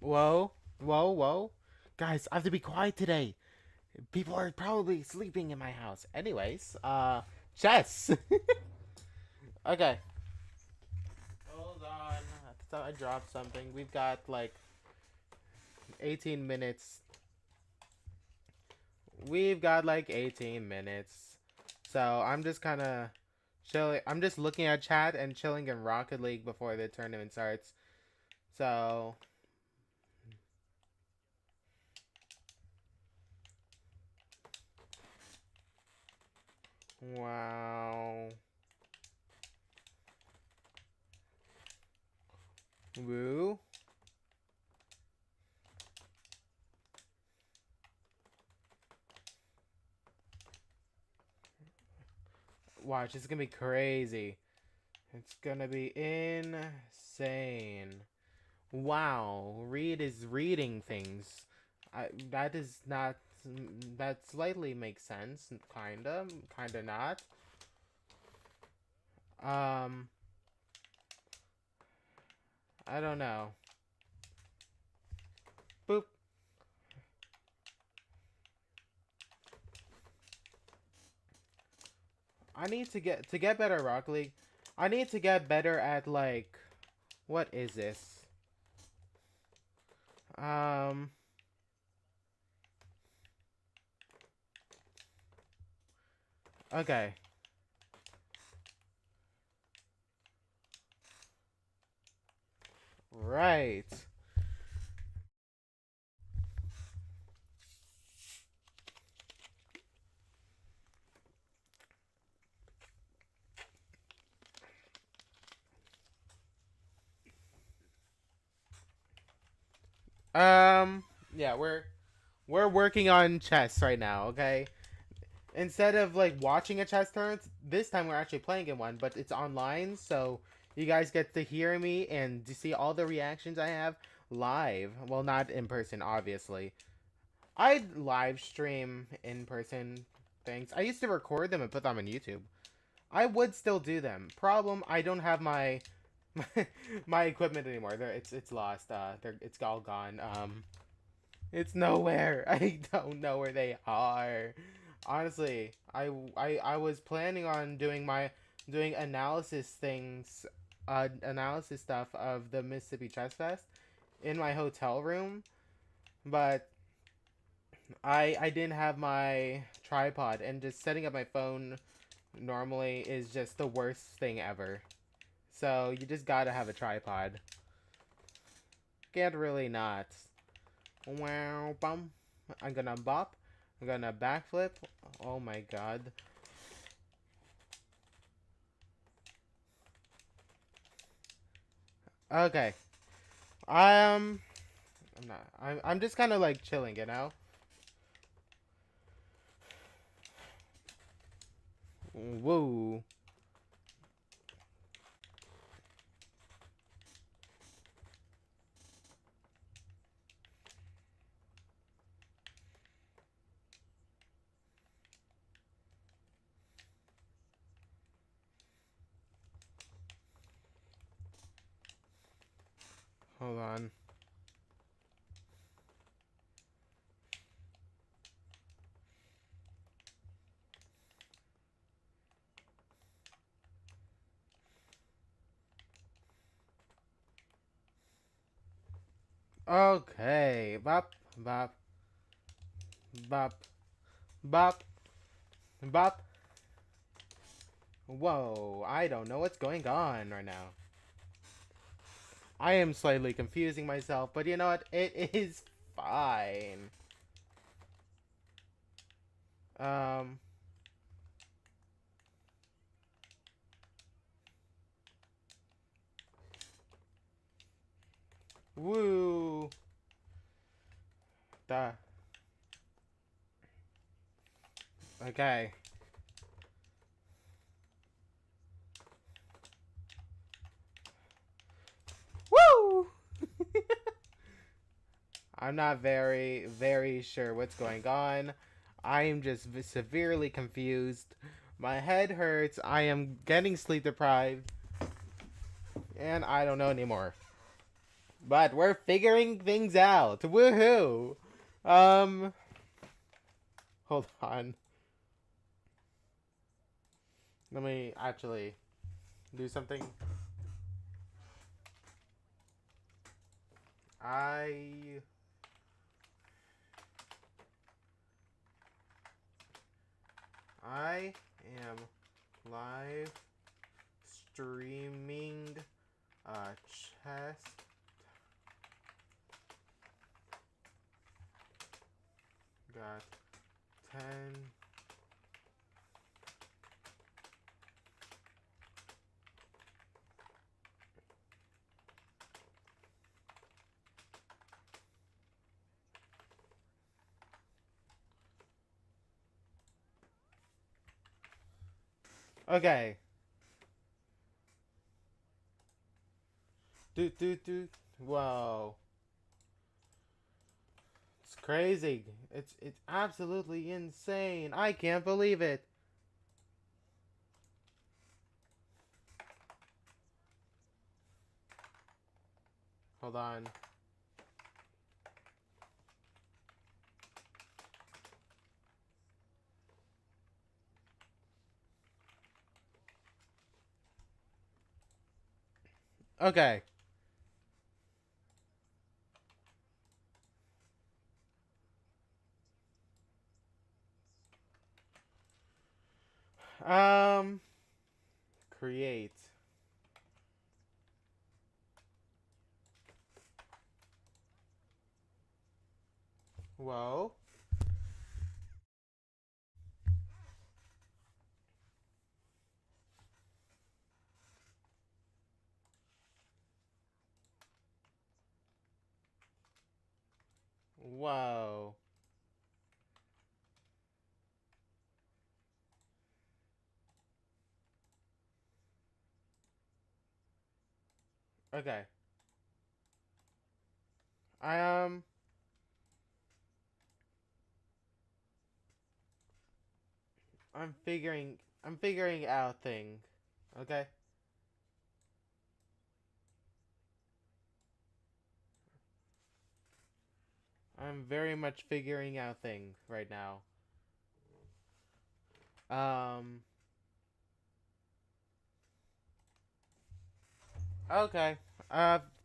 Whoa, whoa, whoa. Guys, I have to be quiet today. People are probably sleeping in my house. Anyways, chess. Okay. Hold on. I thought I dropped something. We've got like 18 minutes. We've got like 18 minutes. So I'm just kind of chilling. I'm just looking at chat and chilling in Rocket League before the tournament starts. So, wow. Woo. Watch, it's gonna be crazy. It's gonna be insane. Wow, Reed is reading things. That is not. That slightly makes sense. Kinda not. Um, I don't know. Boop. I need to get better at Rocket League. I need to get better at like, what is this? Um, okay. Right. Um, yeah, we're working on chess right now, okay? Instead of like watching a chess tournament, this time we're actually playing in one, but it's online, so you guys get to hear me and to see all the reactions I have live. Well, not in person, obviously. I live stream in person things. I used to record them and put them on YouTube. I would still do them. Problem, I don't have my my equipment anymore. It's lost. It's all gone. It's nowhere. I don't know where they are. Honestly, I was planning on doing analysis things, analysis stuff of the Mississippi Chess Fest in my hotel room, but I didn't have my tripod, and just setting up my phone normally is just the worst thing ever. So you just gotta have a tripod. Can't really not. Wow, bum. I'm gonna bop. I'm gonna backflip. Oh my god. Okay. I'm not. I'm just kind of like chilling, you know. Woo. Hold on. Okay. Bop. Bop. Bop. Bop. Bop. Whoa. I don't know what's going on right now. I am slightly confusing myself, but you know what? It is fine. Um. Woo. Duh. Okay. Woo! I'm not very sure what's going on. I am just severely confused. My head hurts. I am getting sleep deprived. And I don't know anymore. But we're figuring things out. Woohoo! Um, hold on. Let me actually do something. I I am live streaming chess. Got 10. Okay. Do. Whoa. It's crazy. It's absolutely insane. I can't believe it. Hold on. Okay. Um create. Whoa. Whoa. Okay. I I'm figuring out thing. Okay? I'm very much figuring out things right now. Um okay.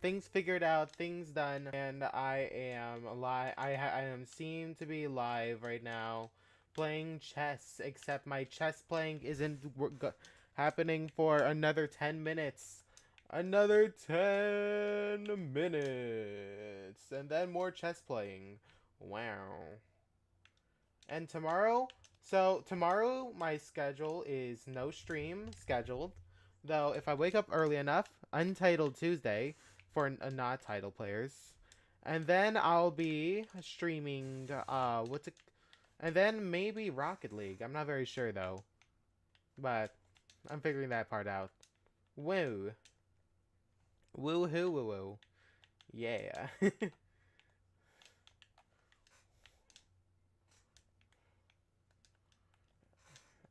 Things figured out, things done, and I am live. I am seem to be live right now, playing chess. Except my chess playing isn't happening for another 10 minutes. Another 10 minutes, and then more chess playing. Wow. And tomorrow, so tomorrow my schedule is no stream scheduled. Though if I wake up early enough, Untitled Tuesday for not title players. And then I'll be streaming and then maybe Rocket League. I'm not very sure though. But I'm figuring that part out. Woo. Woo hoo woo woo. Yeah.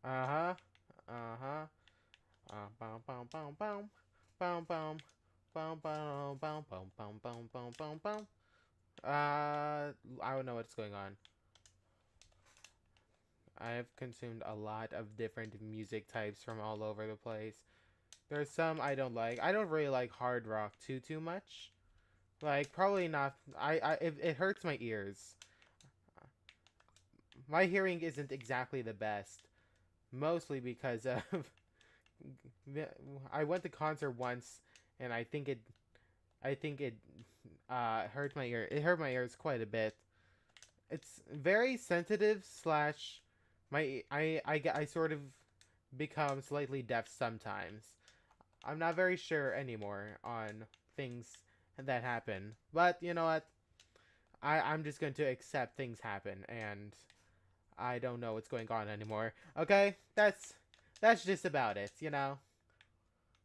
Uh-huh. Uh-huh. Bum bum bum bum bum bum bum bum bum bum bum bum bum bum bum. I don't know what's going on. I've consumed a lot of different music types from all over the place. There's some I don't like. I don't really like hard rock too much. Like probably not. It hurts my ears. My hearing isn't exactly the best, mostly because of I went to concert once, and I think it hurt my ear. It hurt my ears quite a bit. It's very sensitive slash I sort of become slightly deaf sometimes. I'm not very sure anymore on things that happen. But you know what? I'm just going to accept things happen, and I don't know what's going on anymore. Okay? That's just about it, you know?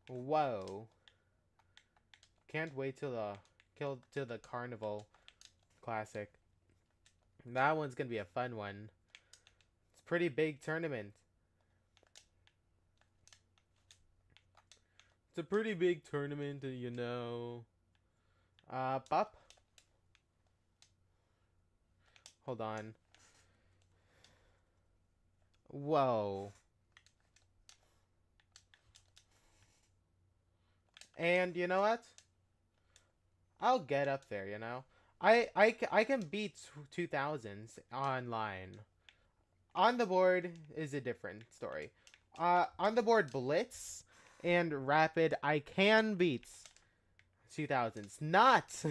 Whoa. Can't wait till the carnival classic. That one's gonna be a fun one. It's a pretty big tournament. It's a pretty big tournament, you know. Pup. Hold on. Whoa. And you know what? I'll get up there, you know? I can beat 2000s online. On the board is a different story. On the board Blitz and Rapid, I can beat 2000s. Not,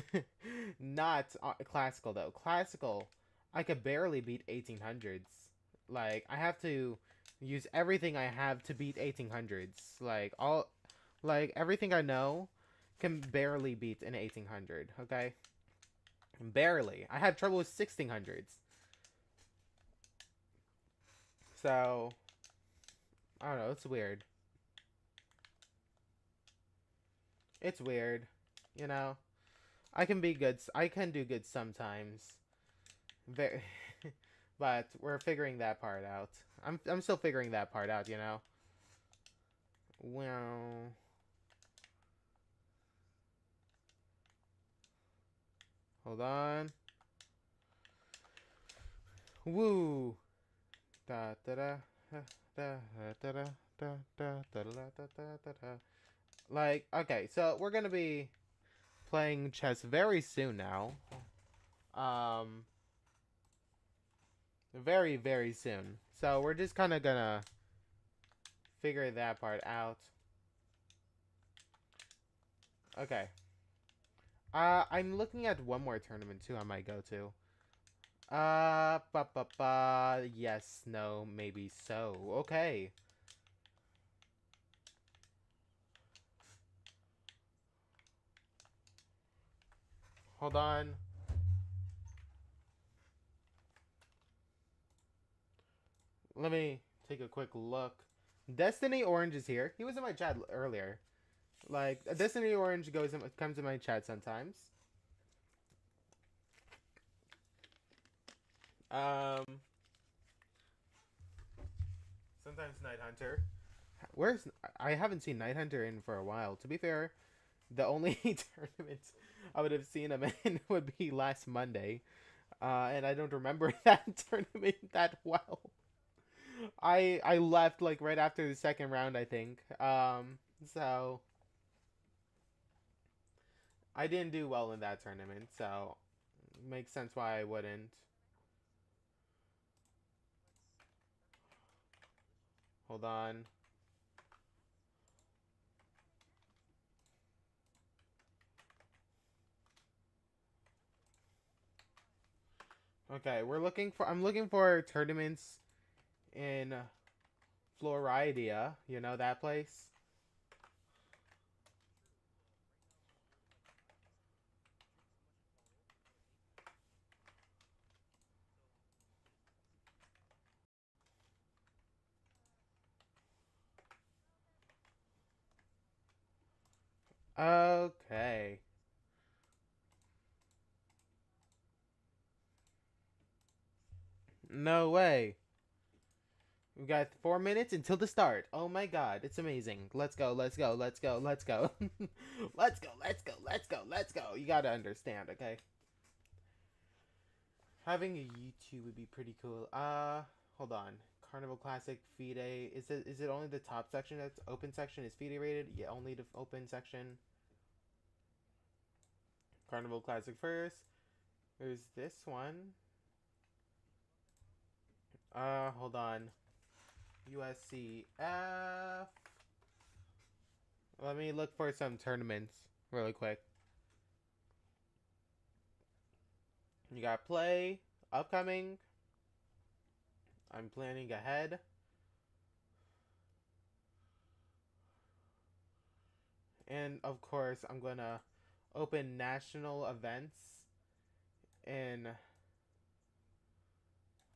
not Classical, though. Classical, I could barely beat 1800s. Like, I have to use everything I have to beat 1800s. Like, everything I know can barely beat an 1800, okay? Barely. I had trouble with 1600s. So, I don't know, it's weird. It's weird, you know? I can be good, I can do good sometimes. Very, but we're figuring that part out. I'm still figuring that part out, you know? Well... Hold on. Woo! Da da da da da da da da da da da da. Like, okay, so we're gonna be playing chess very soon now. Um, very, very soon. So we're just kind of gonna figure that part out. Okay. I'm looking at one more tournament too I might go to. Yes, no, maybe so. Okay. Hold on. Let me take a quick look. Destiny Orange is here. He was in my chat earlier. Like, Destiny Orange comes in my chat sometimes. Um, sometimes Night Hunter. I haven't seen Night Hunter in for a while. To be fair, the only tournament I would have seen him in would be last Monday. And I don't remember that tournament that well. I left like right after the second round, I think. So I didn't do well in that tournament, so makes sense why I wouldn't. Hold on. Okay, I'm looking for tournaments in Floridia. You know that place? Okay. No way. We've got 4 minutes until the start. Oh my god, it's amazing. Let's go, let's go, let's go, let's go. Let's go, let's go, let's go, let's go. You gotta understand, okay? Having a YouTube would be pretty cool. Hold on. Carnival Classic, FIDE. Is it only the top section that's open section is FIDE rated? Yeah, only the open section. Carnival Classic first. There's this one. Hold on. USCF. Let me look for some tournaments really quick. You got play, upcoming. I'm planning ahead. And of course, I'm gonna open national events. And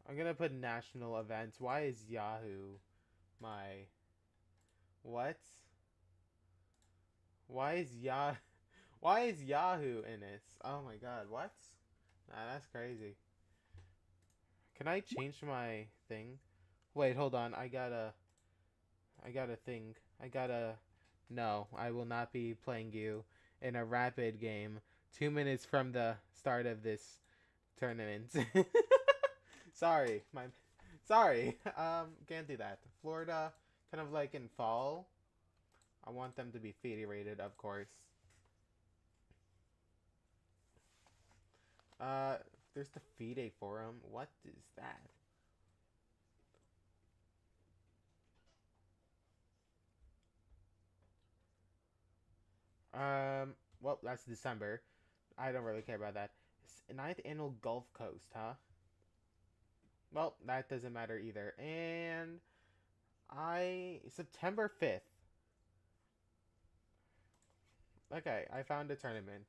I'm gonna put national events. Why is Yahoo my... What? Why is Why is Yahoo in it? Oh my god, what? Nah, that's crazy. Can I change my thing? Wait, hold on. I gotta think. No, I will not be playing you in a rapid game 2 minutes from the start of this tournament. Sorry, sorry. Can't do that. Florida, kind of like in fall. I want them to be FIDE rated, of course. Uh, there's the FIDE forum. What is that? Well, that's December. I don't really care about that. Ninth annual Gulf Coast, huh? Well, that doesn't matter either. And September 5th. Okay, I found a tournament.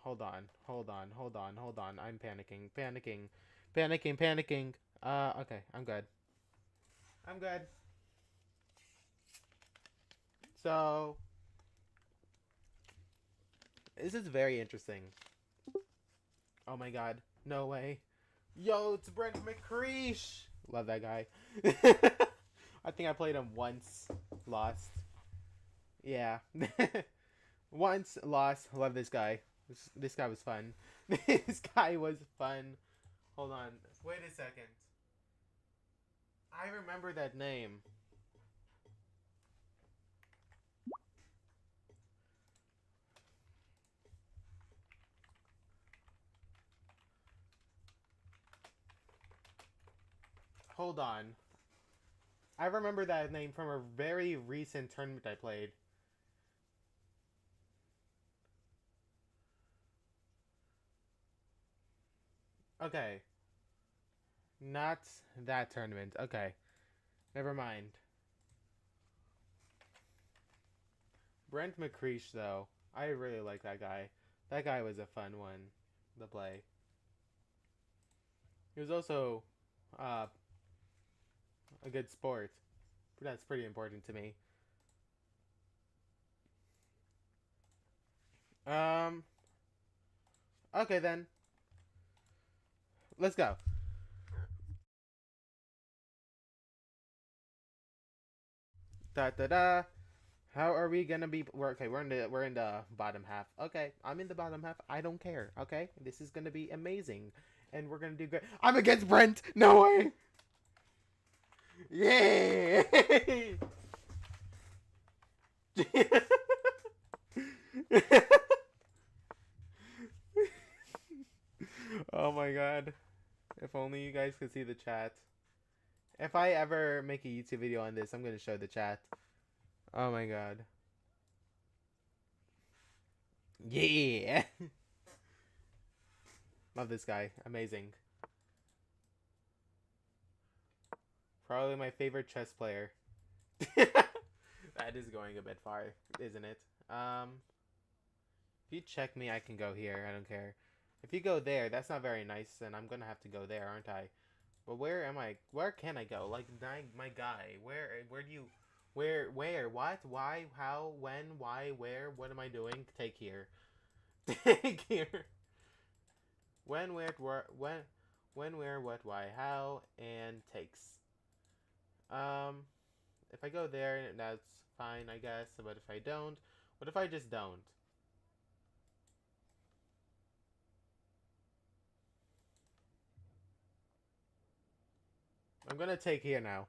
Hold on, hold on, hold on, hold on. I'm panicking, panicking, panicking, panicking. Okay, I'm good. I'm good. So, this is very interesting. Oh my god, no way. Yo, it's Brent McCreesh. Love that guy. I think I played him once, lost. Yeah. Once, lost. Love this guy. This guy was fun. This guy was fun. Hold on. Wait a second. I remember that name. Hold on. I remember that name from a very recent tournament I played. Okay. Not that tournament. Okay. Never mind. Brent McCreesh, though. I really like that guy. That guy was a fun one to play. He was also uh, a good sport. That's pretty important to me. Um. Okay then. Let's go. Da da da. How are we gonna be? We're in the bottom half. Okay, I'm in the bottom half. I don't care. Okay, this is gonna be amazing, and we're gonna do great. I'm against Brent. No way. Yay! Oh my god. If only you guys could see the chat. If I ever make a YouTube video on this, I'm gonna show the chat. Oh my god. Yeah! Love this guy. Amazing. Probably my favorite chess player. That is going a bit far, isn't it? If you check me, I can go here. I don't care. If you go there, that's not very nice, and I'm gonna have to go there, aren't I? But where am I? Where can I go? Like, my guy. Where do you... Where? What? Why? How? When? Why? Where? What am I doing? Take here. Take here. When, where, what, why, how, and takes. If I go there, that's fine, I guess. But if I don't, what if I just don't? I'm gonna take here now.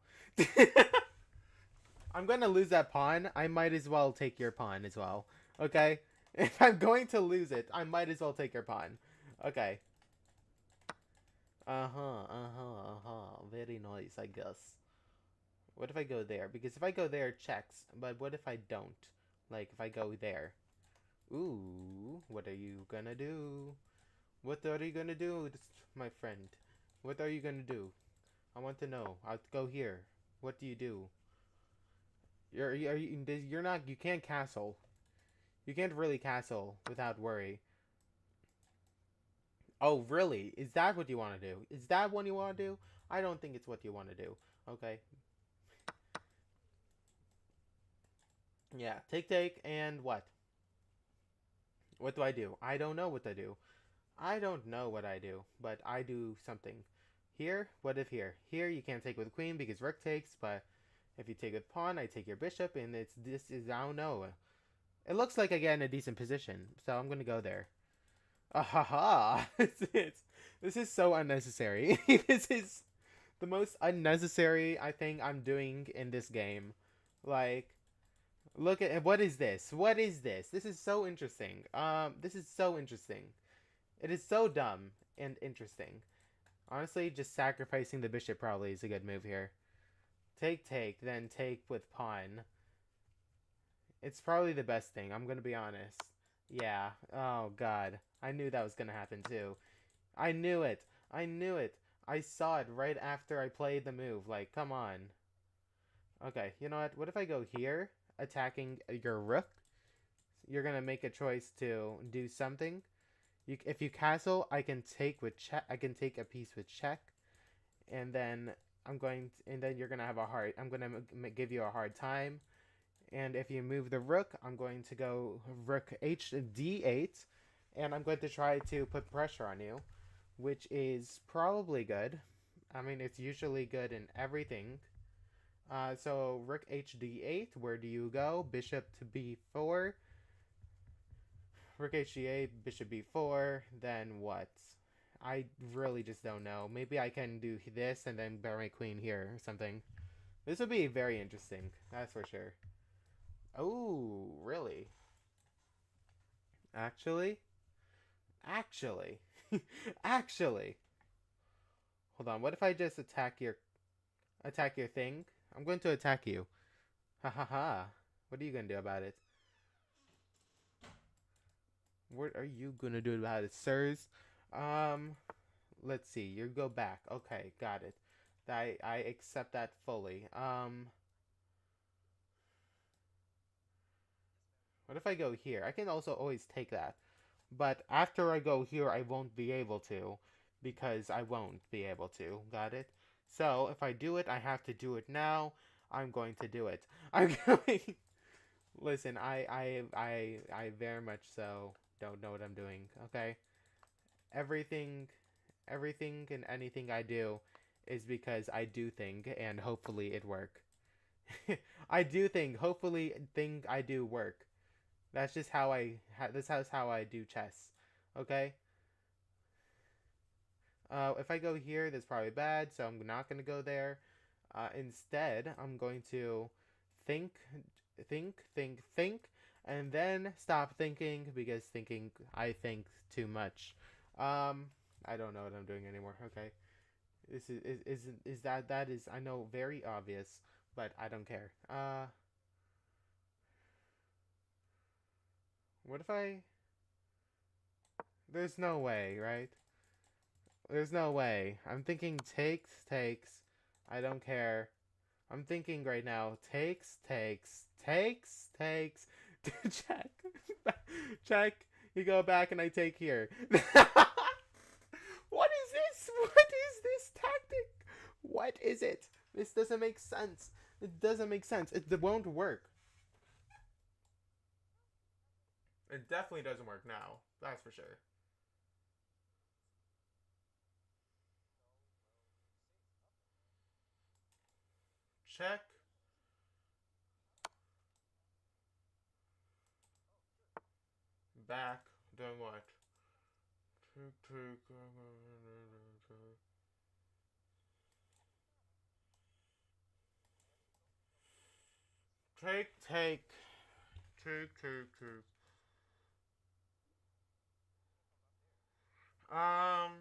I'm gonna lose that pawn. I might as well take your pawn as well. Okay? If I'm going to lose it, I might as well take your pawn. Okay. Very nice, I guess. What if I go there? Because if I go there, it checks. But what if I don't? Like, if I go there. Ooh, what are you gonna do? What are you gonna do, my friend? What are you gonna do? I want to know. I'll go here. What do you do? You're not, you can't castle. You can't really castle without worry. Oh, really? Is that what you want to do? Is that what you want to do? I don't think it's what you want to do. Okay. Yeah, take, and what? What do I do? I don't know what I do. I don't know what I do, but I do something. Here? What if here? Here you can't take with queen because rook takes, but if you take with pawn, I take your bishop, and I don't know. It looks like I get in a decent position, so I'm going to go there. Ahaha! This is so unnecessary. This is the most unnecessary I think I'm doing in this game. Like, look at what is this? What is this? This is so interesting. This is so interesting. It is so dumb and interesting. Honestly, just sacrificing the bishop probably is a good move here. Take, then take with pawn. It's probably the best thing, I'm gonna be honest. Yeah. Oh god. I knew that was gonna happen too. I knew it. I knew it. I saw it right after I played the move. Like, come on. Okay, you know what? What if I go here, attacking your rook? You're gonna make a choice to do something. If you castle, I can take with check. I can take a piece with check, and then and then you're gonna have a hard. I'm gonna give you a hard time. And if you move the rook, I'm going to go rook h d8, and I'm going to try to put pressure on you, which is probably good. I mean, it's usually good in everything. So rook h d8, where do you go? Bishop to b4. Rook h d8, bishop b4, then what? I really just don't know. Maybe I can do this and then bear my queen here or something. This would be very interesting, that's for sure. Oh, really? Actually? Actually? Actually? Hold on, what if I just attack your thing? I'm going to attack you. Ha ha ha. What are you gonna do about it? What are you gonna do about it, sirs? Um, let's see. You go back. Okay, got it. I accept that fully. What if I go here? I can also always take that. But after I go here, I won't be able to. Because I won't be able to. Got it? So, if I do it, I have to do it now. I'm going to do it. I'm going... Listen, I very much so don't know what I'm doing, okay? Everything, everything and anything I do is because I do think, and hopefully it work. I do think, hopefully thing I do work. That's just how this is how I do chess. Okay? If I go here, that's probably bad, so I'm not going to go there. Instead, I'm going to think, think, and then stop thinking because I think too much. I don't know what I'm doing anymore. Okay, this is that is I know very obvious, but I don't care. What if I? There's no way, right? There's no way. I'm thinking takes. I don't care. I'm thinking right now, takes. Check. Check. You go back and I take here. What is this? What is this tactic? What is it? This doesn't make sense. It doesn't make sense. It won't work. It definitely doesn't work now. That's for sure. Check. Back. Doing what? Take. Um,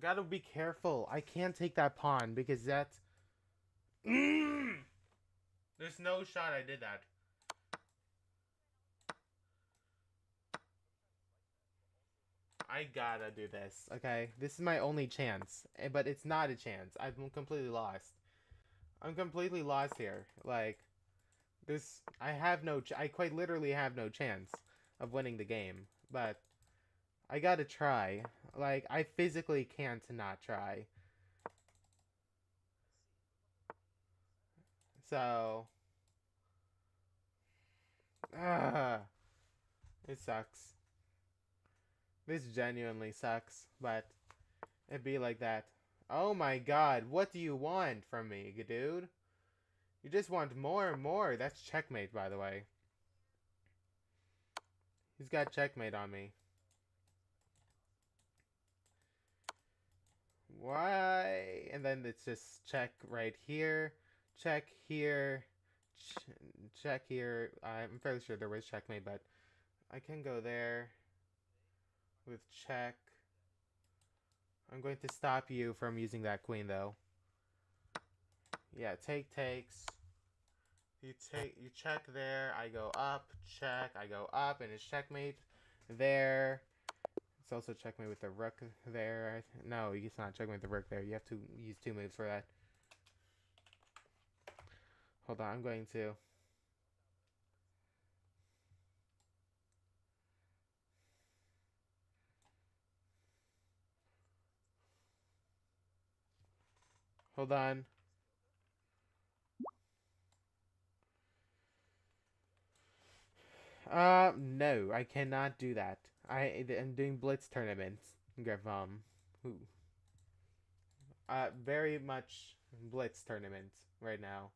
gotta be careful. I can't take that pawn because that's. Mm! There's no shot I did that. I gotta do this, okay? This is my only chance, but it's not a chance. I'm completely lost. I'm completely lost here. Like, this, I have no, I quite literally have no chance of winning the game, but I gotta try. Like, I physically can't not try. So, it sucks. This genuinely sucks, but it'd be like that. Oh my god, what do you want from me, dude? You just want more and more. That's checkmate, by the way. He's got checkmate on me. Why? And then it's just check right here, check here, check here. I'm fairly sure there was checkmate, but I can go there with check. I'm going to stop you from using that queen, though. Yeah, take takes. You check there. I go up, check. I go up, and it's checkmate there. It's also checkmate with the rook there. No, it's not checkmate with the rook there. You have to use 2 moves for that. Hold on, I'm going to. Hold on. No, I cannot do that. I'm doing Blitz tournaments. Who? Very much Blitz tournament right now.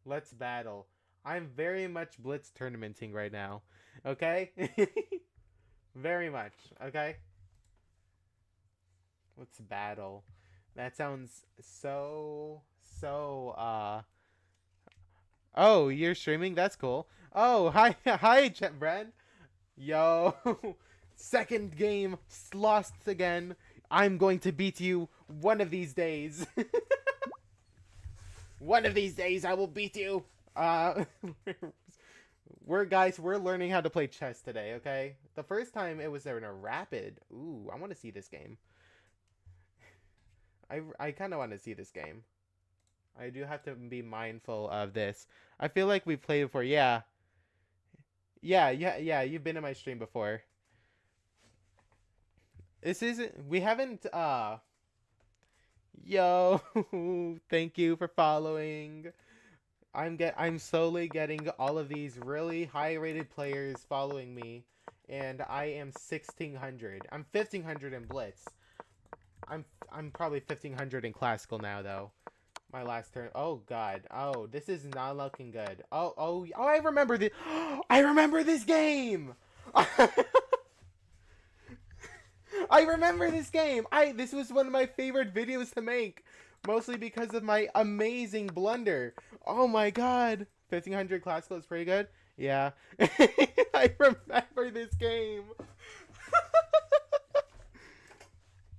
Let's battle. I'm very much Blitz tournamenting right now. Okay? Very much. Okay? Let's battle. That sounds so. Oh, you're streaming? That's cool. Oh, hi, hi, Brad. Yo, second game lost again. I'm going to beat you one of these days. One of these days, I will beat you. Uh, we're learning how to play chess today. Okay, the first time it was in a rapid. Ooh, I want to see this game. I kind of want to see this game. I do have to be mindful of this. I feel like we played before. Yeah. Yeah. You've been in my stream before. This isn't. We haven't. Yo, thank you for following. I'm slowly getting all of these really high rated players following me, and I am 1600. I'm 1500 in Blitz. I'm probably 1500 in Classical now though. My last turn. Oh god. Oh, this is not looking good. Oh, I remember this. I remember this game. I remember this game. This was one of my favorite videos to make, mostly because of my amazing blunder. Oh my god. 1500 Classical is pretty good. Yeah. I remember this game.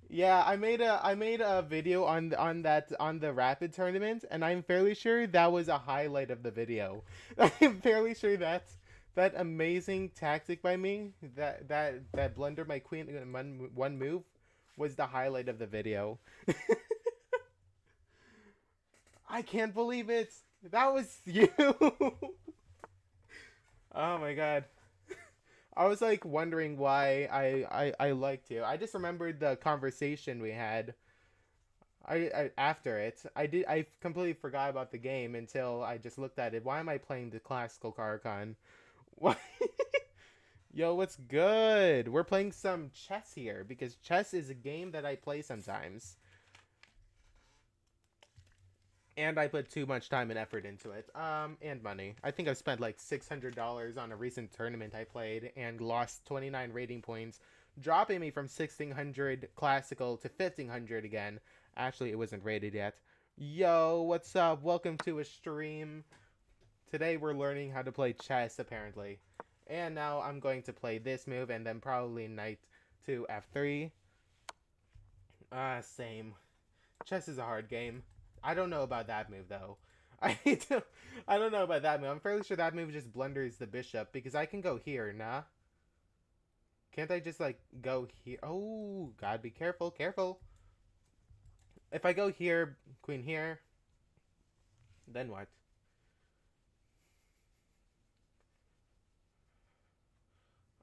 Yeah, I made a video on the rapid tournament, and I'm fairly sure that was a highlight of the video. I'm fairly sure that amazing tactic by me, that blundered my queen in one move, was the highlight of the video. I can't believe it. That was you. Oh my god. I was like wondering why I liked you. I just remembered the conversation we had. I after it, I completely forgot about the game until I just looked at it. Why am I playing the Classical Carcon? What? Yo, what's good? We're playing some chess here because chess is a game that I play sometimes. And I put too much time and effort into it. And money. I think I've spent like $600 on a recent tournament I played and lost 29 rating points, dropping me from 1600 Classical to 1500 again. Actually, it wasn't rated yet. Yo, what's up? Welcome to a stream. Today we're learning how to play chess, apparently. And now I'm going to play this move and then probably knight to f3. Same. Chess is a hard game. I don't know about that move though. I don't know about that move. I'm fairly sure that move just blunders the bishop because I can go here, nah? Can't I just like go here? Oh, gotta be careful, careful. If I go here, queen here, then what?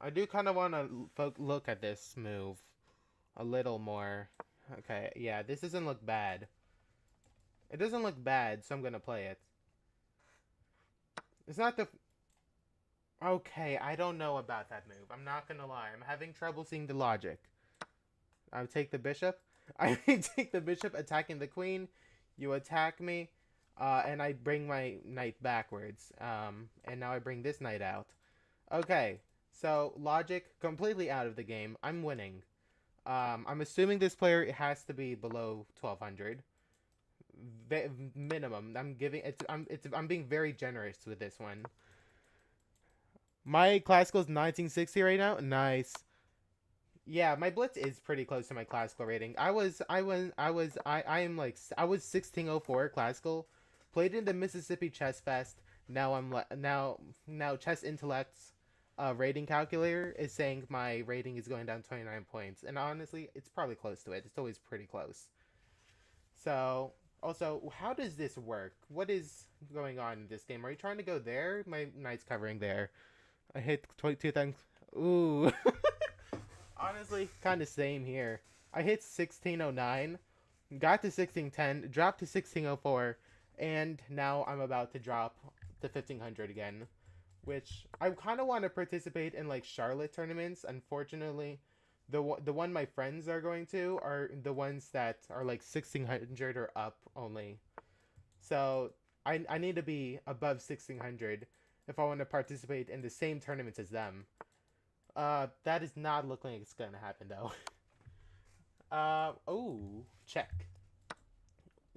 I do kind of want to look at this move a little more. Okay, yeah, this doesn't look bad. It doesn't look bad, so I'm gonna play it. It's not the... Okay, I don't know about that move. I'm not gonna lie. I'm having trouble seeing the logic. I would take the bishop. I take the bishop, attacking the queen. You attack me, and I bring my knight backwards. And now I bring this knight out. Okay, so logic completely out of the game. I'm winning. I'm assuming this player has to be below 1200 minimum. I'm giving it's I'm being very generous with this one. My classical is 1960 right now. Nice. Yeah, my blitz is pretty close to my classical rating. I was 1604 classical. Played in the Mississippi Chess Fest. Now now Chess Intellect's rating calculator is saying my rating is going down 29 points. And honestly, it's probably close to it. It's always pretty close. So, also, how does this work? What is going on in this game? Are you trying to go there? My knight's covering there. I hit 22 times. Ooh. Honestly, kind of same here. I hit 1609, got to 1610, dropped to 1604, and now I'm about to drop to 1500 again. Which I kind of want to participate in like Charlotte tournaments. Unfortunately, the one my friends are going to are the ones that are like 1600 or up only. So I need to be above 1600 if I want to participate in the same tournaments as them. That is not looking like it's gonna happen though. Oh, check.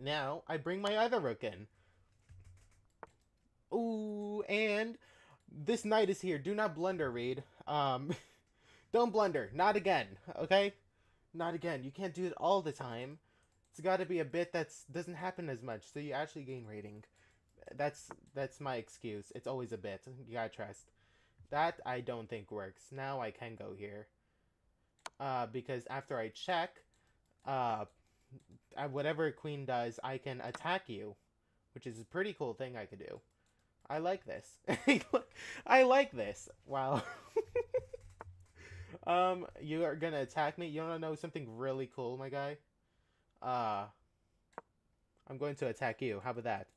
Now I bring my other rook in. Ooh, and this knight is here. Do not blunder, Reed. Don't blunder. Not again. Okay? Not again. You can't do it all the time. It's got to be a bit that doesn't happen as much, so you actually gain rating. That's my excuse. It's always a bit. You gotta trust. That I don't think works. Now I can go here. Because after I check, whatever queen does, I can attack you, which is a pretty cool thing I could do. I like this. I like this. Wow. You are gonna attack me? You wanna know something really cool, my guy? I'm going to attack you. How about that?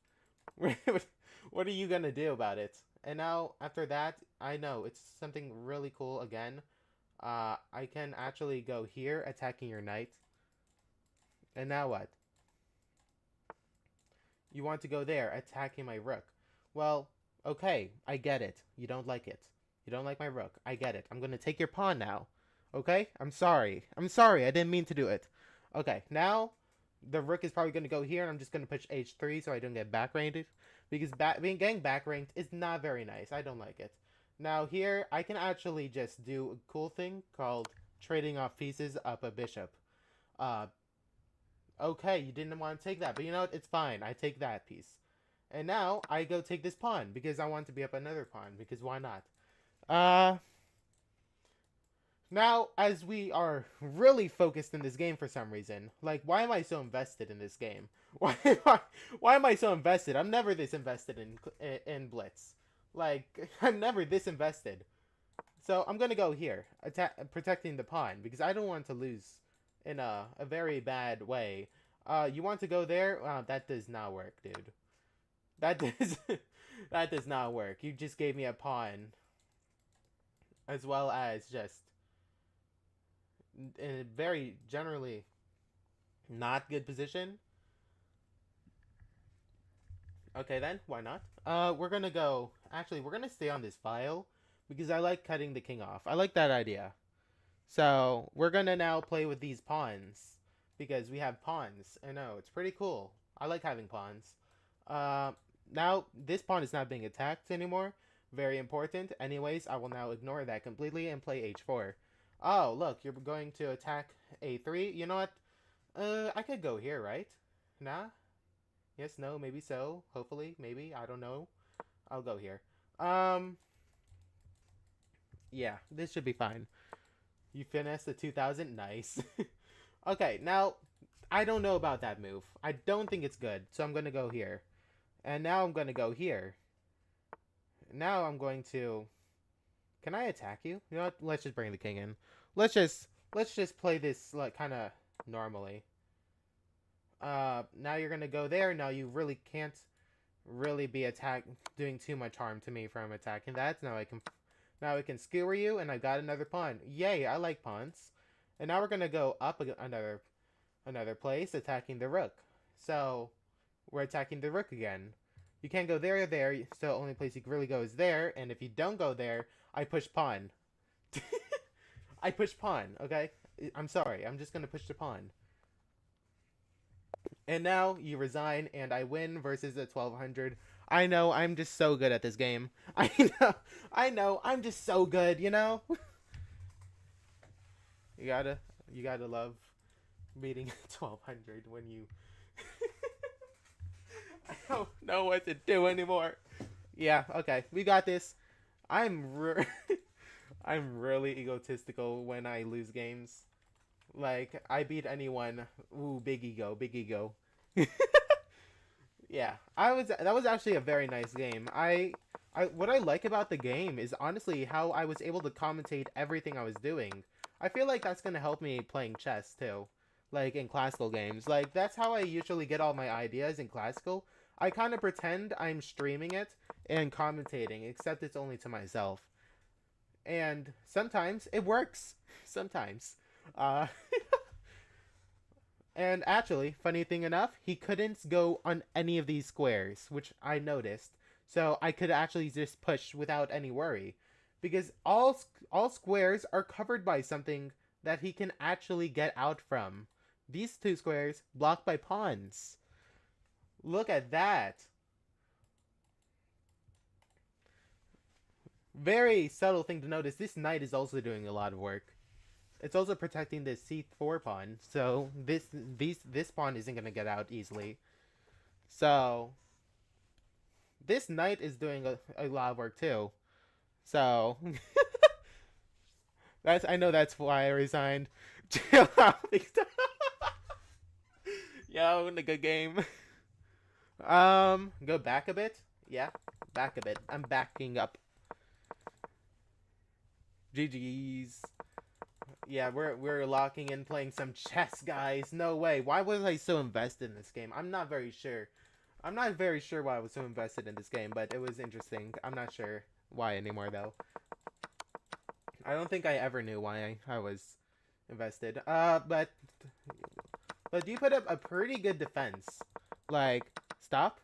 What are you gonna do about it? And now, after that, I know it's something really cool again. I can actually go here, attacking your knight. And now what? You want to go there, attacking my rook. Well, okay, I get it. You don't like it. You don't like my rook. I get it. I'm gonna take your pawn now. Okay? I'm sorry. I'm sorry. I didn't mean to do it. Okay, now the rook is probably gonna go here, and I'm just gonna push h3 so I don't get back ranked. Because getting back ranked is not very nice. I don't like it. Now here, I can actually just do a cool thing called trading off pieces up a bishop. Okay, you didn't want to take that, but you know what? It's fine. I take that piece. And now, I go take this pawn, because I want to be up another pawn, because why not? Now, as we are really focused in this game for some reason, like, why am I so invested in this game? Why am I so invested? I'm never this invested in Blitz. Like, I'm never this invested. So, I'm gonna go here, protecting the pawn, because I don't want to lose in a very bad way. You want to go there? That does not work, dude. That does that does not work. You just gave me a pawn, as well as just in a very generally not good position. Okay then, why not? We're gonna go. Actually, we're gonna stay on this file because I like cutting the king off. I like that idea. So we're gonna now play with these pawns because we have pawns. I know it's pretty cool. I like having pawns. Now this pawn is not being attacked anymore. Very important. Anyways, I will now ignore that completely and play h4. Oh, look, you're going to attack a3. You know what? I could go here, right? Nah? Yes, no, maybe so. Hopefully, maybe. I don't know. I'll go here. Yeah, this should be fine. You finished the 2000? Nice. Okay, now, I don't know about that move. I don't think it's good, so I'm going to go here. And now I'm going to go here. Now I'm going to... Can I attack you? You know what? Let's just bring the king in. Let's just play this like kind of normally. Now you're gonna go there. Now you really can't really be doing too much harm to me from attacking that. Now I can skewer you, and I got another pawn. Yay! I like pawns. And now we're gonna go up another place, attacking the rook. So we're attacking the rook again. You can't go there or there, so the only place you can really go is there. And if you don't go there, I push pawn. I push pawn, okay? I'm sorry. I'm just gonna push the pawn. And now you resign, and I win versus a 1200. I know, I'm just so good at this game. I know, I'm just so good, you know? You gotta, you gotta love beating 1200 when you... I don't know what to do anymore. Yeah, okay, we got this. I'm really egotistical when I lose games. Like, I beat anyone. Ooh, big ego, big ego. Yeah, that was actually a very nice game. What I like about the game is honestly how I was able to commentate everything I was doing. I feel like that's gonna help me playing chess too, like in classical games. Like that's how I usually get all my ideas in classical. I kind of pretend I'm streaming it and commentating, except it's only to myself. And sometimes it works. Sometimes. Uh, And actually, funny thing enough, he couldn't go on any of these squares, which I noticed. So I could actually just push without any worry. Because all squares are covered by something that he can actually get out from. These two squares blocked by pawns. Look at that. Very subtle thing to notice. This knight is also doing a lot of work. It's also protecting the c4 pawn, so this pawn isn't gonna get out easily. So this knight is doing a lot of work too. So I know that's why I resigned. Chill out. Yo, in a good game. Go back a bit. Yeah, back a bit. I'm backing up. GG's. Yeah, we're locking in playing some chess, guys. No way. Why was I so invested in this game? I'm not very sure. I'm not very sure why I was so invested in this game, but it was interesting. I'm not sure why anymore, though. I don't think I ever knew why I was invested. But you put up a pretty good defense. Like, stop.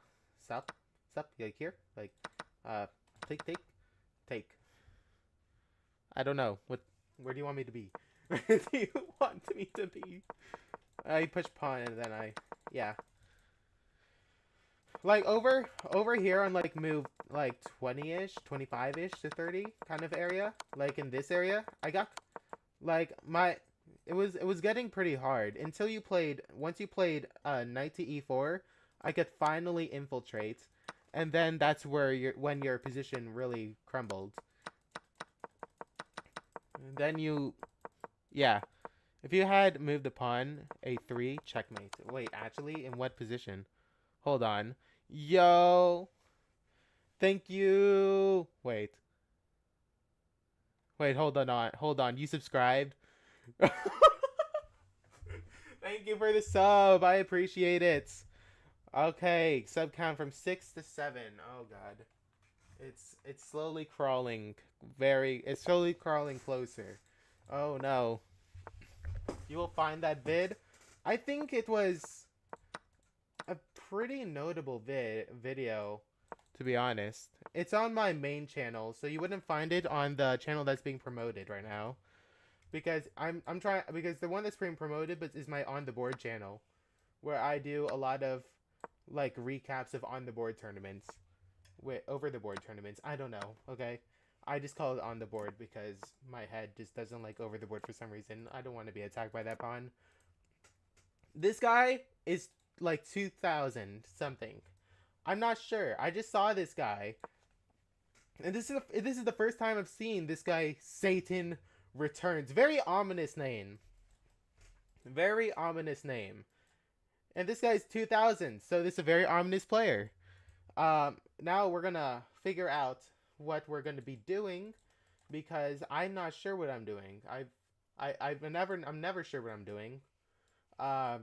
Like here. Like, take. I don't know. Where do you want me to be? Where do you want me to be? I push pawn and then yeah. Like over here on like move like 20-ish, 25-ish to 30 kind of area, like in this area, I got like it was getting pretty hard until once you played knight to e4, I could finally infiltrate, and then that's where when your position really crumbled. And then yeah. If you had moved the pawn, a3, checkmate. Wait, actually, in what position? Hold on. Yo! Thank you! Wait, hold on. Hold on, you subscribed? Thank you for the sub, I appreciate it. Okay, sub count from 6 to 7. Oh god. It's slowly crawling. It's slowly crawling closer. Oh no. You will find that vid. I think it was a pretty notable video, to be honest. It's on my main channel, so you wouldn't find it on the channel that's being promoted right now. Because because the one that's being promoted is my on the board channel, where I do a lot of like recaps of on the board tournaments. Over the board tournaments. I don't know, okay? I just call it on the board because my head just doesn't like over the board for some reason. I don't want to be attacked by that pawn. This guy is like 2000 something. I'm not sure. I just saw this guy. And this is the first time I've seen this guy, Satan Returns. Very ominous name. Very ominous name. And this guy's 2000, so this is a very ominous player. Now we're gonna figure out what we're gonna be doing, because I'm not sure what I'm doing. I'm never sure what I'm doing. I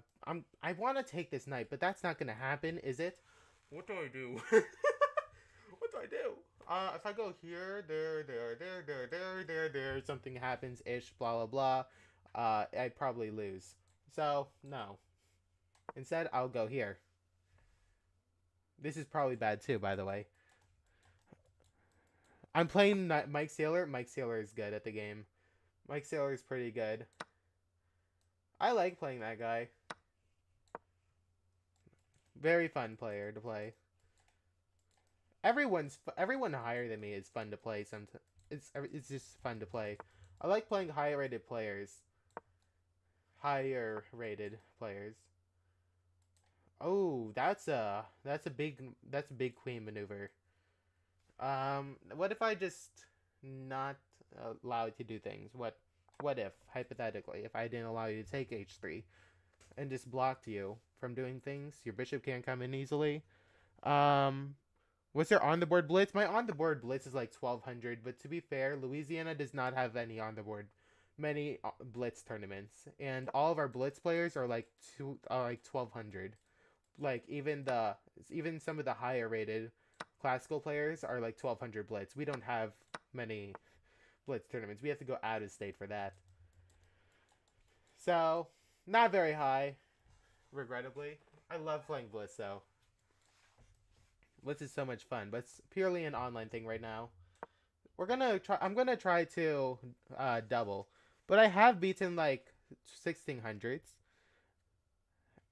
want to take this knight, but that's not gonna happen, is it? What do I do? What do I do? If I go here, there, something happens, ish, blah, blah, blah. I'd probably lose. So, no. Instead, I'll go here. This is probably bad too, by the way. I'm playing Mike Saylor. Mike Saylor is good at the game. Mike Saylor is pretty good. I like playing that guy. Very fun player to play. Everyone higher than me is fun to play. Sometimes it's just fun to play. I like playing higher rated players. Higher rated players. Oh, that's a big queen maneuver. What if I just not allow you to do things? What if hypothetically if I didn't allow you to take h3 and just blocked you from doing things? Your bishop can't come in easily. Um, what's your on the board blitz? My on the board blitz is like 1200, but to be fair, Louisiana does not have any on the board many blitz tournaments, and all of our blitz players are like 1200. Like even some of the higher rated classical players are like 1200 blitz. We don't have many blitz tournaments. We have to go out of state for that. So, not very high, regrettably. I love playing blitz though. Blitz is so much fun, but it's purely an online thing right now. I'm gonna try to double, but I have beaten like 1600s.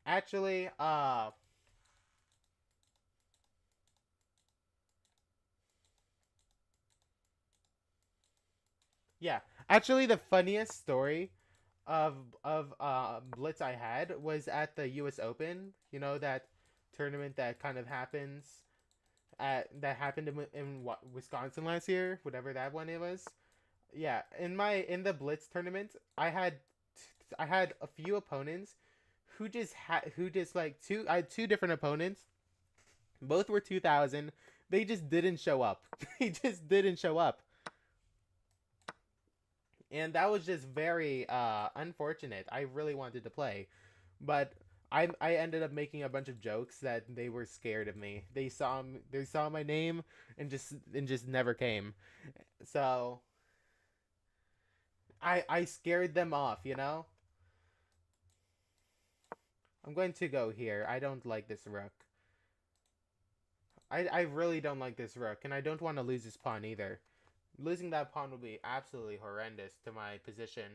Actually, yeah. Actually, the funniest story of Blitz I had was at the U.S. Open. You know that tournament that kind of happens that happened in Wisconsin last year, whatever that one it was. Yeah, in the Blitz tournament, I had a few opponents who just like two I had two different opponents. Both were 2000. They just didn't show up. They just didn't show up. And that was just very unfortunate. I really wanted to play, but I ended up making a bunch of jokes that they were scared of me. They saw my name and just never came. So I scared them off, you know? I'm going to go here. I don't like this rook. I really don't like this rook, and I don't want to lose this pawn either. Losing that pawn would be absolutely horrendous to my position.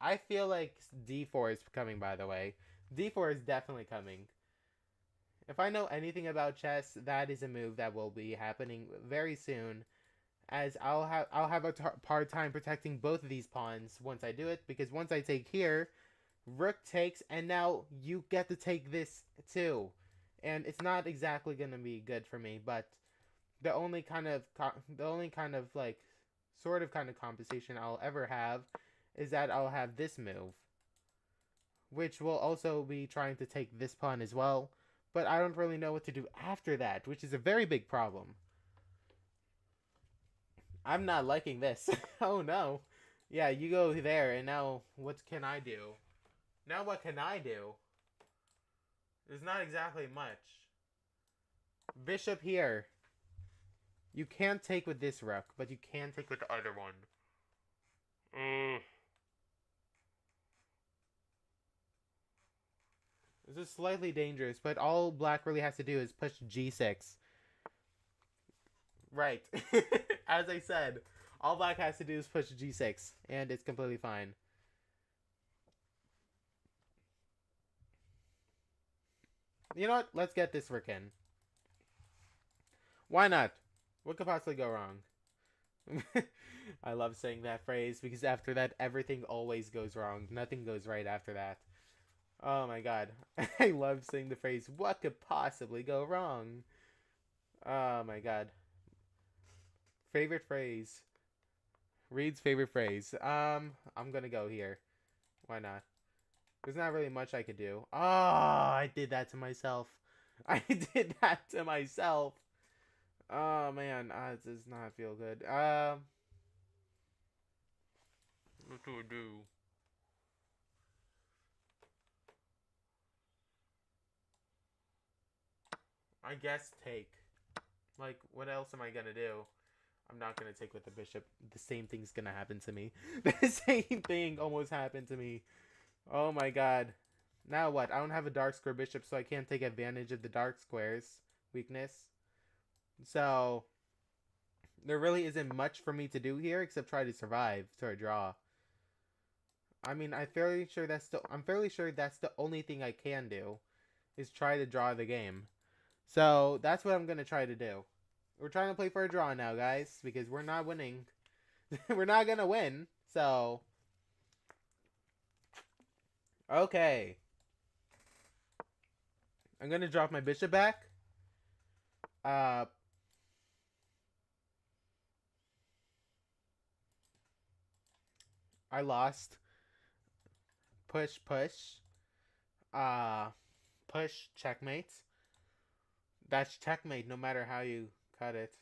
I feel like d4 is coming, by the way. D4 is definitely coming. If I know anything about chess, that is a move that will be happening very soon, as I'll have a hard time protecting both of these pawns once I do it, because once I take here, rook takes, and now you get to take this too. And it's not exactly going to be good for me, but the only kind of like sort of kind of compensation I'll ever have is that I'll have this move, which will also be trying to take this pawn as well, but I don't really know what to do after that, which is a very big problem. I'm not liking this. Oh no. Yeah, you go there, and now what can I do? Now what can I do? There's not exactly much. Bishop here. You can't take with this rook, but you can take with the other one. This is slightly dangerous, but all black really has to do is push g6. Right. As I said, all black has to do is push g6, and it's completely fine. You know what? Let's get this rook in. Why not? What could possibly go wrong? I love saying that phrase because after that, everything always goes wrong. Nothing goes right after that. Oh my god. I love saying the phrase, what could possibly go wrong? Oh my god. Favorite phrase. Reed's favorite phrase. I'm gonna go here. Why not? There's not really much I could do. Oh, I did that to myself. I did that to myself. Oh man, it does not feel good. What do I do? I guess take. Like, what else am I gonna do? I'm not gonna take with the bishop. The same thing's gonna happen to me. The same thing almost happened to me. Oh my god. Now what? I don't have a dark square bishop, so I can't take advantage of the dark square's weakness. So, There really isn't much for me to do here except try to survive to a draw. I mean, I'm fairly sure that's the only thing I can do is try to draw the game. So that's what I'm gonna try to do. We're trying to play for a draw now, guys, because we're not winning. We're not gonna win. So okay, I'm gonna drop my bishop back. Uh, I lost. Push, push. Uh, push, checkmate. That's checkmate no matter how you cut it.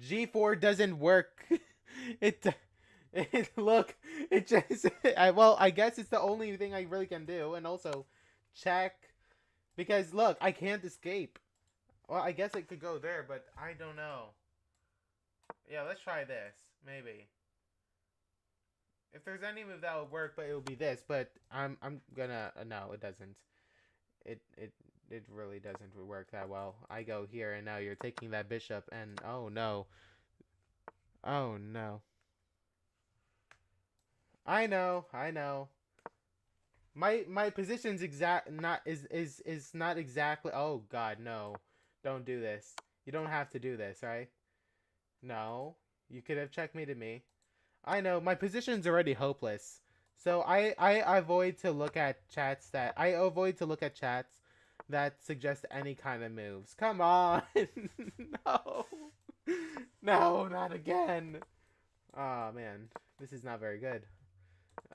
G4 doesn't work. it, look, it just, I guess it's the only thing I really can do. And also, check, because look, I can't escape. Well, I guess it could go there, but I don't know. Yeah, let's try this, maybe. If there's any move that would work, but it would be this. But I'm gonna no, it doesn't. It really doesn't work that well. I go here, and now you're taking that bishop, and oh no, oh no. I know. My position's is not exactly. Oh God, no! Don't do this. You don't have to do this, right? No, you could have checkmated me. I know my position's already hopeless. So I avoid to look at chats that suggest any kind of moves. Come on. No. No, not again. Oh man, this is not very good.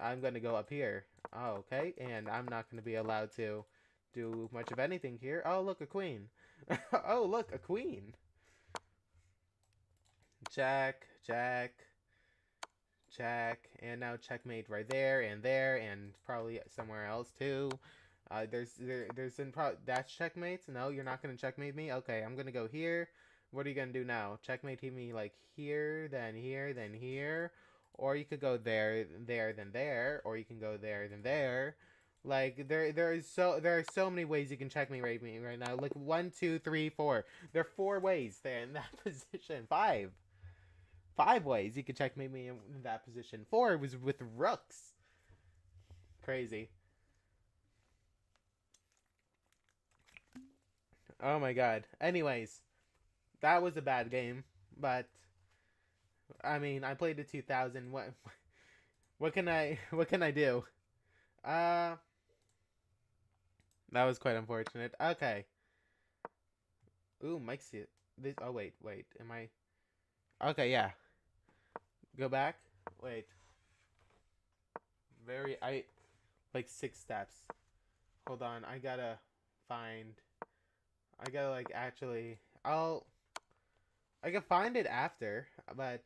I'm going to go up here. Oh, okay, and I'm not going to be allowed to do much of anything here. Oh, look, a queen. Oh, look, a queen. Jack, Jack. Check, and now checkmate right there, and probably somewhere else too. There's that's checkmate. No, you're not gonna checkmate me. Okay, I'm gonna go here. What are you gonna do now? Checkmate me like here, then here, then here, or you could go there, then there, or you can go there, then there. Like there are so many ways you can checkmate me right now. Like 1, 2, 3, 4. There are 4 ways there in that position. 5. 5 ways you could checkmate me in that position. 4 was with rooks. Crazy. Oh my god. Anyways, that was a bad game, but I mean, I played it 2000. What can I do? Uh that was quite unfortunate. Okay. Ooh, Mike's it. This oh wait. Am I okay, yeah. Go back. Wait. I like 6 steps. Hold on. I gotta like actually. I can find it after, but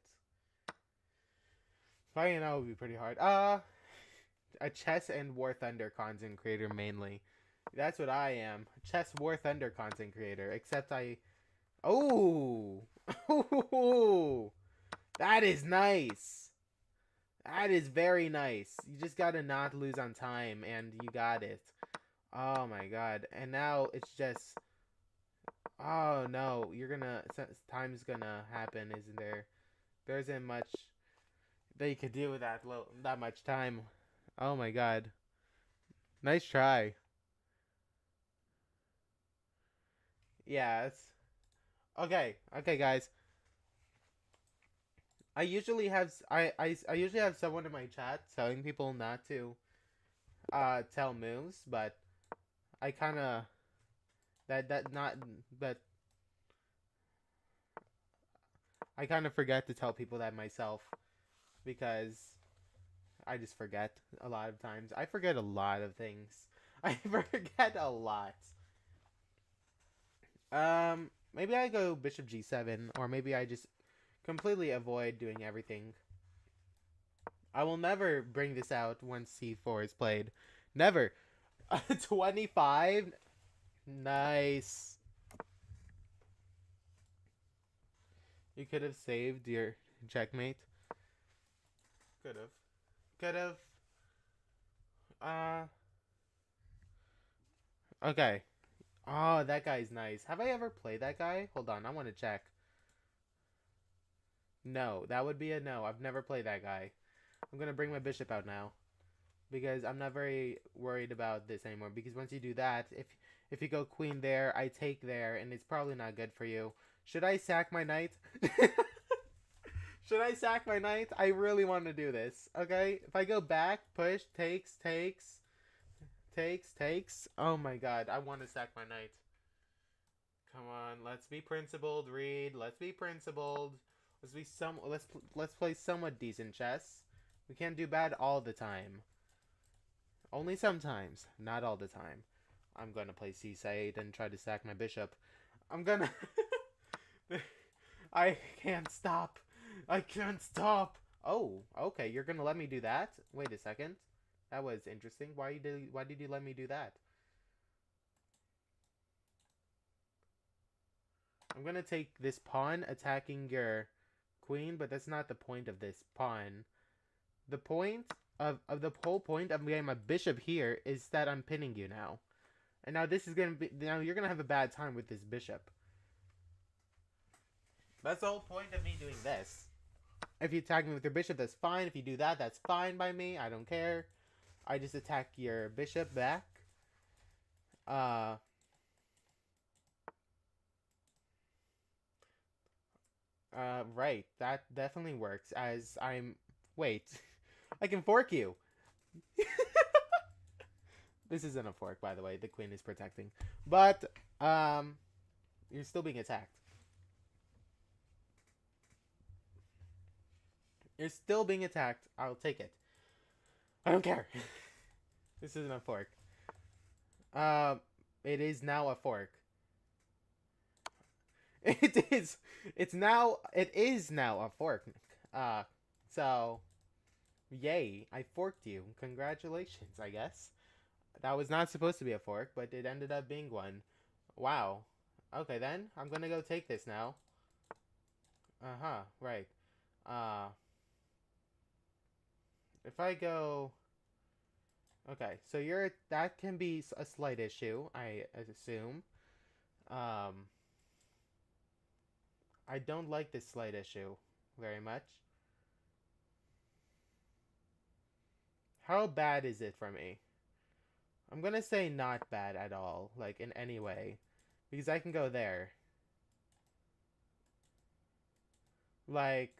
finding out would be pretty hard. A chess and War Thunder content creator mainly. That's what I am. Chess War Thunder content creator. Except I. Oh. That is nice. That is very nice. You just gotta not lose on time, and you got it. Oh my god. And now it's just... Oh no, time's gonna happen, isn't there? There isn't much that you could do with that much time. Oh my god. Nice try. Yeah, it's... Okay, guys. I usually have someone in my chat telling people not to tell moves, but I kind of I kind of forget to tell people that myself because I just forget a lot of times. I forget a lot of things. I forget a lot. Maybe I go bishop g7, or maybe I just completely avoid doing everything. I will never bring this out once c4 is played. Never. 25? Nice. You could have saved your checkmate. Could have. Okay. Oh, that guy's nice. Have I ever played that guy? Hold on, I want to check. No, that would be a no. I've never played that guy. I'm gonna bring my bishop out now because I'm not very worried about this anymore. Because once you do that, if you go queen there, I take there, and it's probably not good for you. Should I sack my knight? Should I sack my knight? I really want to do this. Okay, if I go back, push, takes. Oh my god, I want to sack my knight. Come on, let's be principled, Reed. Let's be principled. Let's play somewhat decent chess. We can't do bad all the time. Only sometimes, not all the time. I'm gonna play c8 and try to sack my bishop. I'm gonna. I can't stop. I can't stop. Oh, okay. You're gonna let me do that? Wait a second. That was interesting. Why did you let me do that? I'm gonna take this pawn attacking your queen, but that's not the point of this pawn. The point of the whole point of getting my bishop here is that I'm pinning you now. And now this is gonna be now you're gonna have a bad time with this bishop. That's the whole point of me doing this. If you attack me with your bishop, that's fine. If you do that, that's fine by me. I don't care. I just attack your bishop back. Right. That definitely works. As I'm... Wait. I can fork you. This isn't a fork, by the way. The queen is protecting. But, you're still being attacked. You're still being attacked. I'll take it. I don't care. This isn't a fork. It is now a fork. It is. It is now a fork. So, yay! I forked you. Congratulations, I guess. That was not supposed to be a fork, but it ended up being one. Wow. Okay then, I'm gonna go take this now. Right. Uh, if I go. Okay, so that can be a slight issue, I assume. Um, I don't like this slight issue very much. How bad is it for me? I'm gonna say not bad at all, like in any way. Because I can go there. Like,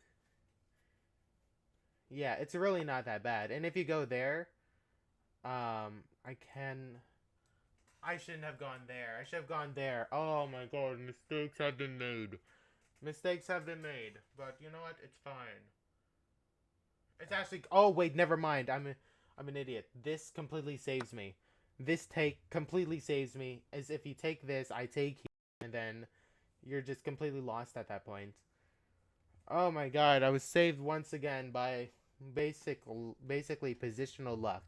yeah, it's really not that bad. And if you go there, I can... I shouldn't have gone there. I should have gone there. Oh my god, mistakes have been made. Mistakes have been made. But you know what? It's fine. It's actually... Oh, wait, never mind. I'm an idiot. This completely saves me. This take completely saves me. As if you take this, I take you, and then you're just completely lost at that point. Oh my god, I was saved once again by basically positional luck.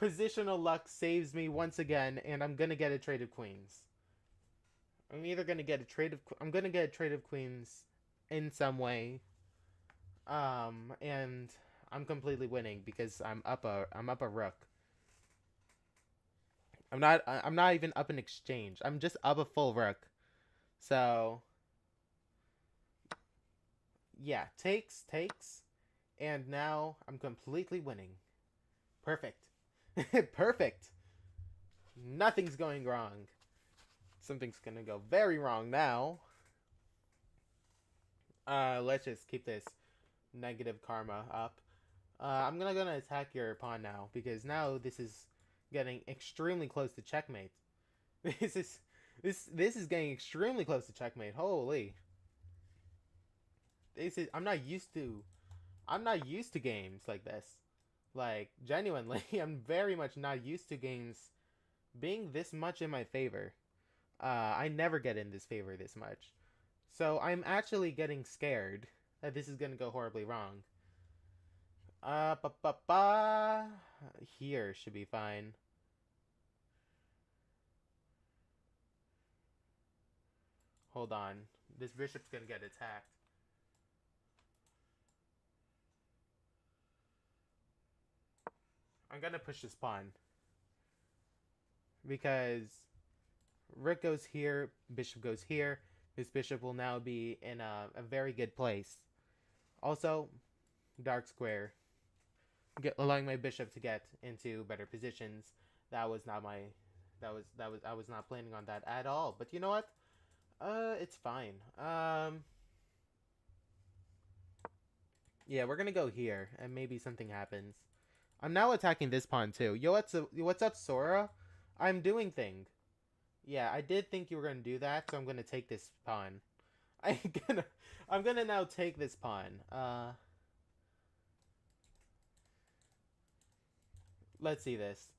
Positional luck saves me once again, and I'm gonna get a trade of queens. I'm gonna get a trade of queens in some way. And I'm completely winning because I'm up a rook. I'm not even up an exchange. I'm just up a full rook. So yeah, takes, and now I'm completely winning. Perfect. Perfect. Nothing's going wrong. Something's gonna go very wrong now. Let's just keep this negative karma up. I'm gonna attack your pawn now because now this is getting extremely close to checkmate. This is this is getting extremely close to checkmate. Holy. I'm not used to games like this. Like genuinely, I'm very much not used to games being this much in my favor. I never get in this favor this much. So I'm actually getting scared that this is gonna go horribly wrong. Ba ba ba. Here should be fine. Hold on. This bishop's gonna get attacked. I'm gonna push this pawn. Because Rook goes here, bishop goes here. This bishop will now be in a very good place. Also, dark square, allowing my bishop to get into better positions. That was not my, I was not planning on that at all. But you know what? It's fine. Yeah, we're gonna go here, and maybe something happens. I'm now attacking this pawn too. Yo, what's up, Sora? I'm doing thing. Yeah, I did think you were gonna do that, so I'm gonna take this pawn. I'm gonna, I'm gonna now take this pawn. Let's see this.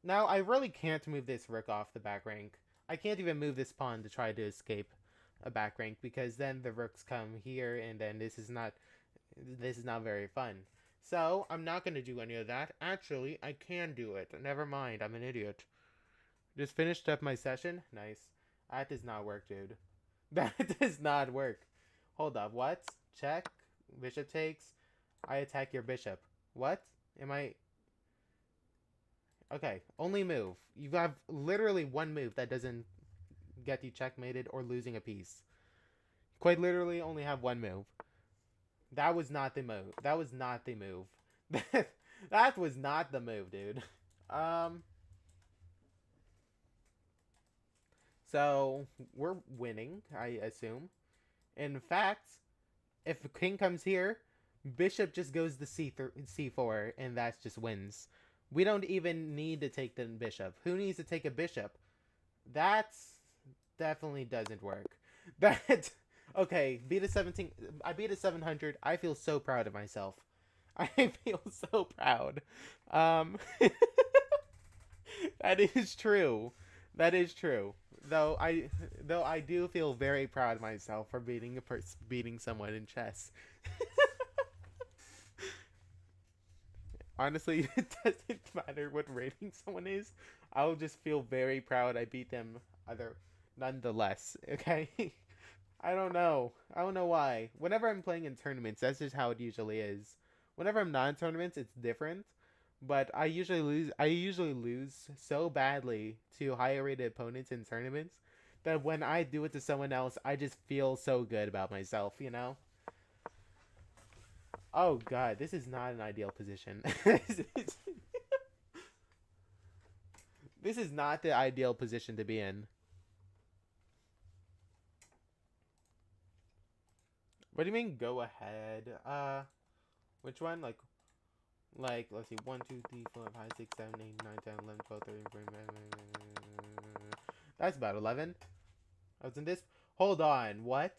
Now I really can't move this rook off the back rank. I can't even move this pawn to try to escape a back rank because then the rooks come here, and then this is not very fun. So I'm not gonna do any of that. Actually, I can do it. Never mind. I'm an idiot. Just finished up my session. Nice. That does not work, dude. That does not work. Hold up. What? Check. Bishop takes. I attack your bishop. What? Am I... Okay. Only move. You have literally one move that doesn't get you checkmated or losing a piece. Quite literally only have one move. That was not the move. That was not the move. That was not the move, dude. So we're winning, I assume. In fact, if king comes here, bishop just goes to c4, and that just wins. We don't even need to take the bishop. Who needs to take a bishop? That's definitely doesn't work. That okay, beat a 17. I beat a 700. I feel so proud of myself. I feel so proud. Um, that is true. That is true. Though I do feel very proud of myself for beating someone in chess. Honestly, it doesn't matter what rating someone is. I'll just feel very proud I beat them nonetheless. Okay? I don't know. I don't know why. Whenever I'm playing in tournaments, that's just how it usually is. Whenever I'm not in tournaments, it's different. But I usually lose. I usually lose so badly to higher rated opponents in tournaments that when I do it to someone else, I just feel so good about myself. You know? Oh god, this is not an ideal position. This is not the ideal position to be in. What do you mean go ahead? Which one? Let's see, 1, 2, 3, 4, 5, 6, 7, 8, 9, 10, 11, 12, 13, 14, 15. That's about 11. I was in this. Hold on, what?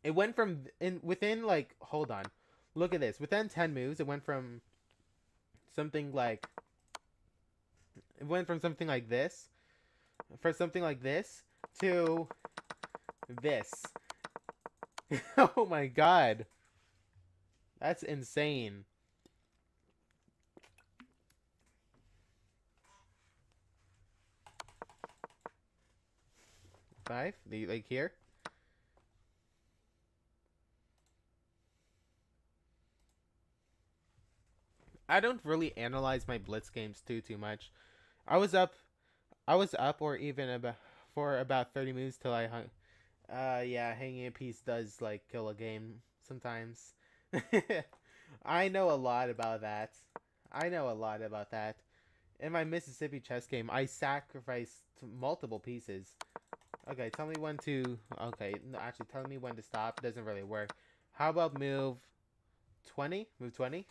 It went from within hold on. Look at this. Within 10 moves, it went from something like this, to this. Oh my god. That's insane. Five? Like here? I don't really analyze my blitz games too much. I was up or even about for about 30 moves till I hung. Yeah, hanging a piece does kill a game sometimes. I know a lot about that. I know a lot about that. In my Mississippi chess game, I sacrificed multiple pieces. Okay, tell me when to... Okay, no, actually, telling me when to stop doesn't really work. How about move 20? Move 20?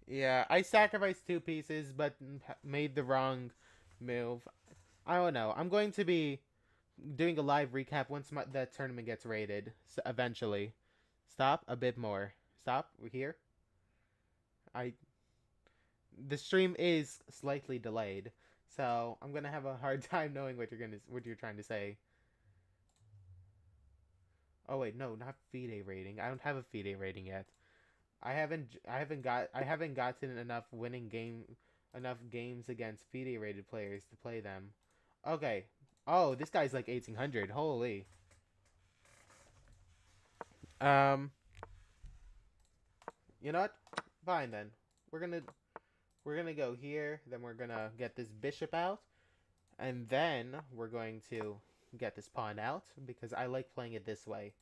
Yeah, I sacrificed two pieces, but made the wrong move. I don't know. I'm going to be doing a live recap once the tournament gets rated. So eventually. Stop. A bit more. Stop. We're here. The stream is slightly delayed, so I'm gonna have a hard time knowing what you're trying to say. Oh wait, no, not FIDE rating. I don't have a FIDE rating yet. I haven't gotten enough games against FIDE rated players to play them. Okay. Oh, this guy's like 1800. Holy. Um. You know what? Fine then. We're gonna we're gonna go here. Then we're gonna get this bishop out, and then we're going to get this pawn out because I like playing it this way.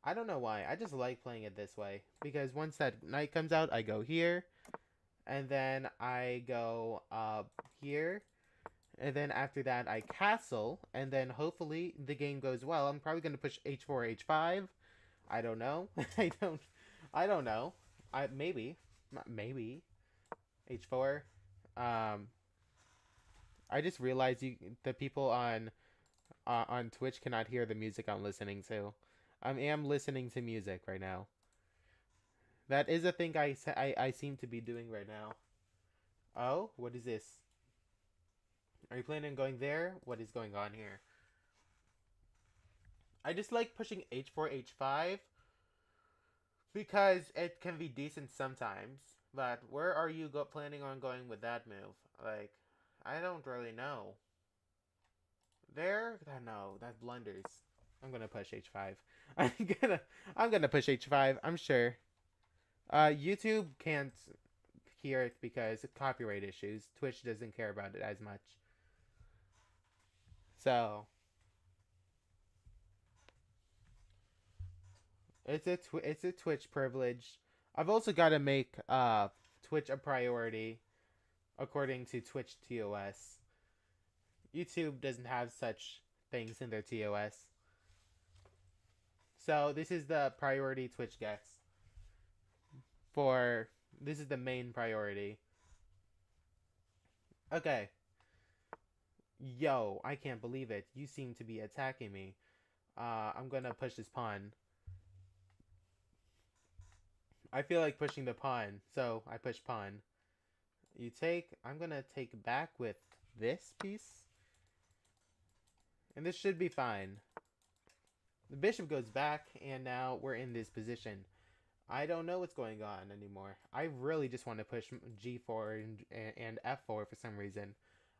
I don't know why. I just like playing it this way because once that knight comes out, I go here, and then I go here, and then after that I castle, and then hopefully the game goes well. I'm probably gonna push h4, h5. I don't know. I don't know. Maybe h4. Um, I just realized the people on Twitch cannot hear the music I'm listening to. I am listening to music right now. That is a thing I seem to be doing right now. Oh, what is this? Are you planning on going there? What is going on here? I just like pushing h4, h5 because it can be decent sometimes. But where are you planning on going with that move? Like, I don't really know. There? No, that blunders. I'm gonna push h5. I'm gonna push h5. I'm sure. YouTube can't hear it because of copyright issues. Twitch doesn't care about it as much. So it's a Twitch privilege. I've also got to make Twitch a priority according to Twitch TOS. YouTube doesn't have such things in their TOS. So this is the priority Twitch gets. This is the main priority. Okay. Yo, I can't believe it. You seem to be attacking me. I'm gonna push this pawn. I feel like pushing the pawn, so I push pawn. You take... I'm gonna take back with this piece. And this should be fine. The bishop goes back, and now we're in this position. I don't know what's going on anymore. I really just want to push g4 and f4 for some reason.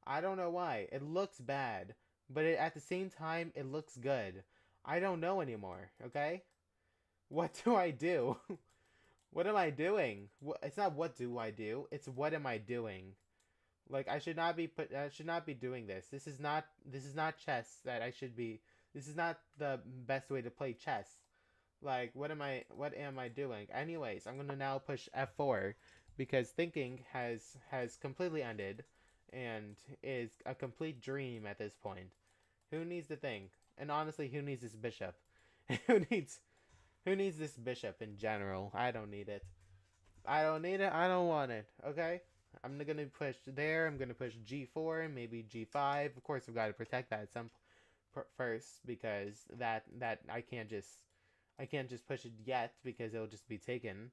I don't know why. It looks bad, but at the same time, it looks good. I don't know anymore, okay? What do I do? What am I doing? It's not what do I do. It's what am I doing? Like I should not be doing this. This is not chess that I should be. This is not the best way to play chess. Like what am I doing? Anyways, I'm going to now push f4 because thinking has completely ended and is a complete dream at this point. Who needs to think? And honestly, who needs this bishop? who needs this bishop in general? I don't need it. I don't need it. I don't want it. Okay? I'm going to push there. I'm going to push g4, maybe g5. Of course, I've got to protect that first because that I can't just push it yet because it'll just be taken.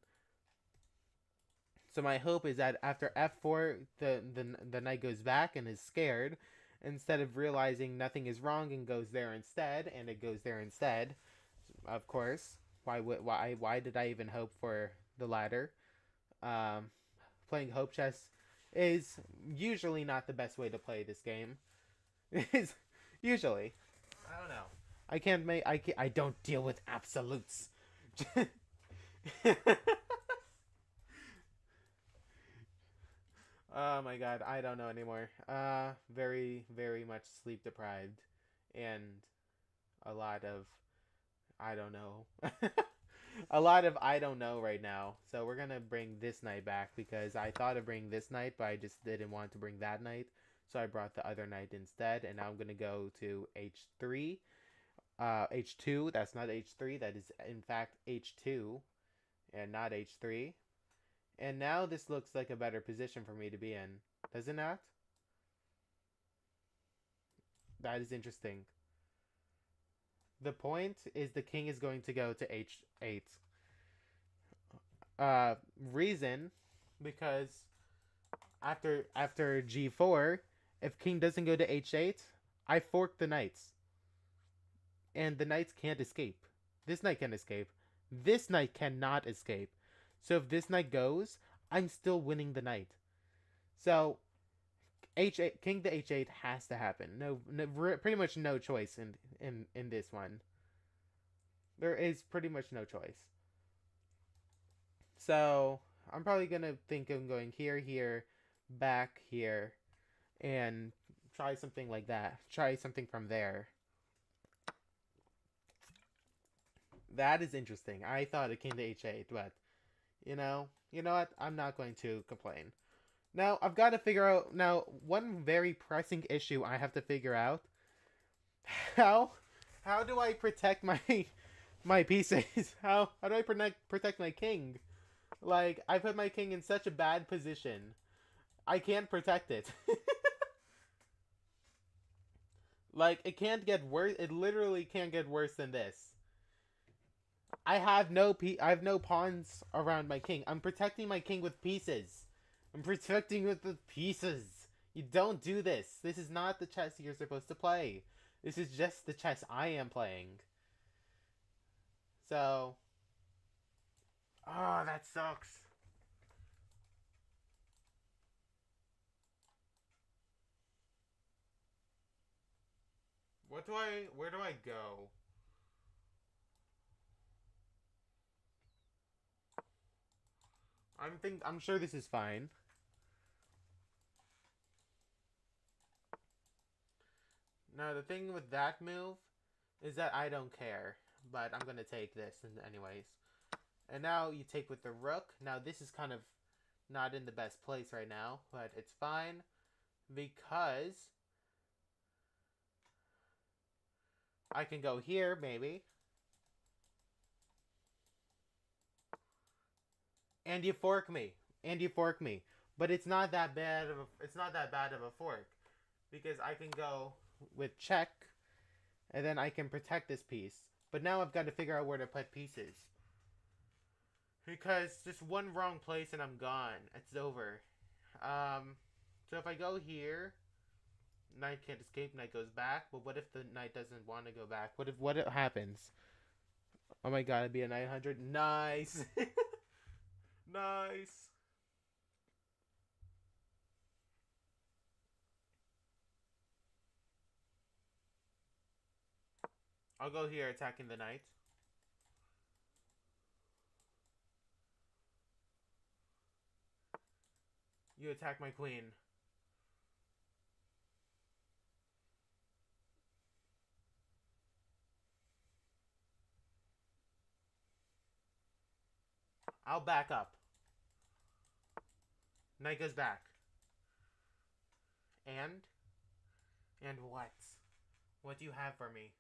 So my hope is that after f4, the knight goes back and is scared, instead of realizing nothing is wrong and goes there instead, and it goes there instead. Of course, why did I even hope for the latter? Playing hope chess is usually not the best way to play this game. Is usually. I don't know. I don't deal with absolutes. Oh my god, I don't know anymore. Very, very much sleep deprived. And a lot of I don't know. A lot of I don't know right now. So we're gonna bring this knight back because I thought of bringing this knight, but I just didn't want to bring that knight. So I brought the other knight instead, and now I'm gonna go to h3. H2, that's not h3, that is in fact h2, and not h3. And now this looks like a better position for me to be in. Does it not? That is interesting. The point is the king is going to go to h8. Reason, because after g4, if king doesn't go to h8, I fork the knights. And the knights can't escape. This knight can escape. This knight cannot escape. So if this knight goes, I'm still winning the knight. So h8, king to h8 has to happen. No, pretty much no choice in this one. There is pretty much no choice. So I'm probably gonna think of going here, back here and try something like that. Try something from there. That is interesting. I thought it came to H8, but you know what? I'm not going to complain. Now, I've got to figure out now one very pressing issue I have to figure out. How how do I protect my pieces? How do I protect my king? Like, I put my king in such a bad position. I can't protect it. Like, it can't get worse. It literally can't get worse than this. I have no pawns around my king. I'm protecting my king with pieces. I'm protecting with the pieces. You don't do this. This is not the chess you're supposed to play. This is just the chess I am playing. So, oh, that sucks. Where do I go? I'm sure this is fine. Now the thing with that move is that I don't care, but I'm gonna take this anyways. And now you take with the rook. Now this is kind of not in the best place right now, but it's fine because I can go here maybe, and you fork me, but it's not that bad of a fork because I can go with check, and then I can protect this piece. But now I've got to figure out where to put pieces. Because just one wrong place and I'm gone. It's over. So if I go here, knight can't escape, knight goes back. But what if the knight doesn't want to go back? What happens? Oh my god, it'd be a 900. Nice! Nice! I'll go here attacking the knight. You attack my queen. I'll back up. Knight goes back. And? And what? What do you have for me?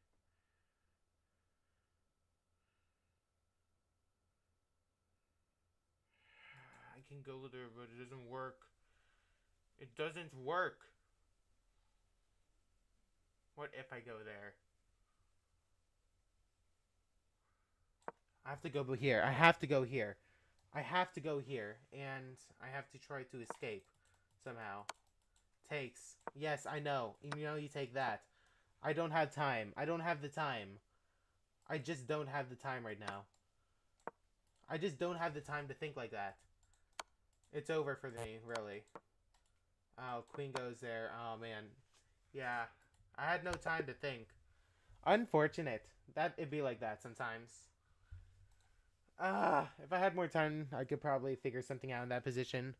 I can go there, but it doesn't work. It doesn't work. What if I go there? I have to go here. I have to go here. I have to go here. And I have to try to escape somehow. Takes. Yes, I know. You know you take that. I don't have time. I don't have the time. I just don't have the time right now. I just don't have the time to think like that. It's over for me, really. Oh, queen goes there. Oh, man. Yeah. I had no time to think. Unfortunate. It'd be like that sometimes. If I had more time, I could probably figure something out in that position.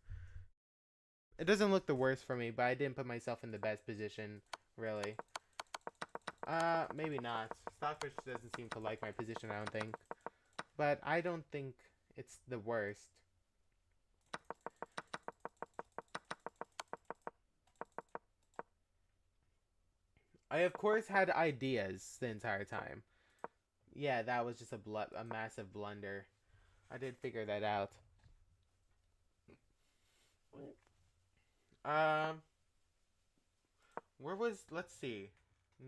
It doesn't look the worst for me, but I didn't put myself in the best position, really. Maybe not. Stockfish doesn't seem to like my position, I don't think. But I don't think it's the worst. I, of course, had ideas the entire time. Yeah, that was just a massive blunder. I did figure that out. Um, let's see.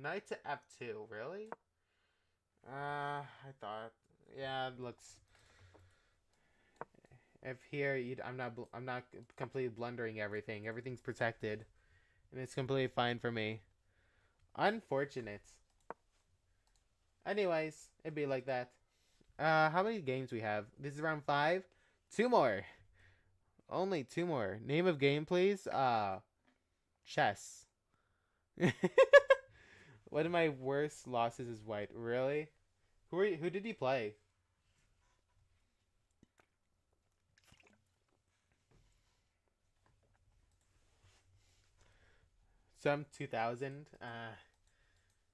Knight to F2, really? I thought, yeah, it looks, if here, I'm not completely blundering everything. Everything's protected, and it's completely fine for me. Unfortunate. Anyways, it'd be like that. How many games we have? This is round 5. 2 more. Only 2 more. Name of game, please. Chess. One of my worst losses is white. Really? Who did he play? Some 2000.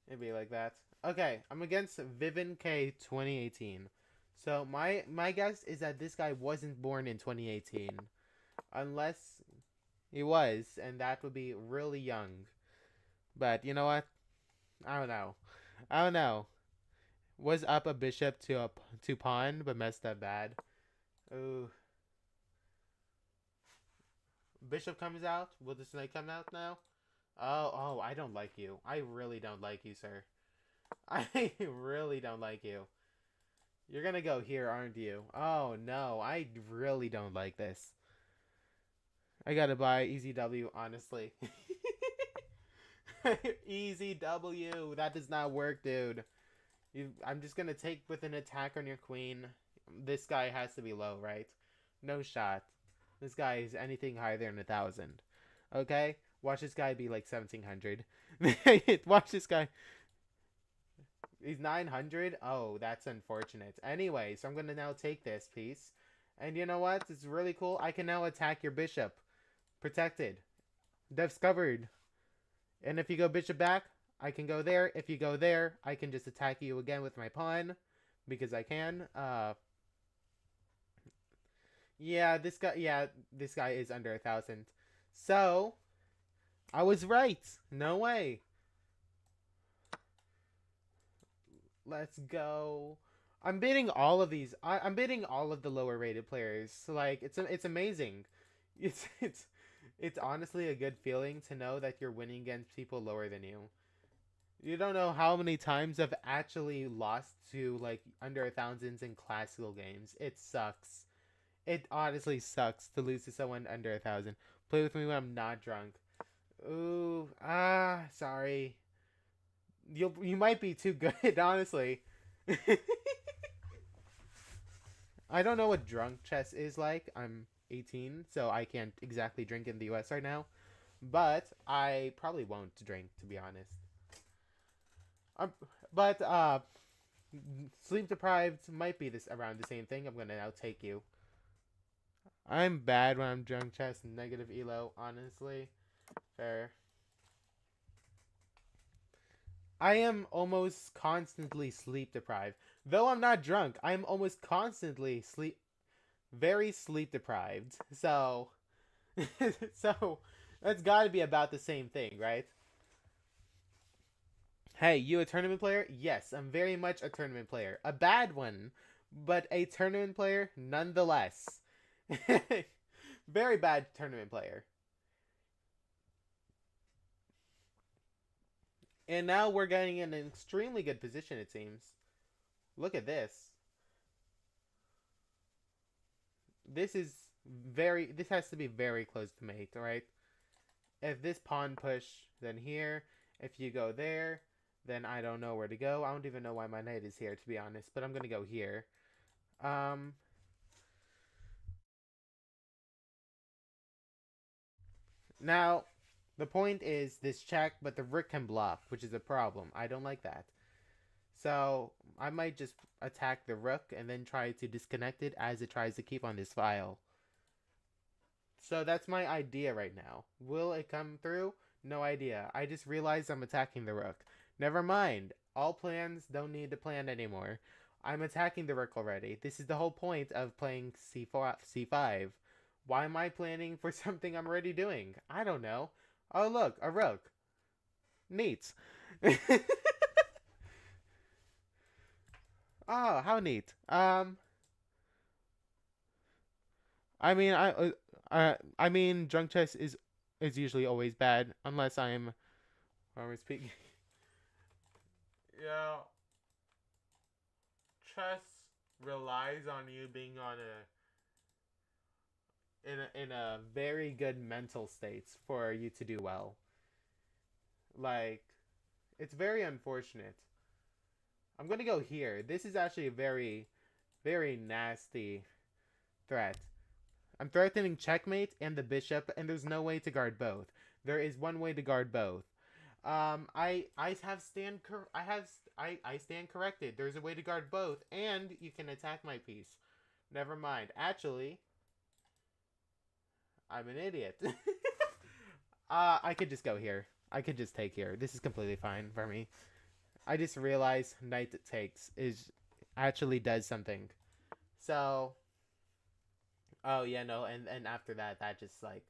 Maybe like that. Okay, I'm against Vivin K 2018. So my guess is that this guy wasn't born in 2018, unless he was, and that would be really young. But you know what? I don't know. I don't know. Was up a bishop to pawn, but messed up bad. Ooh. Bishop comes out. Will the snake come out now? Oh, I don't like you. I really don't like you, sir. I really don't like you. You're gonna go here, aren't you? Oh, no. I really don't like this. I gotta buy Easy W, honestly. Easy W. That does not work, dude. I'm just gonna take with an attack on your queen. This guy has to be low, right? No shot. This guy is anything higher than 1,000. Okay? Watch this guy be like 1,700. Watch this guy. He's 900? Oh, that's unfortunate. Anyway, so I'm going to now take this piece. And you know what? It's really cool. I can now attack your bishop. Protected. Discovered. And if you go bishop back, I can go there. If you go there, I can just attack you again with my pawn. Because I can. Yeah, this guy is under 1,000. So, I was right. No way. Let's go. I'm beating all of these. I'm beating all of the lower rated players. So, like, it's amazing. It's honestly a good feeling to know that you're winning against people lower than you. You don't know how many times I've actually lost to like under 1,000s in classical games. It sucks. It honestly sucks to lose to someone under 1,000. Play with me when I'm not drunk. Ooh, sorry. You might be too good, honestly. I don't know what drunk chess is like. I'm 18, so I can't exactly drink in the US right now. But I probably won't drink, to be honest. But sleep deprived might be this around the same thing. I'm gonna now take you. I'm bad when I'm drunk chess, negative elo, honestly. Fair. I am almost constantly sleep deprived. Though I'm not drunk, I'm almost constantly very sleep deprived. So, so that's got to be about the same thing, right? Hey, you a tournament player? Yes, I'm very much a tournament player. A bad one, but a tournament player nonetheless. Very bad tournament player. And now we're getting in an extremely good position, it seems. Look at this. This has to be very close to mate, right? If this pawn push, then here. If you go there, then I don't know where to go. I don't even know why my knight is here, to be honest. But I'm going to go here. Now, the point is this check, but the rook can block, which is a problem. I don't like that. So, I might just attack the rook and then try to disconnect it as it tries to keep on this file. So, that's my idea right now. Will it come through? No idea. I just realized I'm attacking the rook. Never mind. All plans don't need to plan anymore. I'm attacking the rook already. This is the whole point of playing c5. Why am I planning for something I'm already doing? I don't know. Oh, look, a rook. Neat. Oh, how neat. I mean, I mean, drunk chess is usually always bad unless I'm speaking. Yeah, chess relies on you being on in a very good mental state for you to do well. Like, it's very unfortunate. I'm gonna go here. This is actually a very, very nasty threat. I'm threatening checkmate and the bishop, and there's no way to guard both. There is one way to guard both. I stand corrected. There's a way to guard both, and you can attack my piece. Never mind. Actually, I'm an idiot. I could just go here. I could just take here. This is completely fine for me. I just realized knight takes is actually does something. So, oh yeah, no, and after that, that just like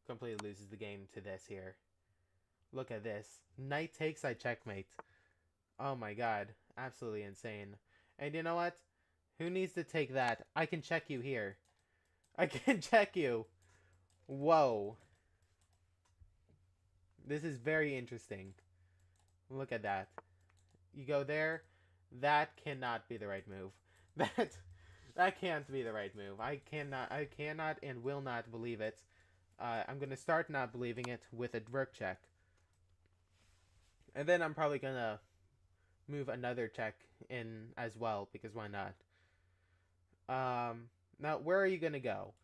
completely loses the game to this here. Look at this. Knight takes, I checkmate. Oh my god, absolutely insane. And you know what? Who needs to take that? I can check you here. I can check you. Whoa. This is very interesting. Look at that. You go there. That cannot be the right move. That can't be the right move. I cannot and will not believe it. I'm gonna start not believing it with a lurk check. And then I'm probably gonna move another check in as well, because why not? Now where are you gonna go?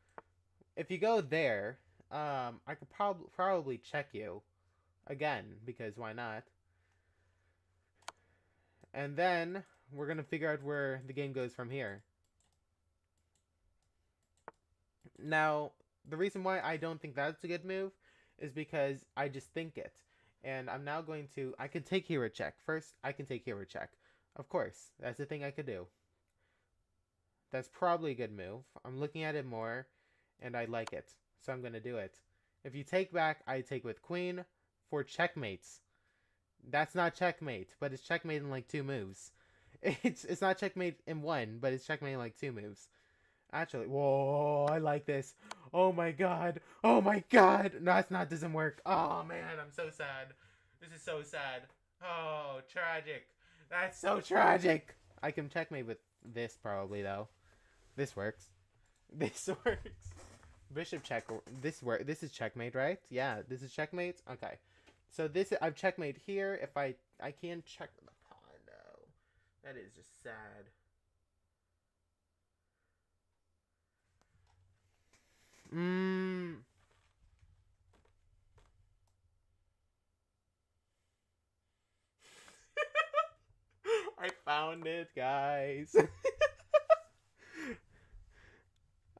If you go there, I could probably check you again, because why not? And then we're gonna figure out where the game goes from here. Now, the reason why I don't think that's a good move is because I just think it. And I'm now going to... I can take hero check. First, I can take hero check. Of course, that's the thing I could do. That's probably a good move. I'm looking at it more, and I like it. So I'm going to do it. If you take back, I take with queen for checkmates. That's not checkmate, but it's checkmate in like 2 moves. It's not checkmate in 1, but it's checkmate in like 2 moves. Actually, whoa, I like this. Oh my god. Oh my god. No, it's not, doesn't work. Oh man, I'm so sad. This is so sad. Oh, tragic. That's so tragic. I can checkmate with this probably though. This works. This works. Bishop check. This is checkmate, right? Yeah, this is checkmate. Okay. So this, I've checkmate here. If I can't check with the pawn though. That is just sad. I found it, guys.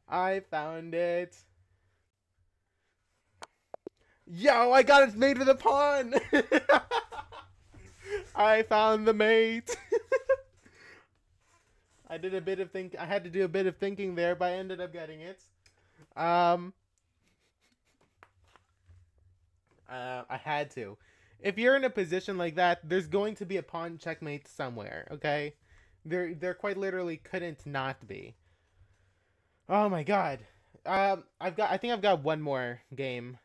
I found it. Yo, I got it made with a pawn. I found the mate. I did a bit of I had to do a bit of thinking there, but I ended up getting it. I had to. If you're in a position like that, there's going to be a pawn checkmate somewhere, okay? There quite literally couldn't not be. Oh my god. I think I've got one more game.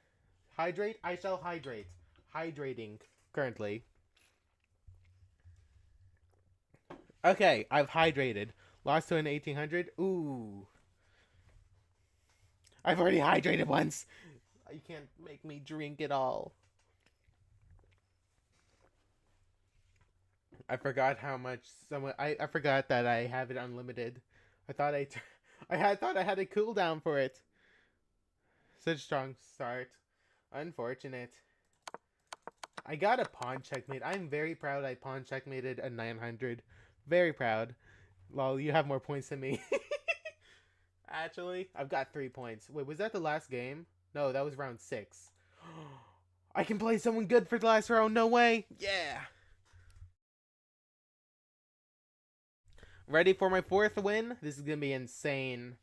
Hydrate? I shall hydrate. Hydrating currently. Okay, I've hydrated. Lost to an 1800. Ooh. I've already hydrated once. You can't make me drink it all. I forgot how much someone. I forgot that I have it unlimited. I thought thought I had a cooldown for it. Such a strong start. Unfortunate. I got a pawn checkmate. I'm very proud I pawn checkmated a 900. Very proud. Lol, you have more points than me. Actually, I've got 3 points. Wait, was that the last game? No, that was round 6. I can play someone good for the last round. No way. Yeah. Ready for my 4th win? This is going to be insane.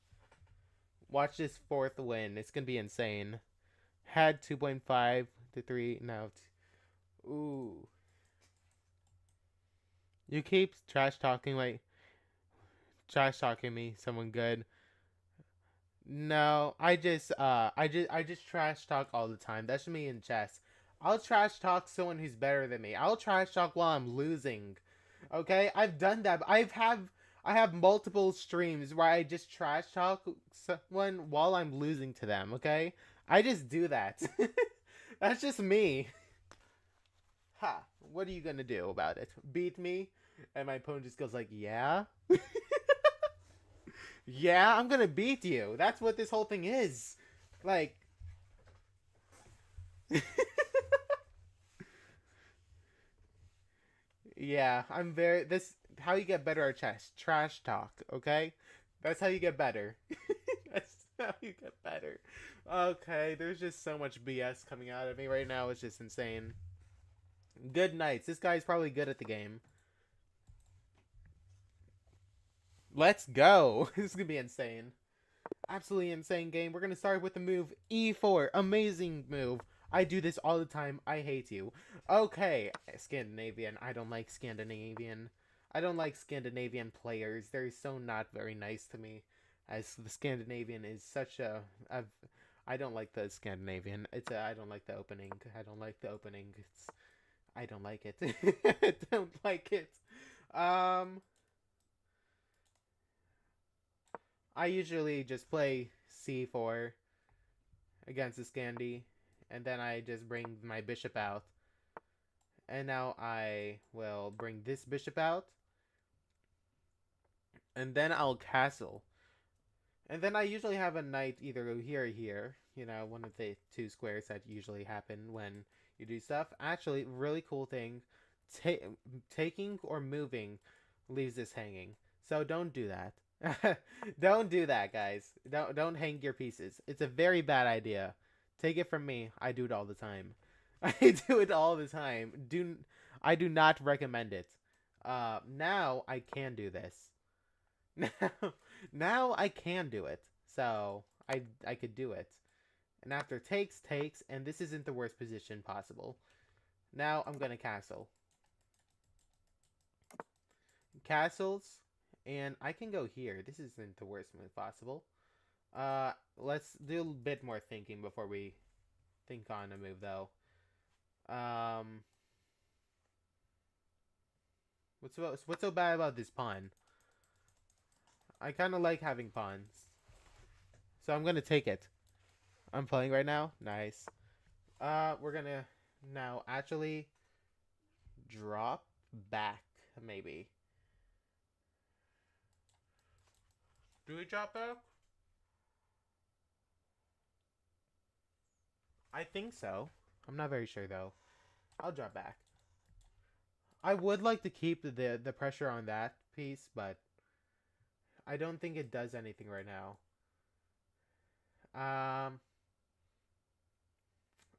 Watch this 4th win. It's going to be insane. Had 2.5 to 3. Now. Ooh. You keep trash talking like. Trash talking me. Someone good. No, I just trash talk all the time. That's me in chess. I'll trash talk someone who's better than me. I'll trash talk while I'm losing. Okay, I've done that. I have multiple streams where I just trash talk someone while I'm losing to them. Okay, I just do that. That's just me. Ha! What are you gonna do about it? Beat me? And my opponent just goes like, yeah. Yeah, I'm gonna beat you. That's what this whole thing is. Like. Yeah, I'm very. How you get better at chess. Trash talk, okay? That's how you get better. Now you get better. Okay, there's just so much BS coming out of me right now. It's just insane. Good nights. This guy's probably good at the game. Let's go. This is gonna be insane. Absolutely insane game. We're gonna start with the move E4. Amazing move. I do this all the time. I hate you. Okay, Scandinavian. I don't like Scandinavian. I don't like Scandinavian players. They're so not very nice to me. As the Scandinavian is such a. I don't like the Scandinavian. I don't like the opening. I don't like the opening. I don't like it. I don't like it. Um. I usually just play C4 against the Scandi, and then I just bring my bishop out. And now I will bring this bishop out, and then I'll castle. And then I usually have a knight either here or here. You know, one of the two squares that usually happen when you do stuff. Actually, really cool thing, taking or moving leaves this hanging. So don't do that. Don't do that, guys. Don't hang your pieces. It's a very bad idea. Take it from me. I do it all the time. I do it all the time. I do not recommend it. Now I can do this. Now I can do it. So I could do it. And after takes, and this isn't the worst position possible. Now I'm gonna castle. Castles. And I can go here. This isn't the worst move possible. Let's do a bit more thinking before we think on a move, though. What's so bad about this pawn? I kind of like having pawns. So I'm going to take it. I'm playing right now. Nice. We're going to now actually drop back, maybe. Do we drop back? I think so. I'm not very sure, though. I'll drop back. I would like to keep the pressure on that piece, but I don't think it does anything right now.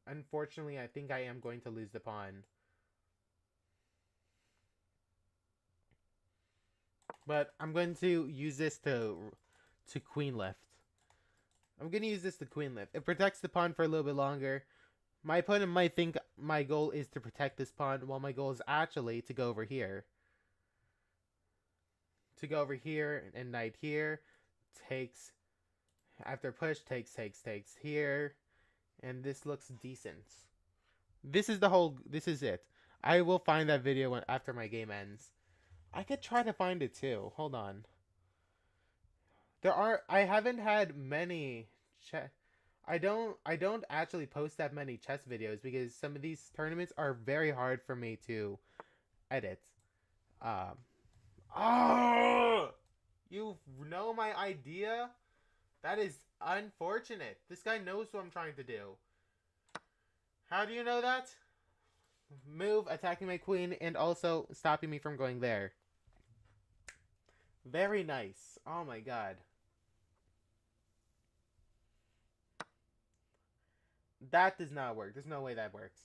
Unfortunately, I think I am going to lose the pawn. But I'm going to use this to queen lift. I'm going to use this to queen lift. It protects the pawn for a little bit longer. My opponent might think my goal is to protect this pawn, while my goal is actually to go over here. To go over here and knight here. Takes. After push, takes here. And this looks decent. This is it. I will find that video after my game ends. I could try to find it too. Hold on. I haven't had many I don't actually post that many chess videos because some of these tournaments are very hard for me to edit. Oh! You know my idea? That is unfortunate. This guy knows what I'm trying to do. How do you know that? Move, attacking my queen, and also stopping me from going there. Very nice. Oh my god. That does not work. There's no way that works.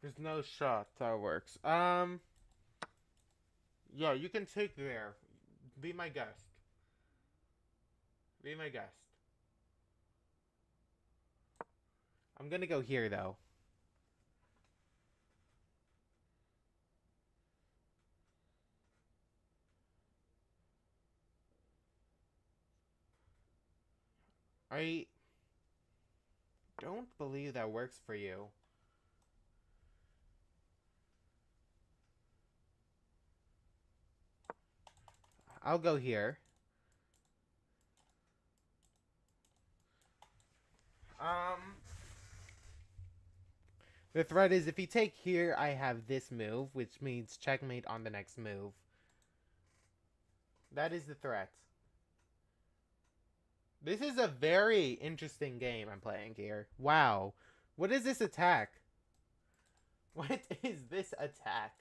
There's no shot that works. Yeah, you can take there. Be my guest. Be my guest. I'm gonna go here, though. I don't believe that works for you. I'll go here. The threat is if you take here, I have this move, which means checkmate on the next move. That is the threat. This is a very interesting game I'm playing here. Wow. What is this attack? What is this attack?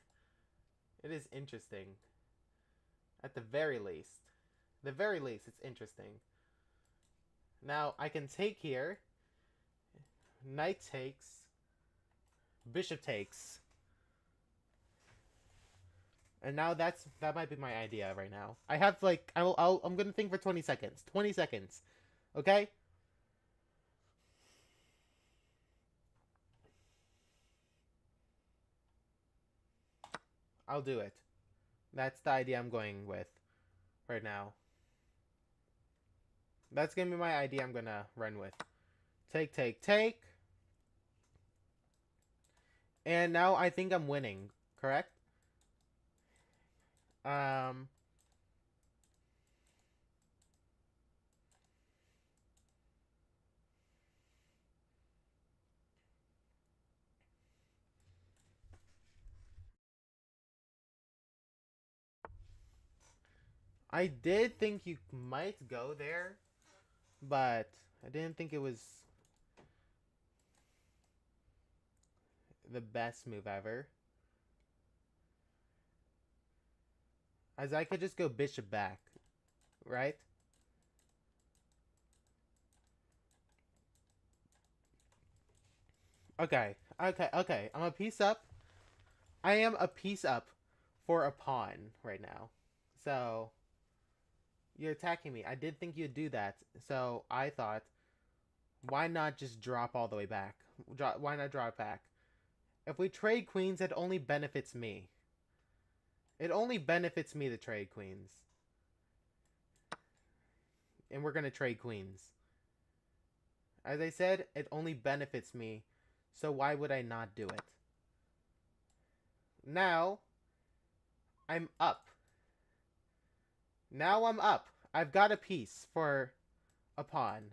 It is interesting. At the very least. The very least, it's interesting. Now, I can take here. Knight takes. Bishop takes. And now that might be my idea right now. I have like I'm gonna think for 20 seconds. 20 seconds. Okay? I'll do it. That's the idea I'm going with right now. That's gonna be my idea I'm gonna run with. Take, take, take. And now I think I'm winning, correct? I did think you might go there, but I didn't think it was the best move ever. As I could just go bishop back, right? Okay, okay. I'm a piece up. I am a piece up for a pawn right now. So, you're attacking me. I did think you'd do that. So, I thought, why not just drop all the way back? Why not drop back? If we trade queens, it only benefits me. It only benefits me to trade queens. And we're going to trade queens. As I said, it only benefits me. So why would I not do it? Now, I'm up. Now I'm up. I've got a piece for a pawn.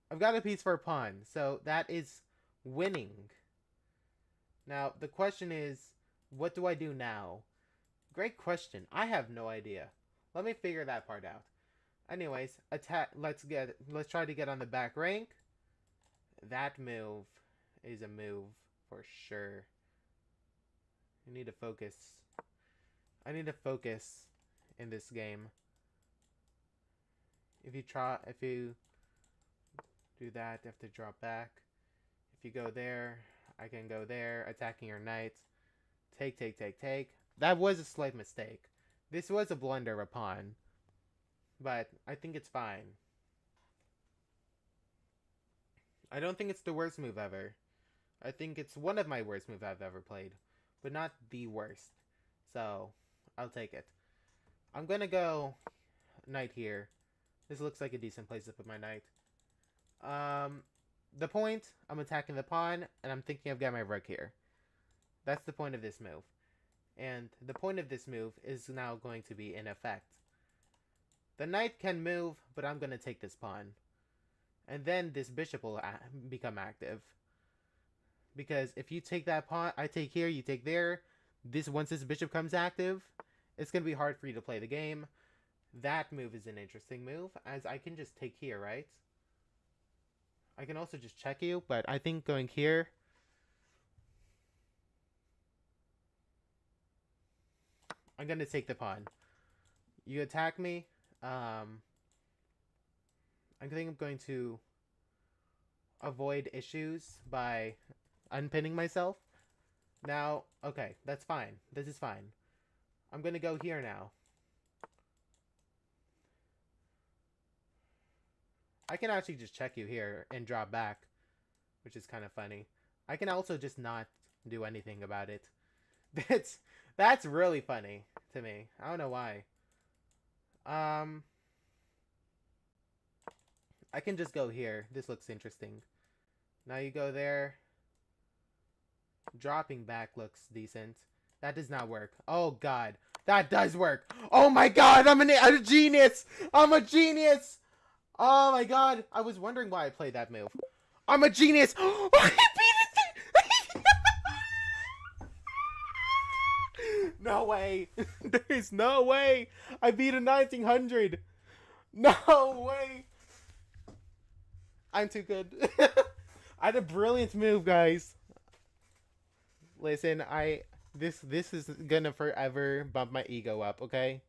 I've got a piece for a pawn. So that is winning. Now, the question is, what do I do now? Great question. I have no idea. Let me figure that part out. Anyways, attack. Let's try to get on the back rank. That move is a move for sure. I need to focus. I need to focus in this game. If you do that, you have to drop back. If you go there, I can go there, attacking your knight. Take, take, take, take. That was a slight mistake. This was a blunder of a pawn. But I think it's fine. I don't think it's the worst move ever. I think it's one of my worst moves I've ever played. But not the worst. So, I'll take it. I'm gonna go knight here. This looks like a decent place to put my knight. The point, I'm attacking the pawn, and I'm thinking of getting my rook here. That's the point of this move. And the point of this move is now going to be in effect. The knight can move, but I'm going to take this pawn. And then this bishop will become active. Because if you take that pawn, I take here, you take there. Once this bishop comes active, it's going to be hard for you to play the game. That move is an interesting move, as I can just take here, right? I can also just check you, but I think going here... I'm going to take the pawn. You attack me. I think I'm going to avoid issues by unpinning myself. Now, okay, that's fine. This is fine. I'm going to go here now. I can actually just check you here and drop back, which is kind of funny. I can also just not do anything about it. That's really funny to me. I don't know why. I can just go here. This looks interesting. Now you go there. Dropping back looks decent. That does not work. Oh, God. That does work. Oh, my God. I'm a genius. I'm a genius. Oh, my God. I was wondering why I played that move. I'm a genius. I beat it. No way. There is no way. I beat a 1900. No way. I'm too good. I had a brilliant move, guys. Listen, this is gonna forever bump my ego up, okay?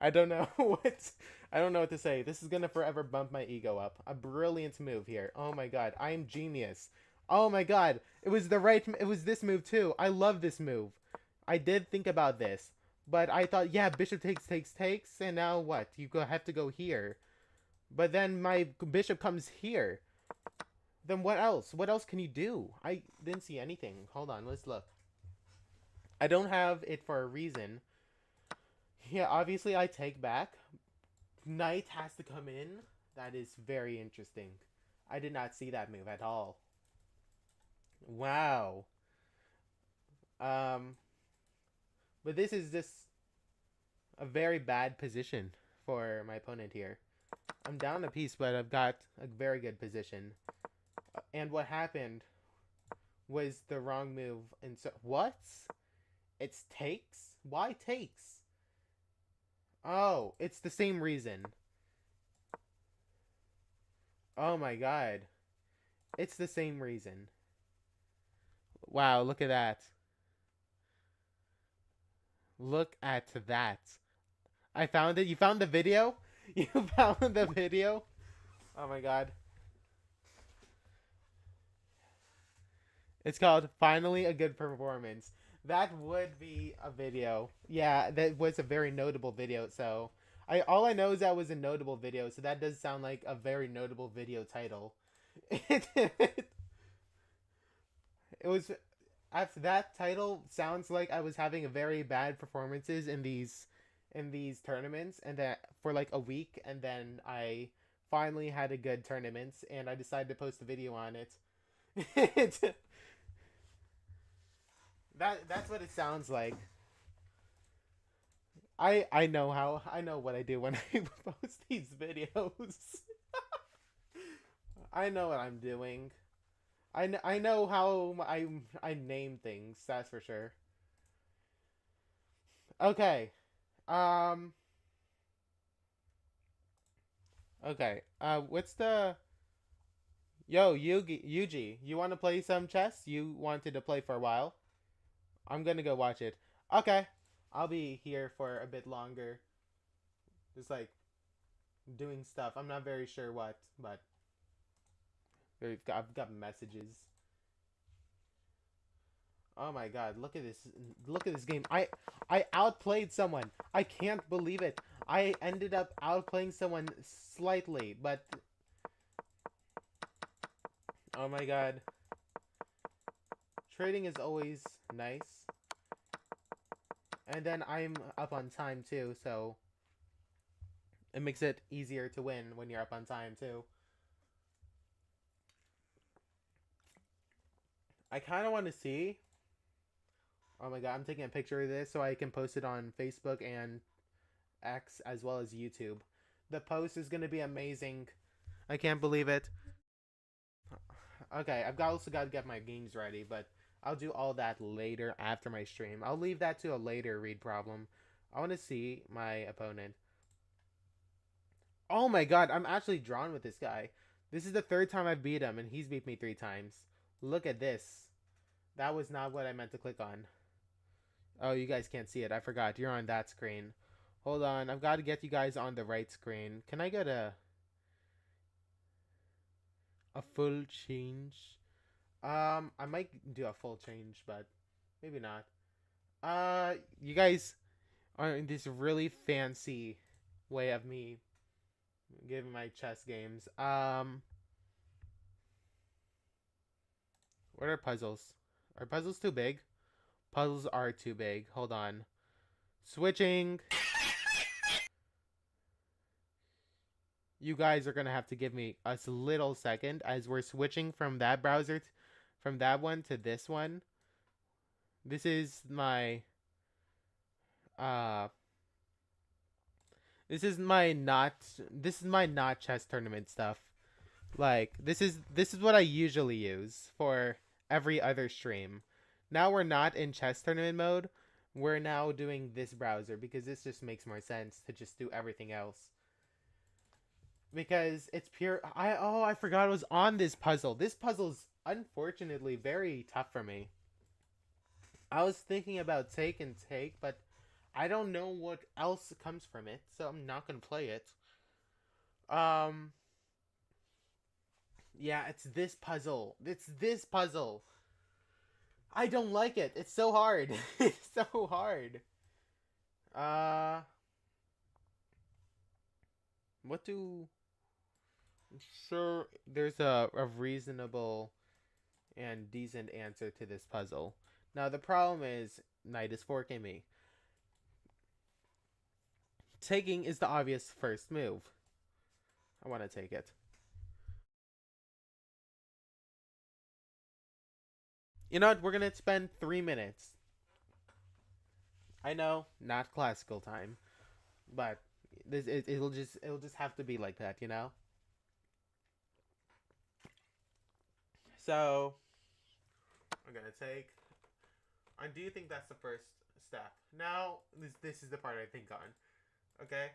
I don't know I don't know what to say. This is gonna forever bump my ego up. A brilliant move here. Oh my god, I am genius. Oh my god, it was this move too. I love this move. I did think about this, but I thought, yeah, bishop takes, and now what? Have to go here. But then my bishop comes here. Then what else? What else can you do? I didn't see anything. Hold on, let's look. I don't have it for a reason. Yeah, obviously I take back. Knight has to come in. That is very interesting. I did not see that move at all. Wow. Um, but this is just a very bad position for my opponent here. I'm down a piece, but I've got a very good position. And what happened was the wrong move. And so, what? It's takes? Why takes? Oh, it's the same reason. Oh my god. It's the same reason. Wow, look at that. Look at that. I found it. You found the video? You found the video? Oh my god. It's called Finally a Good Performance. That would be a video. Yeah, that was a very notable video. So, all I know is that was a notable video. So that does sound like a very notable video title. It was after that title sounds like I was having a very bad performances in these tournaments, and that for like a week, and then I finally had a good tournaments, and I decided to post a video on it. That's what it sounds like. I know what I do when I post these videos. I know what I'm doing. I know how I name things. That's for sure. Okay. Um. Okay. What's the Yo, Yuji, you want to play some chess? You wanted to play for a while. I'm gonna go watch it. Okay. I'll be here for a bit longer. Just like doing stuff. I'm not very sure what, but I've got messages. Oh my god, look at this. Look at this game. I outplayed someone. I can't believe it. I ended up outplaying someone slightly, but oh my god. Trading is always nice. And then I'm up on time too, so it makes it easier to win when you're up on time too. I kind of want to see. Oh my god, I'm taking a picture of this so I can post it on Facebook and X as well as YouTube. The post is going to be amazing. I can't believe it. Okay, also got to get my games ready, but I'll do all that later after my stream. I'll leave that to a later read problem. I want to see my opponent. Oh my god, I'm actually drawn with this guy. This is the third time I've beat him, and he's beat me 3 times. Look at this. That was not what I meant to click on. Oh, you guys can't see it. I forgot. You're on that screen. Hold on. I've got to get you guys on the right screen. Can I get a full change? I might do a full change, but maybe not. You guys are in this really fancy way of me giving my chess games. What are puzzles? Are puzzles too big? Puzzles are too big. Hold on. Switching. You guys are gonna have to give me a little second as we're switching from that browser, from that one to this one. This is my, this is my not chess tournament stuff. Like this is what I usually use for every other stream. Now we're not in chess tournament mode. we're now doing this browser because this just makes more sense to just do everything else. Because it's pure. I forgot it was on this puzzle. This puzzle's unfortunately very tough for me. I was thinking about take and take, but I don't know what else comes from it, so I'm not gonna play it. Um, yeah, it's this puzzle. It's this puzzle. I don't like it. It's so hard. It's so hard. Uh, what do? Sure, there's a reasonable and decent answer to this puzzle. Now the problem is, knight is forking me. Taking is the obvious first move. I want to take it. You know what? We're gonna spend 3 minutes. I know, not classical time, but it'll just have to be like that, you know. So I'm gonna take. I do think that's the first step. Now this is the part I think on. Okay.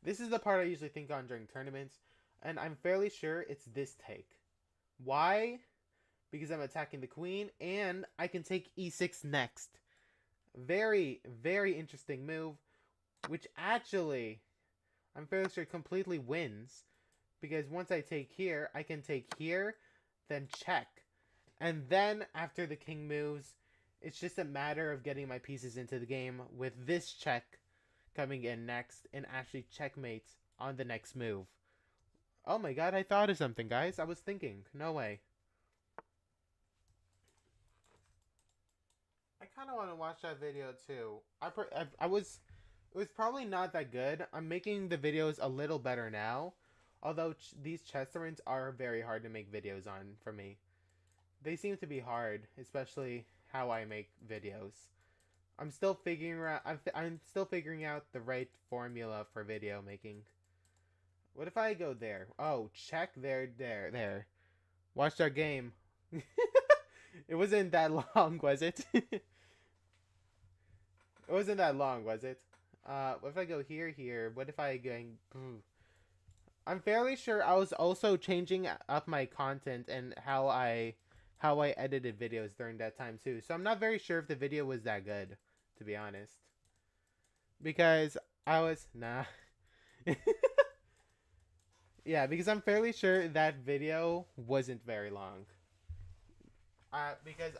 This is the part I usually think on during tournaments, and I'm fairly sure it's this take. Why? Because I'm attacking the queen, and I can take e6 next. Very, very interesting move, which actually, I'm fairly sure completely wins, because once I take here, I can take here, then check. And then, after the king moves, it's just a matter of getting my pieces into the game with this check coming in next, and actually checkmate on the next move. Oh my god, I thought of something, guys. I was thinking. No way. I kind of want to watch that video too. I was, it was probably not that good. I'm making the videos a little better now, although these chess tournaments are very hard to make videos on for me. They seem to be hard, especially how I make videos. I'm still figuring out. I'm still figuring out the right formula for video making. What if I go there? Oh, check there, there. Watch our game. It wasn't that long, was it? It wasn't that long, was it? What if I go here, here? What if I going? I'm fairly sure I was also changing up my content and how I edited videos during that time too. So I'm not very sure if the video was that good, to be honest. Because I was nah. Yeah, because I'm fairly sure that video wasn't very long. Because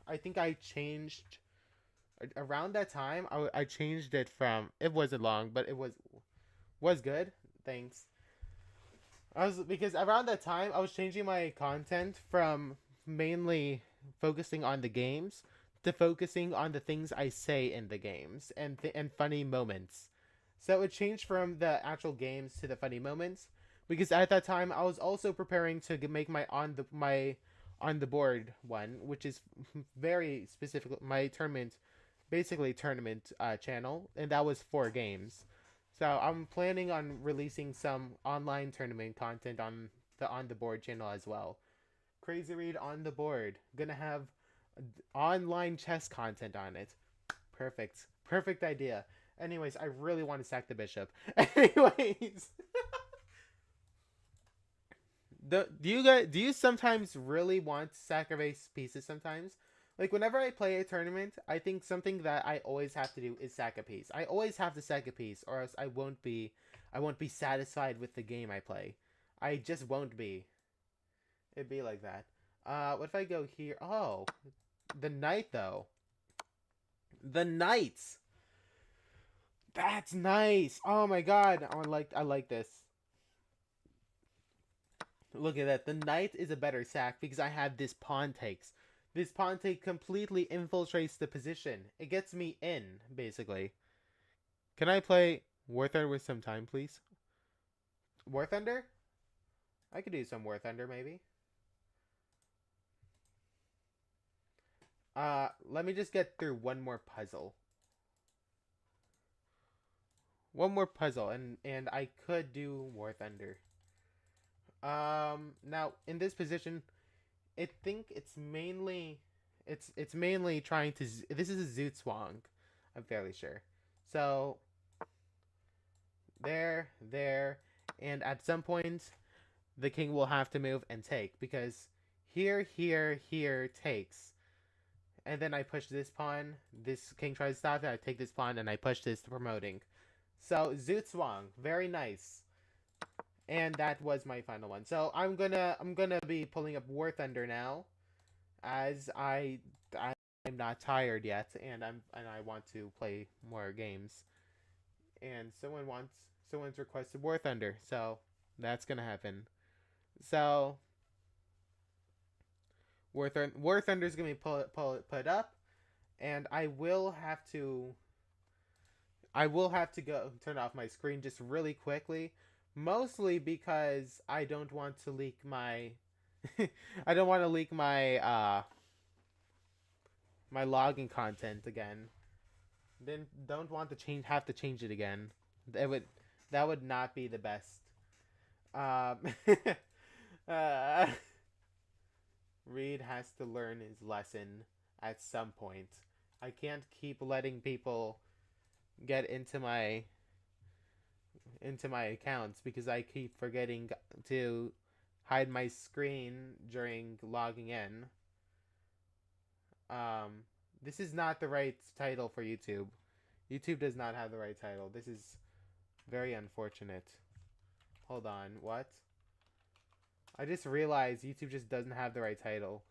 I think I changed around that time. I changed it from it wasn't long, but it was good. Thanks. I was because around that time I was changing my content from mainly focusing on the games to focusing on the things I say in the games and funny moments. So it changed from the actual games to the funny moments because at that time I was also preparing to make my on the board one, which is very specific. My tournament, basically tournament channel, and that was 4 games. So I'm planning on releasing some online tournament content on the board channel as well. Crazy Read on the board. Gonna have online chess content on it. Perfect. Perfect idea. Anyways, I really want to sack the bishop. Anyways. Do you sometimes really want to sacrifice pieces sometimes? Like whenever I play a tournament, I think something that I always have to do is sack a piece. I always have to sack a piece or else I won't be satisfied with the game I play. I just won't be. It'd be like that. What if I go here? Oh, the knight though. The knights. That's nice. Oh my god. I like this. Look at that. The knight is a better sack because I have this pawn takes. This pawn take completely infiltrates the position. It gets me in, basically. Can I play War Thunder with some time, please? War Thunder? I could do some War Thunder, maybe. Let me just get through one more puzzle. One more puzzle, and I could do War Thunder. Now, in this position, I think it's mainly It's mainly trying to. This is a Zoot Swang, I'm fairly sure. So there, and at some point, the king will have to move and take because here takes, and then I push this pawn. This king tries to stop it. I take this pawn and I push this to promoting. So Zoot Swang, very nice. And that was my final one. So I'm gonna be pulling up War Thunder now, as I'm not tired yet, and I want to play more games. And someone's requested War Thunder, so that's gonna happen. So War Thunder's gonna be put up, and I will have to go turn off my screen just really quickly, mostly because I don't want to leak my I don't want to leak my login content again. Then don't want to have to change it again. That would not be the best. Um, uh, Reed has to learn his lesson at some point. I can't keep letting people get into my accounts because I keep forgetting to hide my screen during logging in. Um, this is not the right title for YouTube. YouTube does not have the right title. This is very unfortunate. Hold on, what? I just realized YouTube just doesn't have the right title.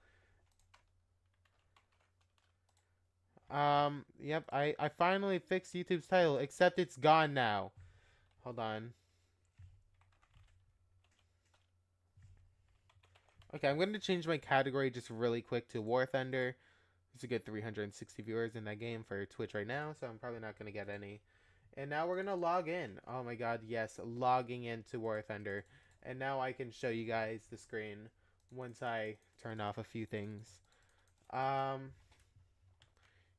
Yep, I finally fixed YouTube's title, except it's gone now. Hold on. Okay, I'm going to change my category just really quick to War Thunder. There's a good 360 viewers in that game for Twitch right now, so I'm probably not going to get any. And now we're going to log in. Oh my god, yes, logging into War Thunder. And now I can show you guys the screen once I turn off a few things.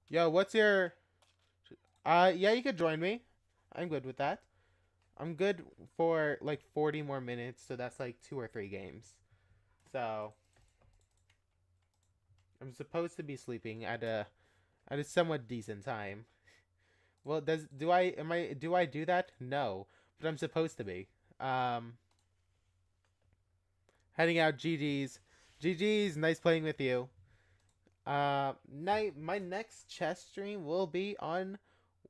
Yo, what's your... yeah, you could join me. I'm good with that. I'm good for like 40 more minutes, so that's like 2 or 3 games. So I'm supposed to be sleeping at a somewhat decent time. Well, do I do that? No, but I'm supposed to be. Heading out. GG's. Nice playing with you. My next chess stream will be on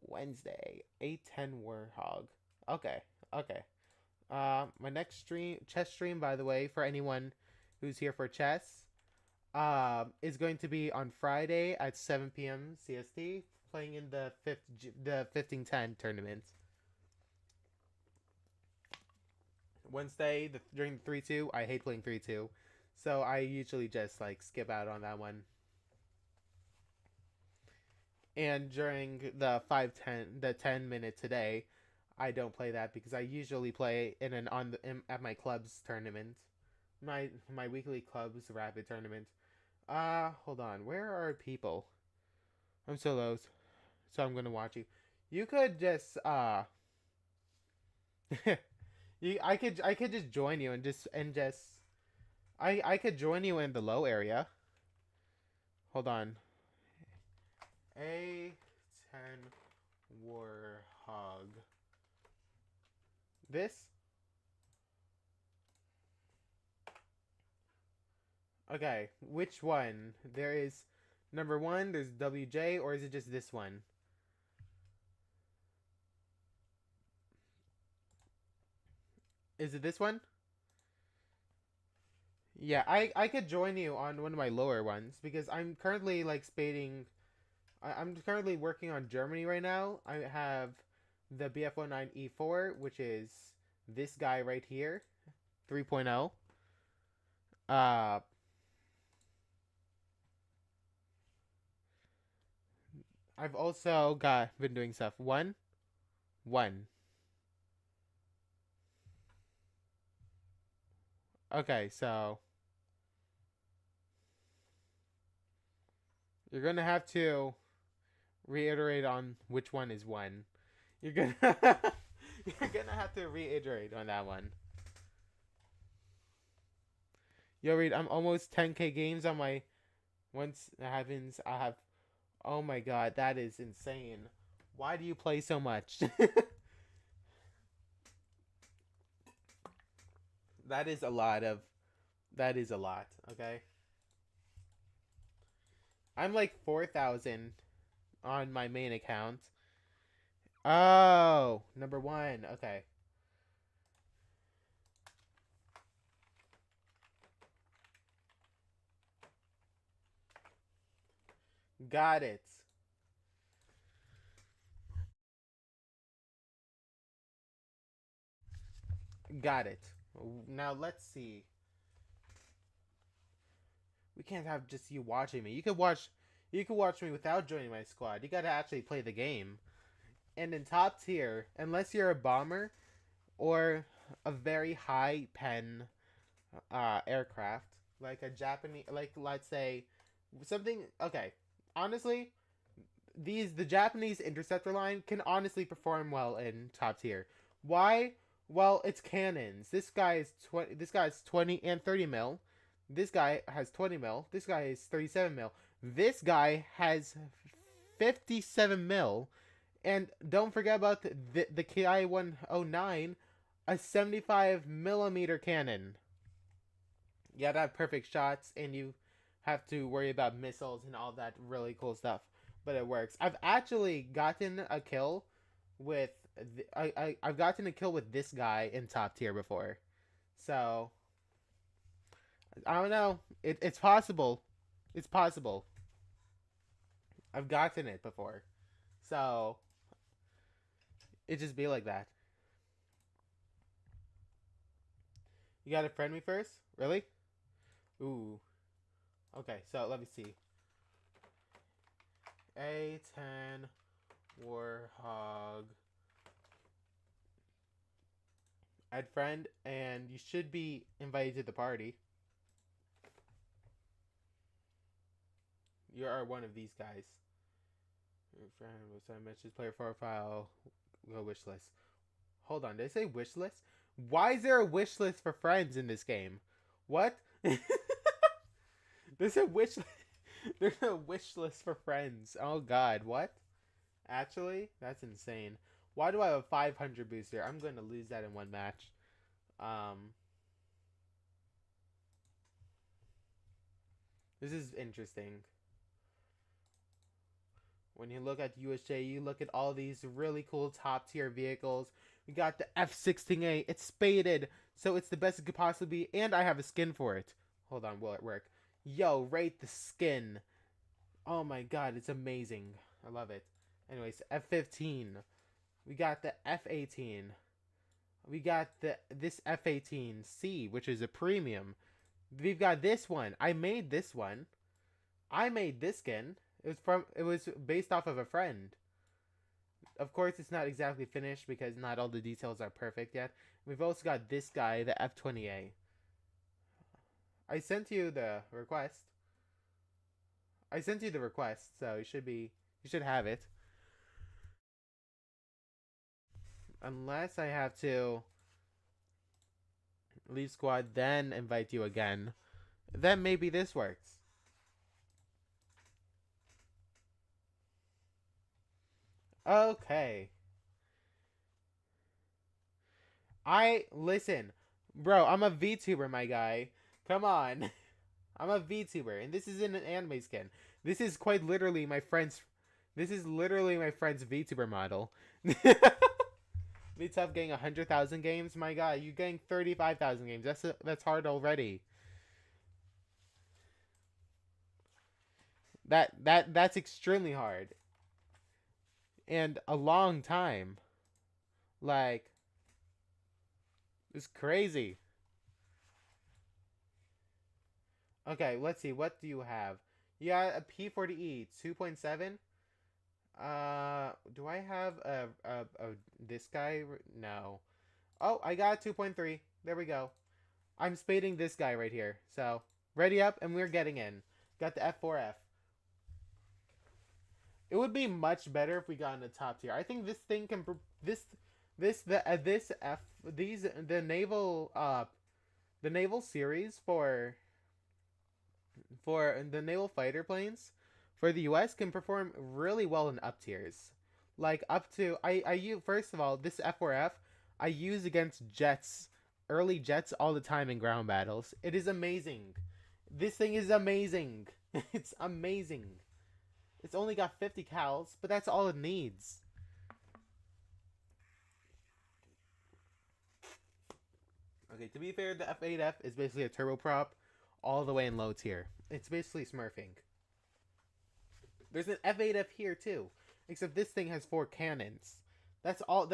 Wednesday, 8:10 Warhog. Okay, okay. My next chess stream, by the way, for anyone who's here for chess, is going to be on Friday at 7 p.m. CST, playing in the 1510 tournament. Wednesday, during the 3-2, I hate playing 3-2, so I usually just like skip out on that one. And during the 10-minute today, I don't play that because I usually play at my club's tournament, my weekly club's rapid tournament. Hold on, where are people? I'm so low, so I'm gonna watch you. You could just I could just join you and just I could join you in the low area. Hold on. A10 Warhog. This? Okay, which one? There is number 1, there's WJ, or is it just this one? Is it this one? Yeah, I could join you on one of my lower ones because I'm currently like spading. I'm currently working on Germany right now. I have the BF09E4, which is this guy right here, 3.0. I've also been doing stuff. 1. Okay, so you're gonna have to reiterate on which one is 1. You're gonna you're gonna have to reiterate on that one. Yo, Reed, I'm almost 10k games on my Once it happens, I have. Oh my god, that is insane. Why do you play so much? That is a lot of. That is a lot. Okay. I'm like 4,000 on my main account. Oh, number one. Okay. Got it. Got it. Now let's see. We can't have just you watching me. You could watch me without joining my squad. You gotta actually play the game. And in top tier, unless you're a bomber or a very high pen aircraft, like a Japanese, like let's say something. Okay, honestly, the Japanese interceptor line can honestly perform well in top tier. Why? Well, it's cannons. This guy's 20 and 30 mil. This guy has 20 mil. This guy is 37 mil. This guy has 57 mil. And don't forget about the Ki 109, a 75 millimeter cannon. You gotta have perfect shots, and you have to worry about missiles and all that really cool stuff. But it works. I've actually gotten a kill with I've gotten a kill with this guy in top tier before. So I don't know. It's possible. It's possible. I've gotten it before. So it just be like that. You gotta friend me first? Really? Ooh. Okay, so let me see. A10 Warhog. Add friend, and you should be invited to the party. You are one of these guys. Your friend was I mentioned player profile. Go wish list. Hold on, did I say wish list? Why is there a wish list for friends in this game? What? There's a wish. There's a wish list for friends. Oh God, what? Actually, that's insane. Why do I have a 500 booster? I'm going to lose that in one match. This is interesting. When you look at USJ, you look at all these really cool top tier vehicles. We got the F-16A. It's spaded, so it's the best it could possibly be, and I have a skin for it. Hold on, will it work? Yo, rate the skin. Oh my god, it's amazing. I love it. Anyways, F-15. We got the F-18. We got this F-18C, which is a premium. We've got this one. I made this one. I made this skin. It was based off of a friend. Of course, it's not exactly finished because not all the details are perfect yet. We've also got this guy, the F-20A. I sent you the request. So you should have it. Unless I have to leave squad, then invite you again. Then maybe this works. Okay. Listen, bro, I'm a VTuber, my guy. Come on. I'm a VTuber, and this isn't an anime skin. This is quite literally my friend's. This is literally my friend's VTuber model. Be tough getting 100,000 games, my guy. You getting 35,000 games. That's hard already. That's extremely hard, and a long time. Like it's crazy. Okay, let's see. What do you have? You got a P40E 2.7. Do I have a this guy? No. Oh, I got 2.3. There we go. I'm spading this guy right here. So, ready up, and we're getting in. Got the F4F. It would be much better if we got in the top tier. I think this thing can this F these the naval series for for the naval fighter planes for the US can perform really well in up tiers. Like up to I use first of all, this F4F I use against jets, early jets all the time in ground battles. It is amazing. This thing is amazing. It's amazing. It's only got 50 cals, but that's all it needs. Okay, to be fair, the F8F is basically a turboprop all the way in low tier. It's basically smurfing. There's an F8F here too, except this thing has 4 cannons. That's all.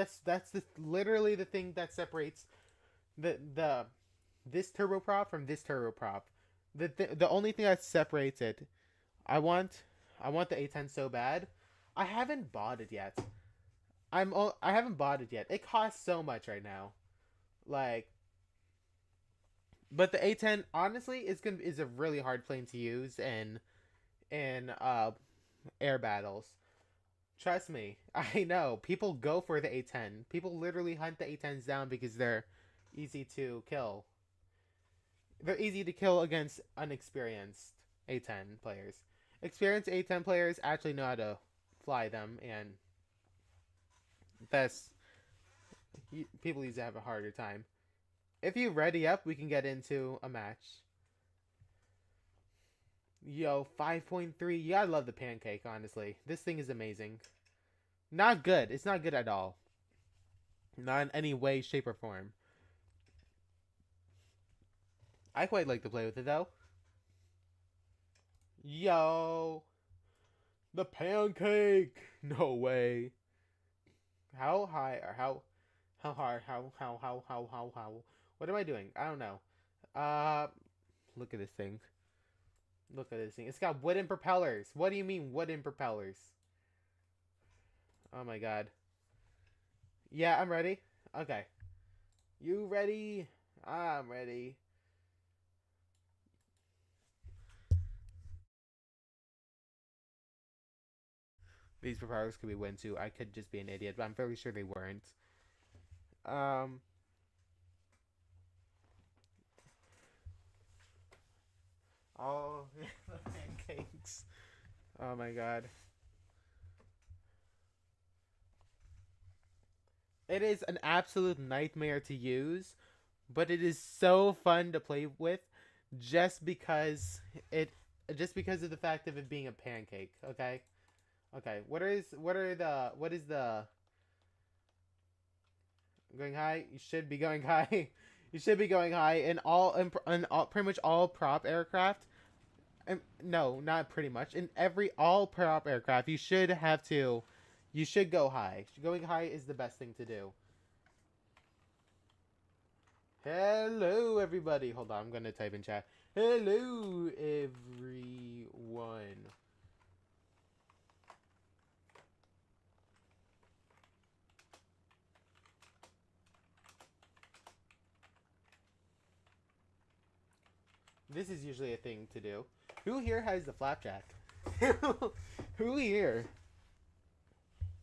Literally the thing that separates the this turboprop from this turboprop. The only thing that separates it. I want the A10 so bad. I haven't bought it yet. I haven't bought it yet. It costs so much right now. Like, but the A10 honestly is a really hard plane to use in air battles. Trust me, I know people go for the A10. People literally hunt the A10s down because they're easy to kill. They're easy to kill against unexperienced A10 players. Experienced A10 players actually know how to fly them, and that's people usually have a harder time. If you ready up, we can get into a match. Yo, 5.3. You gotta love the pancake, honestly. This thing is amazing. Not good. It's not good at all. Not in any way, shape, or form. I quite like to play with it, though. Yo. The pancake. No way. How high or how hard, how. What am I doing? I don't know. Look at this thing. Look at this thing. It's got wooden propellers. What do you mean wooden propellers? Oh my god. Yeah, I'm ready. Okay. You ready? I'm ready. These propellers could be wind too. I could just be an idiot, but I'm fairly sure they weren't. Um. Oh, the pancakes. Oh my god. It is an absolute nightmare to use, but it is so fun to play with just because it just because of the fact of it being a pancake, okay? Okay. What is the going high? You should be going high. You should be going high in all pretty much all prop aircraft. No, not pretty much. In all prop aircraft, you should go high. Going high is the best thing to do. Hello, everybody. Hold on, I'm gonna type in chat. Hello, everyone. This is usually a thing to do. Who here has the flapjack? Who here?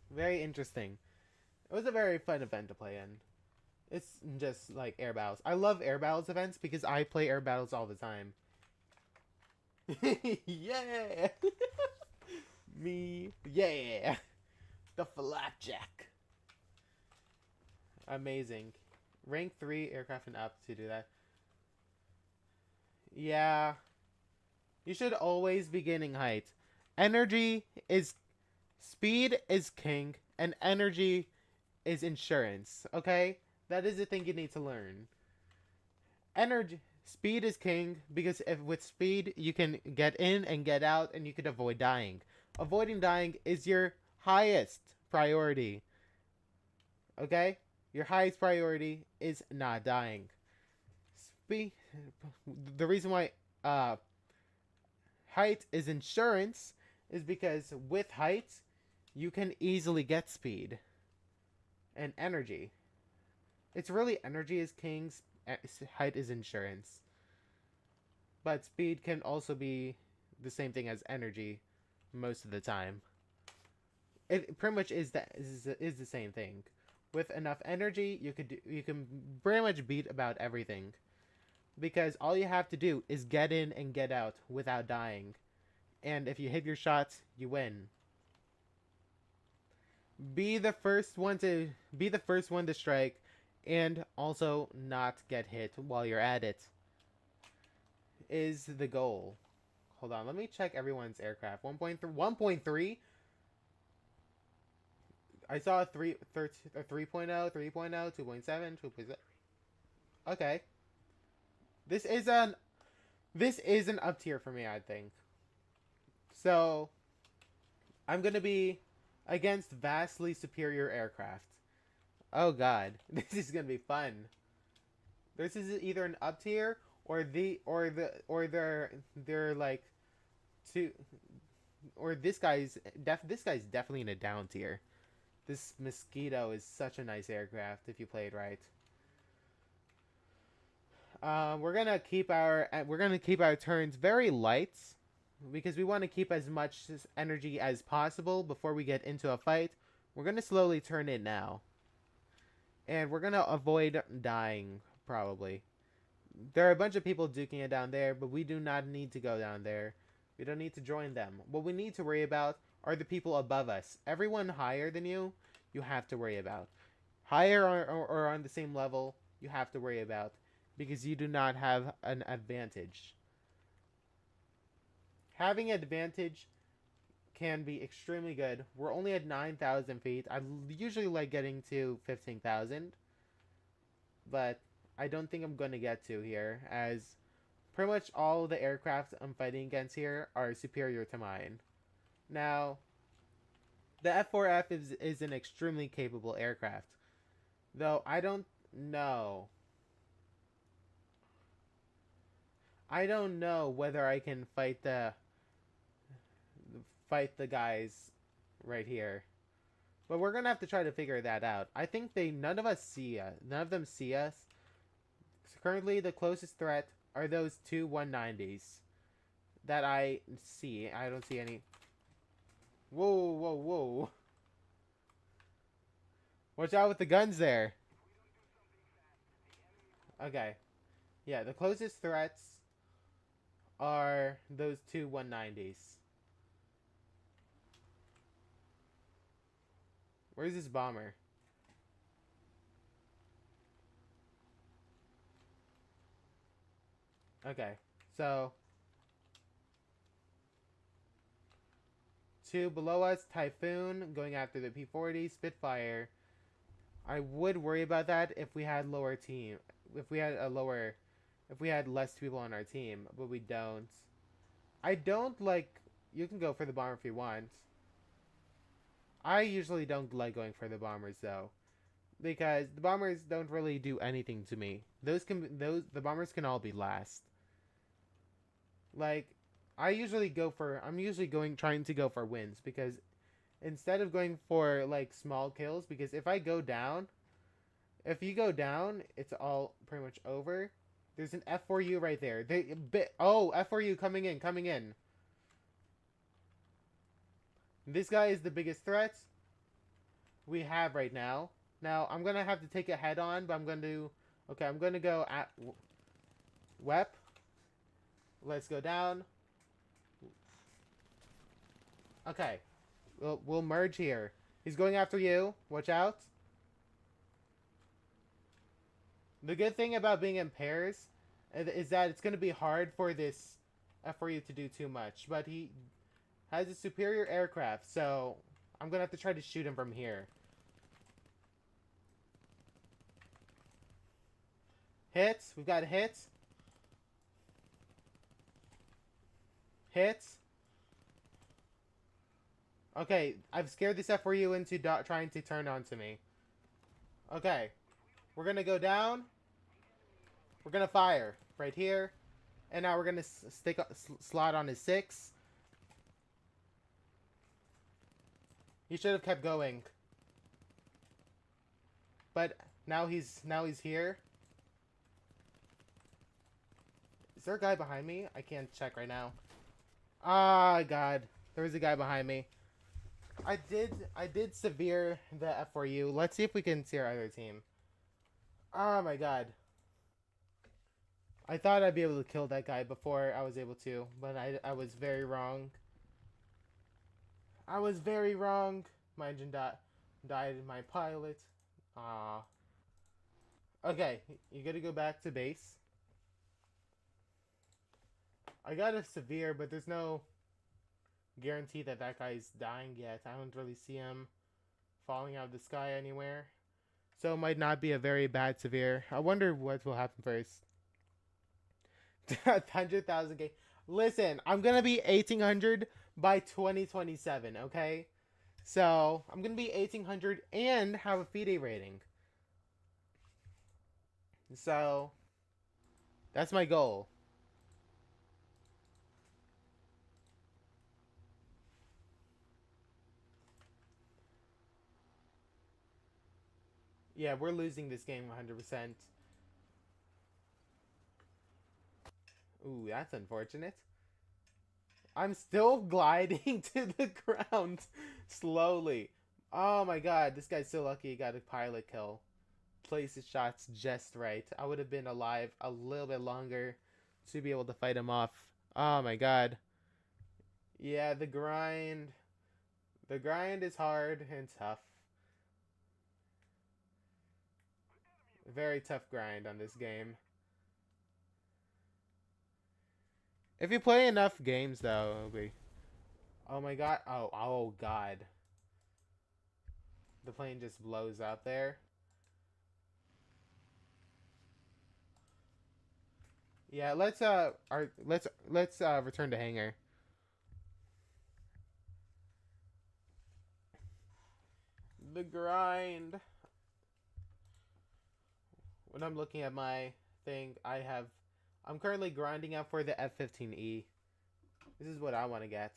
Very interesting. It was a very fun event to play in. It's just like air battles. I love air battles events because I play air battles all the time. Yeah! Me. Yeah! The flapjack. Amazing. Rank 3 aircraft and up to do that. Yeah. You should always be gaining height. Speed is king, and energy is insurance, okay? That is the thing you need to learn. Speed is king, because with speed, you can get in and get out, and you can avoid dying. Avoiding dying is your highest priority. Okay? Your highest priority is not dying. The reason why height is insurance is because with height, you can easily get speed and energy. It's really energy is king, height is insurance. But speed can also be the same thing as energy most of the time. It pretty much is the same thing. With enough energy, you can pretty much beat about everything. because all you have to do is get in and get out without dying. And if you hit your shots, you win. Be the first one to strike and also not get hit while you're at it is the goal. Hold on, let me check everyone's aircraft. 1.3 1.3. I saw a 3.0, 3.0, 2.7, 2.7. Okay. This is an up tier for me, I think. So, I'm going to be against vastly superior aircraft. Oh god, this is going to be fun. This is either an up tier or they're like two, or this guy's definitely in a down tier. This Mosquito is such a nice aircraft if you play it right. We're gonna keep our turns very light because we want to keep as much energy as possible before we get into a fight. We're gonna slowly turn in now, and we're gonna avoid dying probably. There are a bunch of people duking it down there, but we do not need to go down there. We don't need to join them. What we need to worry about are the people above us. Everyone higher than you have to worry about. Higher or on the same level, you have to worry about, because you do not have an advantage. Having an advantage can be extremely good. We're only at 9,000 feet. I usually like getting to 15,000, but I don't think I'm going to get to here, as pretty much all the aircraft I'm fighting against here are superior to mine. Now, the F4F is an extremely capable aircraft, though I don't know whether I can fight the guys right here. But we're gonna have to try to figure that out. I think none of them see us. Currently, the closest threat are those two 190s that I see. I don't see any. Whoa, whoa, whoa. Watch out with the guns there. Okay. Yeah, the closest threats are those two 190s. Where's this bomber? Okay, so two below us, Typhoon going after the P-40, Spitfire. I would worry about that if we had if we had less people on our team, but we don't. I don't like. You can go for the bomber if you want. I usually don't like going for the bombers though, because the bombers don't really do anything to me. The bombers can all be last. Like, I'm usually trying to go for wins, because instead of going for like small kills, because if you go down, it's all pretty much over. There's an F4U right there. F4U coming in. This guy is the biggest threat we have right now. Now, I'm gonna have to take it head on, but I'm gonna go at WEP. Let's go down. Okay. We'll merge here. He's going after you. Watch out. The good thing about being in pairs is that it's going to be hard for this F4U to do too much. But he has a superior aircraft, so I'm going to have to try to shoot him from here. Hits. We've got hits. Hits. Okay, I've scared this F4U into trying to turn onto me. Okay. We're going to go down. We're going to fire right here. And now we're going to slot on his 6. He should have kept going. But now he's here. Is there a guy behind me? I can't check right now. Ah, God. There was a guy behind me. I did severe the F4U. Let's see if we can see our other team. Oh my God. I thought I'd be able to kill that guy before I was able to, but I was very wrong. I was very wrong. My engine died. My pilot. Ah. Okay, you gotta go back to base. I got a severe, but there's no guarantee that that guy's dying yet. I don't really see him falling out of the sky anywhere. So it might not be a very bad severe. I wonder what will happen first. 100,000 K. Listen, I'm gonna be 1,800 by 2027. Okay, so I'm gonna be 1,800 and have a FIDE rating. So that's my goal. Yeah, we're losing this game 100%. Ooh, that's unfortunate. I'm still gliding to the ground slowly. Oh my god, this guy's so lucky he got a pilot kill. Placed his shots just right. I would have been alive a little bit longer to be able to fight him off. Oh my god. Yeah, the grind. The grind is hard and tough. Very tough grind on this game. If you play enough games, though, it'll be. Oh my god. Oh god. The plane just blows up there. Yeah, let's return to hangar. The grind. When I'm looking at my thing, I'm currently grinding out for the F-15E. This is what I want to get.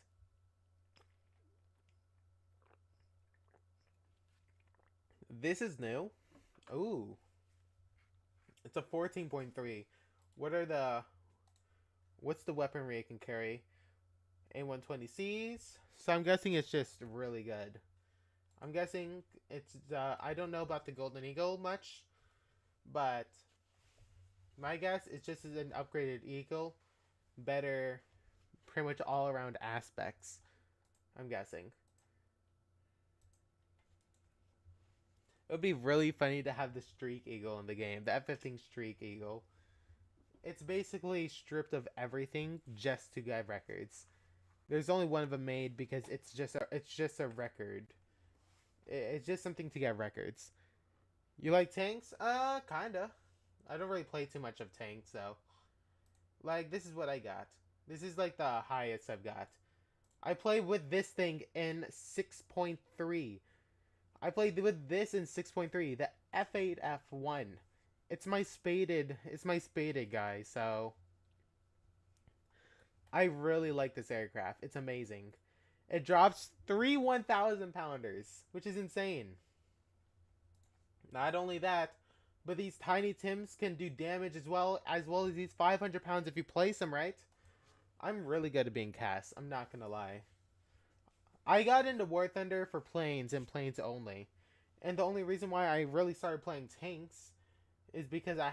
This is new. Ooh. It's a 14.3. What's the weaponry it can carry? A120Cs. So I'm guessing it's just really good. I'm guessing it's I don't know about the Golden Eagle much, but my guess is just as an upgraded Eagle, better pretty much all around aspects. I'm guessing. It would be really funny to have the Streak Eagle in the game, the F-15 Streak Eagle. It's basically stripped of everything just to get records. There's only one of them made because it's just a record. It's just something to get records. You like tanks? Kinda. I don't really play too much of tanks, so. Like, this is what I got. This is like the highest I've got. I play with this thing in 6.3. I played with this in 6.3, the F8F1. It's my spaded guy, so I really like this aircraft. It's amazing. It drops 3 1,000 pounders, which is insane. Not only that, but these tiny Tims can do damage as well as these 500 pounds if you place them right. I'm really good at being cast. I'm not gonna lie. I got into War Thunder for planes and planes only, and the only reason why I really started playing tanks is because I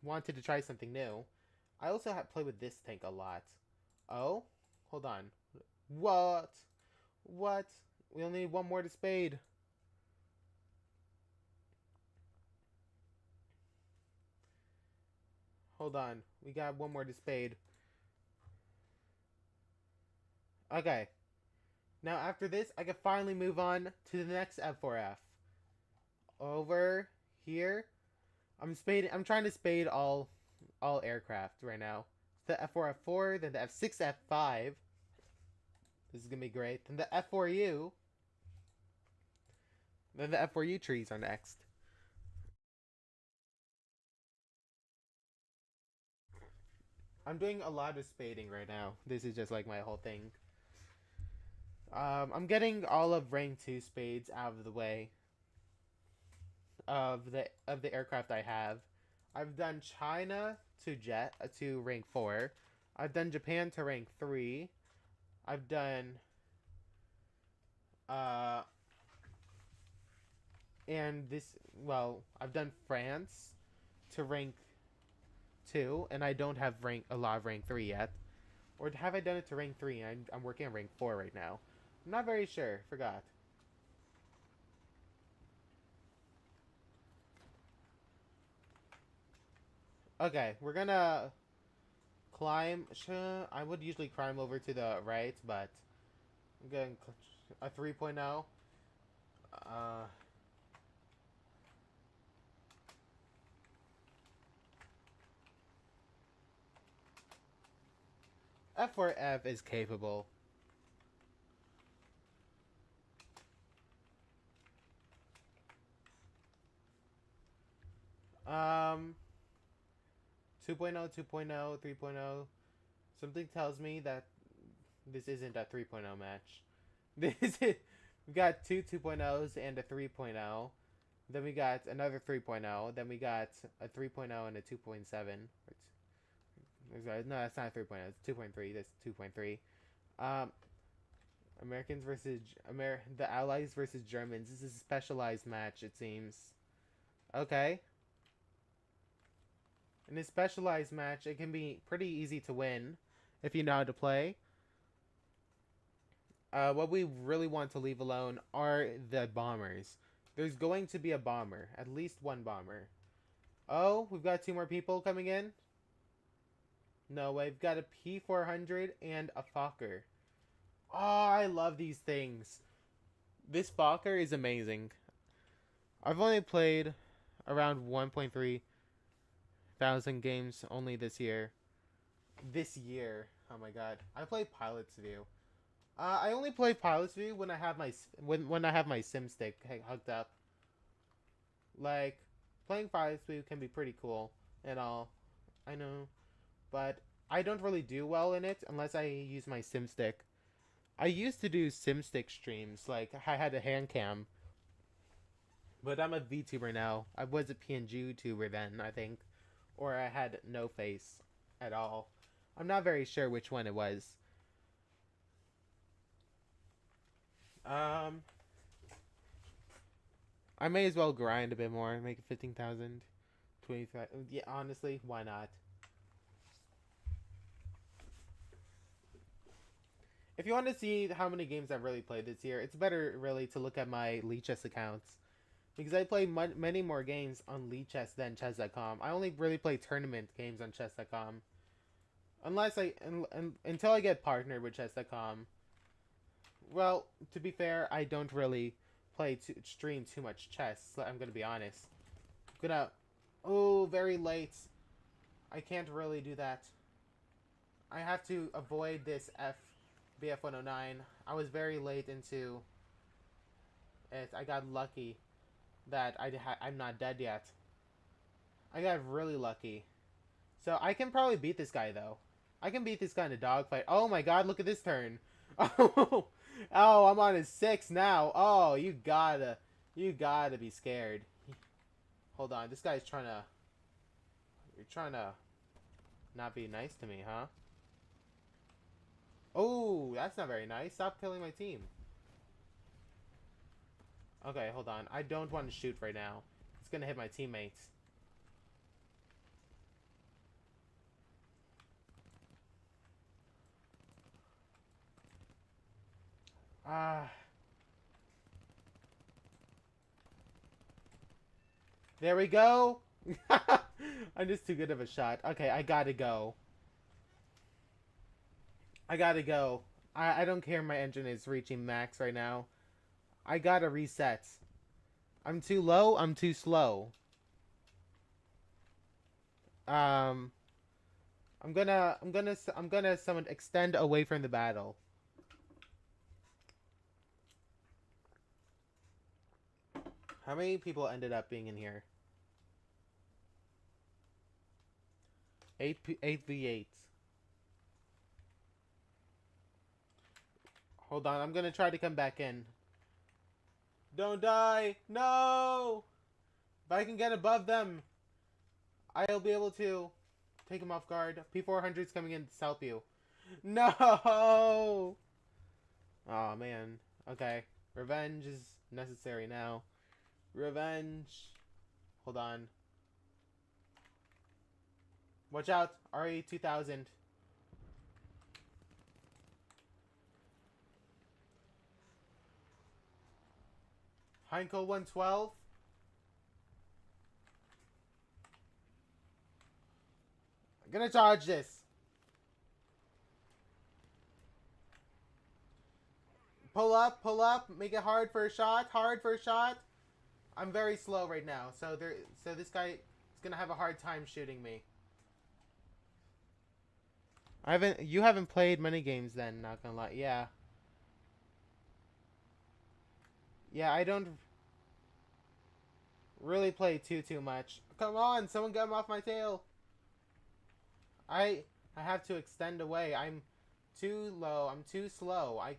wanted to try something new. I also have played with this tank a lot. Oh, hold on. What? What? We only need one more to spade. Hold on. We got one more to spade. Okay. Now after this, I can finally move on to the next F4F. Over here. I'm trying to spade all aircraft right now. The F4F4, then the F6F5. This is gonna be great. Then the F4U. Then the F4U trees are next. I'm doing a lot of spading right now. This is just like my whole thing. I'm getting all of rank 2 spades out of the way of the aircraft I have. I've done China to rank 4. I've done Japan to rank 3. I've done uh and this I've done France to rank 2, and I don't have a lot of rank 3 yet. Or have I done it to rank 3 and I'm working on rank 4 right now? I'm not very sure. Forgot. Okay, we're gonna climb. I would usually climb over to the right, but I'm getting a 3.0. F4F is capable. Um, 2.0, 2.0, 3.0. Something tells me that this isn't a 3.0 match. This is, we got two 2.0s and a 3.0. Then we got another 3.0. Then we got a 3.0 and a 2.7. No, that's not a 3.0. It's 2.3. That's 2.3. Um, Americans versus the Allies versus Germans. This is a specialized match, it seems. Okay. In a specialized match, it can be pretty easy to win if you know how to play. What we really want to leave alone are the bombers. There's going to be a bomber. At least one bomber. Oh, we've got 2 more people coming in. No, we've got a P400 and a Fokker. Oh, I love these things. This Fokker is amazing. I've only played around 1.3 thousand games only this year. This year. Oh my god. I play Pilot's View. I only play Pilot's View when I have my when I have my sim stick hooked up. Like, playing Pilot's View can be pretty cool and all. I know. But I don't really do well in it unless I use my sim stick. I used to do sim stick streams, like I had a hand cam. But I'm a VTuber now. I was a PNG YouTuber then, I think. Or I had no face at all. I'm not very sure which one it was. I may as well grind a bit more, make it 15,000, 25. Yeah, honestly, why not? If you want to see how many games I've really played this year, it's better really to look at my Lichess accounts. Because I play many more games on Lichess than chess.com. I only really play tournament games on chess.com. Unless until I get partnered with chess.com. Well, to be fair, I don't really stream too much chess. I'm gonna be honest. I'm gonna... Oh, very late. I can't really do that. I have to avoid this BF109. I was very late into it. I got lucky that I'm not dead yet. I got really lucky. So I can probably beat this guy, though. I can beat this guy in a dogfight. Oh my god, look at this turn. Oh, oh, I'm on his 6 now. Oh, you gotta be scared. Hold on, this guy's trying to... You're trying to not be nice to me, huh? Oh, that's not very nice. Stop killing my team. Okay, hold on. I don't want to shoot right now. It's gonna hit my teammates. There we go. I'm just too good of a shot. Okay, I gotta go. I gotta go. I don't care my engine is reaching max right now. I gotta reset. I'm too low, I'm too slow. I'm gonna summon extend away from the battle. How many people ended up being in here? 8v8. Hold on, I'm gonna try to come back in. Don't die! No! If I can get above them, I'll be able to take him off guard. P400's coming in to help you. No! Oh man. Okay. Revenge is necessary now. Revenge. Hold on. Watch out, RE 2000. Heinkel 112. I'm gonna dodge this. Pull up, make it hard for a shot, I'm very slow right now, so this guy is gonna have a hard time shooting me. You haven't played many games then, not gonna lie. Yeah. Yeah, I don't really play too much. Come on, someone get him off my tail. I have to extend away. I'm too low. I'm too slow. I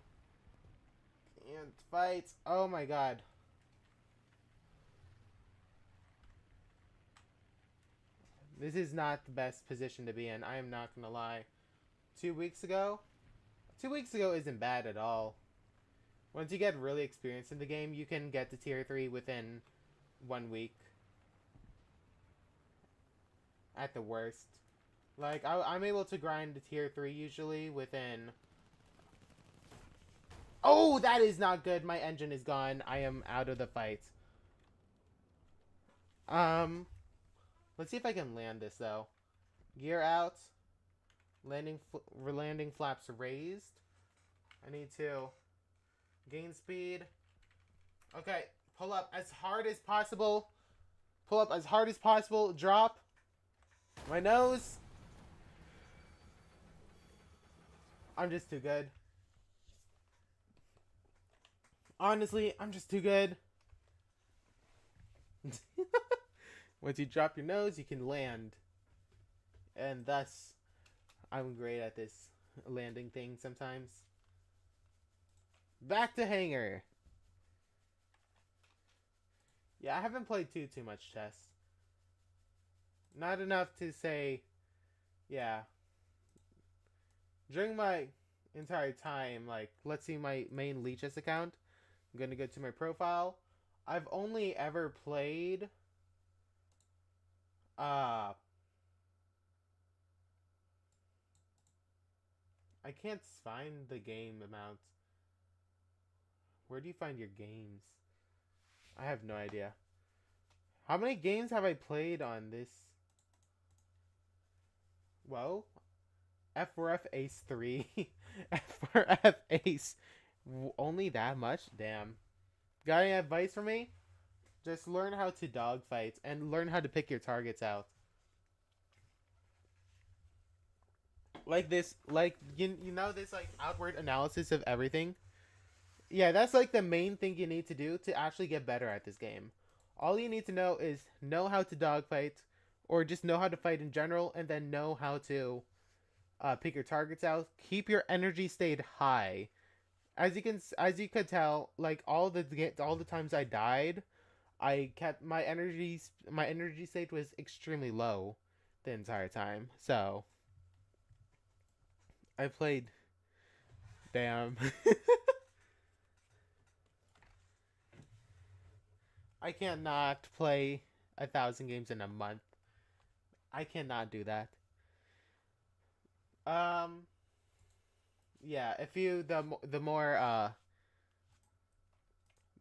can't fight. Oh my god. This is not the best position to be in. I am not gonna lie. 2 weeks ago? 2 weeks ago isn't bad at all. Once you get really experienced in the game, you can get to tier 3 within 1 week. At the worst. Like, I'm able to grind to tier 3 usually within... Oh, that is not good. My engine is gone. I am out of the fight. Let's see if I can land this, though. Gear out. Landing flaps raised. I need to gain speed. Okay, pull up as hard as possible. Pull up as hard as possible. Drop. My nose. I'm just too good. Honestly, I'm just too good. Once you drop your nose, you can land. And thus, I'm great at this landing thing sometimes. Back to hangar. Yeah, I haven't played too much chess. Not enough to say, yeah. During my entire time, like, let's see my main Leeches account. I'm gonna go to my profile. I've only ever played I can't find the game amount. Where do you find your games? I have no idea. How many games have I played on this? Whoa. F4F Ace 3. F4F Ace. Only that much? Damn. Got any advice for me? Just learn how to dogfight and learn how to pick your targets out. Like this, like, you know this, like, outward analysis of everything? Yeah, that's, like, the main thing you need to do to actually get better at this game. All you need to know is know how to dogfight, or just know how to fight in general, and then know how to pick your targets out. Keep your energy state high. As you could tell, like, all the times I died, I kept my energy state was extremely low the entire time. So I played. Damn. I cannot play 1,000 games in a month. I cannot do that. Yeah. If you the more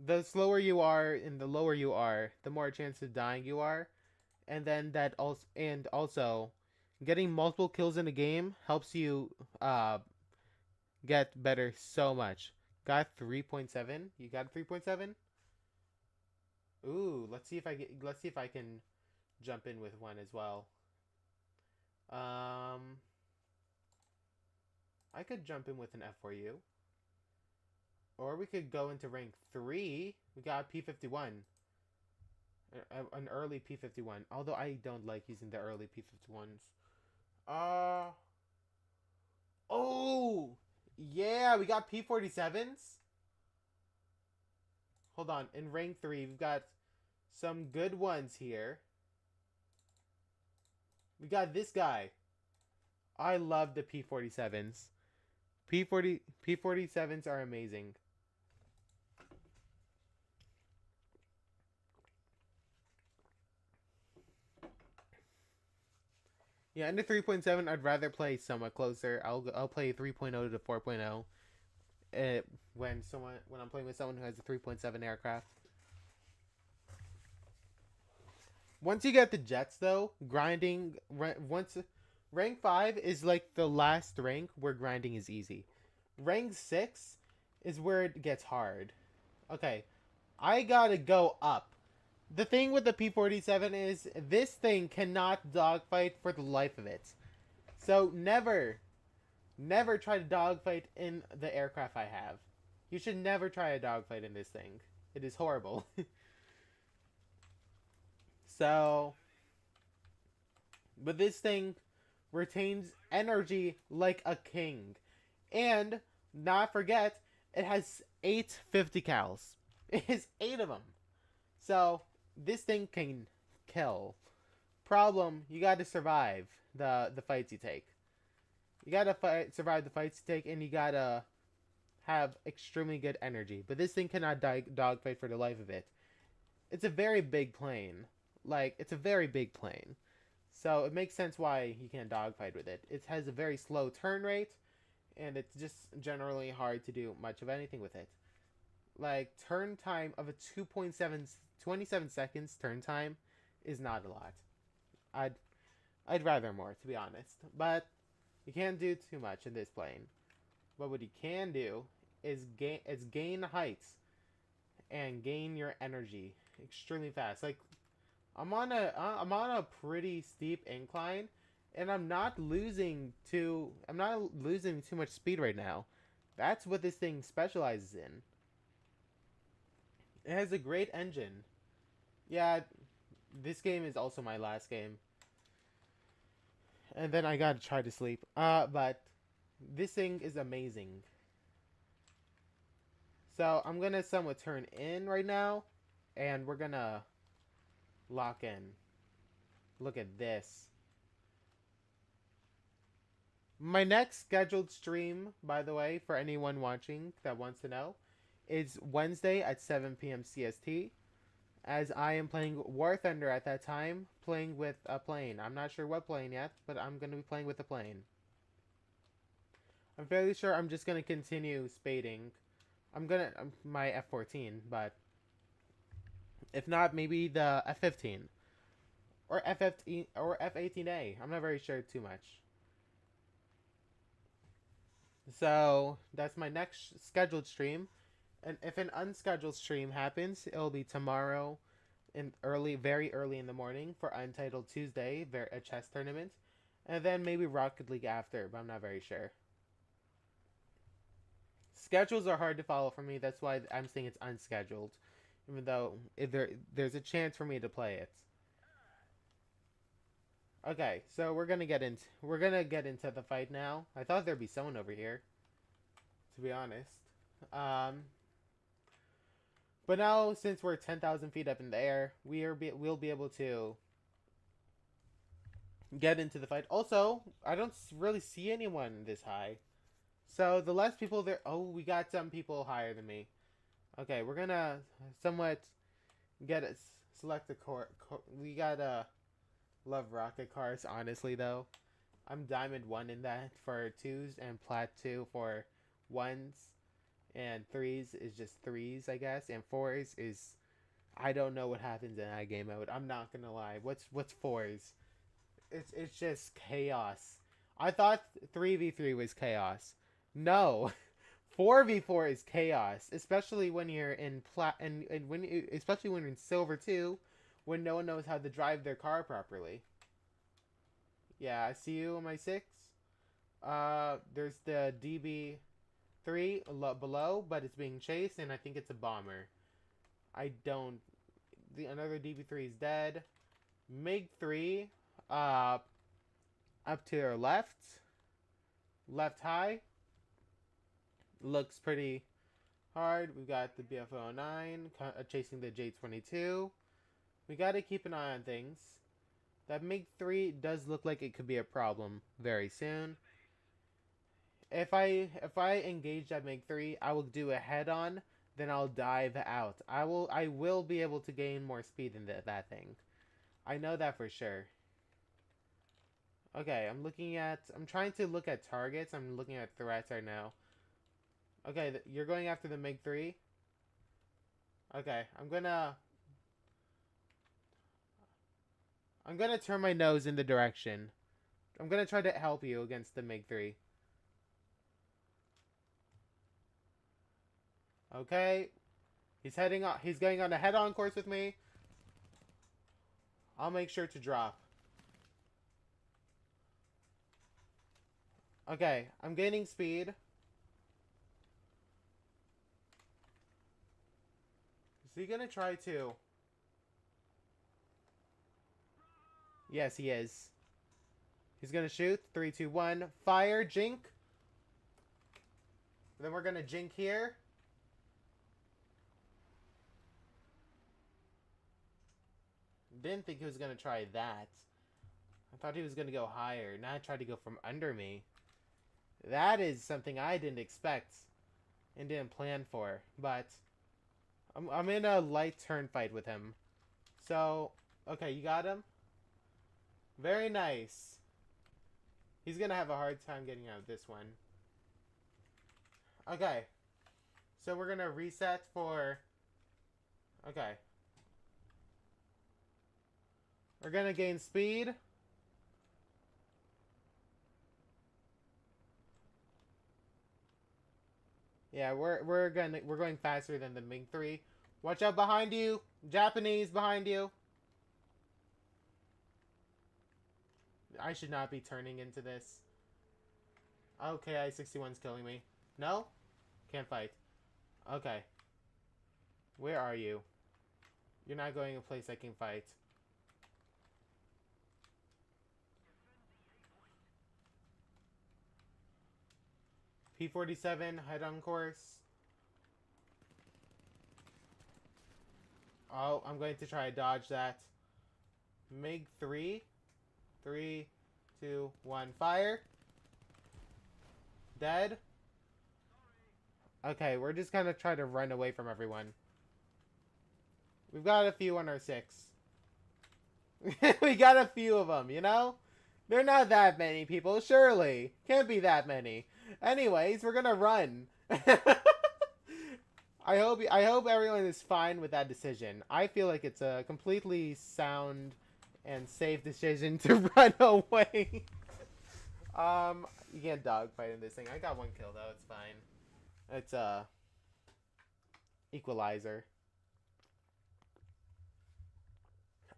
the slower you are and the lower you are, the more chance of dying you are, and then also getting multiple kills in a game helps you get better so much. Got 3.7. You got 3.7? Ooh, let's see if I can jump in with one as well. I could jump in with an F4U. Or we could go into rank 3. We got P51. An early P51. Although I don't like using the early P51s. Oh! Yeah, we got P47s. Hold on. In rank 3, we've got some good ones here. We got this guy. I love the P47s. P47s are amazing. Yeah, into 3.7, I'd rather play somewhat closer. I'll play 3.0 to 4.0 when I'm playing with someone who has a 3.7 aircraft. Once you get the jets, though, grinding once rank 5 is like the last rank where grinding is easy. Rank 6 is where it gets hard. Okay, I gotta go up. The thing with the P-47 is this thing cannot dogfight for the life of it. So never try to dogfight in the aircraft I have. You should never try a dogfight in this thing. It is horrible. So, but this thing retains energy like a king. And, not forget, it has 8 50 cals. It has 8 of them. So, this thing can kill. Problem, you gotta survive the fights you take. You gotta survive the fights you take, and you gotta have extremely good energy. But this thing cannot dogfight for the life of it. It's a very big plane. Like, it's a very big plane. So it makes sense why you can't dogfight with it. It has a very slow turn rate, and it's just generally hard to do much of anything with it. Like, turn time of a 27 seconds turn time is not a lot. I'd rather more, to be honest. But you can't do too much in this plane. But what you can do is gain heights and gain your energy extremely fast. Like, I'm on a pretty steep incline, and I'm not losing too much speed right now. That's what this thing specializes in. It has a great engine. Yeah, this game is also my last game. And then I gotta try to sleep. But this thing is amazing. So I'm gonna somewhat turn in right now, and we're gonna lock in. Look at this. My next scheduled stream, by the way, for anyone watching that wants to know, is Wednesday at 7 p.m. CST, as I am playing War Thunder at that time, playing with a plane. I'm not sure what plane yet, but I'm going to be playing with a plane. I'm fairly sure I'm just going to continue spading. My F-14, but if not, maybe the F-15 or F-15 or F-18A. I'm not very sure too much. So that's my next scheduled stream, and if an unscheduled stream happens, it'll be tomorrow, very early in the morning for Untitled Tuesday, a chess tournament, and then maybe Rocket League after, but I'm not very sure. Schedules are hard to follow for me. That's why I'm saying it's unscheduled, even though there's a chance for me to play it. Okay, so we're gonna get into the fight now. I thought there'd be someone over here, to be honest. But now, since we're 10,000 feet up in the air, we'll be able to get into the fight. Also, I don't really see anyone this high. So the less people there... Oh, we got some people higher than me. Okay, we're gonna somewhat select a we gotta love rocket cars, honestly, though. I'm Diamond 1 in that for 2s, and Plat 2 for 1s. And 3s is just 3s, I guess. And 4s is... I don't know what happens in that game mode. I'm not gonna lie. What's 4s? It's just chaos. I thought 3v3 was chaos. No. 4v4 is chaos, especially when you're in especially when you're in silver 2, when no one knows how to drive their car properly. Yeah, I see you on my 6. There's the DB3 below, but it's being chased, and I think it's a bomber. Another DB3 is dead. MiG-3, up to our left high. Looks pretty hard. We've got the BF-09 chasing the J-22. We got to keep an eye on things. That MiG-3 does look like it could be a problem very soon. If I engage that MiG-3, I will do a head-on, then I'll dive out. I will be able to gain more speed in that thing. I know that for sure. Okay, I'm trying to look at targets. I'm looking at threats right now. Okay, you're going after the MiG-3? Okay, I'm gonna turn my nose in the direction. I'm gonna try to help you against the MiG-3. Okay, he's going on a head-on course with me. I'll make sure to drop. Okay, I'm gaining speed. Is he gonna try to? Yes, he is. He's gonna shoot. 3, 2, 1. Fire. Jink. Then we're gonna jink here. Didn't think he was gonna try that. I thought he was gonna go higher. Now try to go from under me. That is something I didn't expect and didn't plan for. But I'm in a light turn fight with him. So, okay, you got him? Very nice. He's gonna have a hard time getting out of this one. Okay. So we're gonna reset for... Okay. We're gonna gain speed. Yeah, we're going faster than the MiG-3. Watch out behind you. Japanese behind you. I should not be turning into this. Okay, I-61's killing me. No? Can't fight. Okay. Where are you? You're not going a place I can fight. P-47, head-on course. Oh, I'm going to try to dodge that. MiG-3. 3, 2, 1, fire. Dead. Okay, we're just gonna try to run away from everyone. We've got a few on our 6. We got a few of them, you know? They're not that many people, surely. Can't be that many. Anyways, we're gonna run. I hope everyone is fine with that decision. I feel like it's a completely sound and safe decision to run away. You can't dogfight in this thing. I got 1 kill though. It's fine. It's equalizer.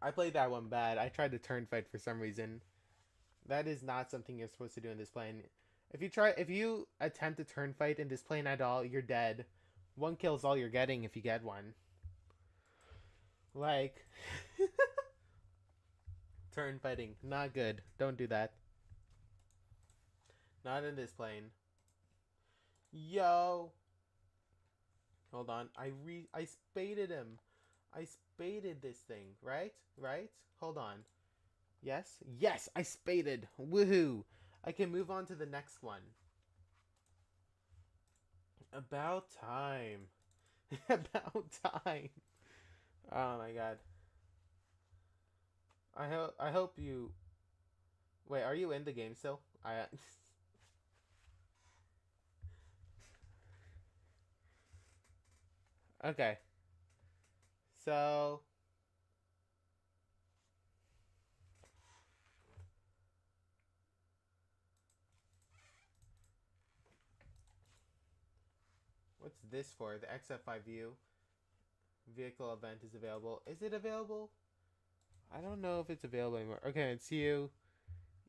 I played that one bad. I tried to turn fight for some reason. That is not something you're supposed to do in this plane. If you attempt to turn fight in this plane at all, you're dead. 1 kill is all you're getting if you get one. Like, turn fighting, not good. Don't do that. Not in this plane. Yo. Hold on. I spaded him. I spaded this thing, right? Right? Hold on. Yes? Yes, I spaded. Woohoo. I can move on to the next one. About time. About time. Oh my god. I hope you... Wait, are you in the game still? Okay. So... What's this for? The XF5 view. Vehicle event is available. Is it available? I don't know if it's available anymore. Okay, and see you.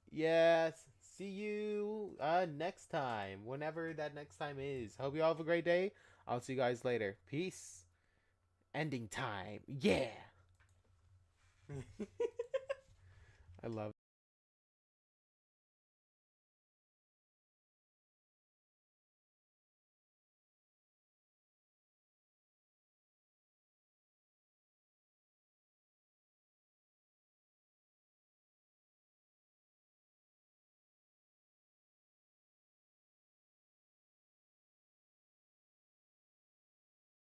Yes. See you next time. Whenever that next time is. Hope you all have a great day. I'll see you guys later. Peace. Ending time. Yeah. I love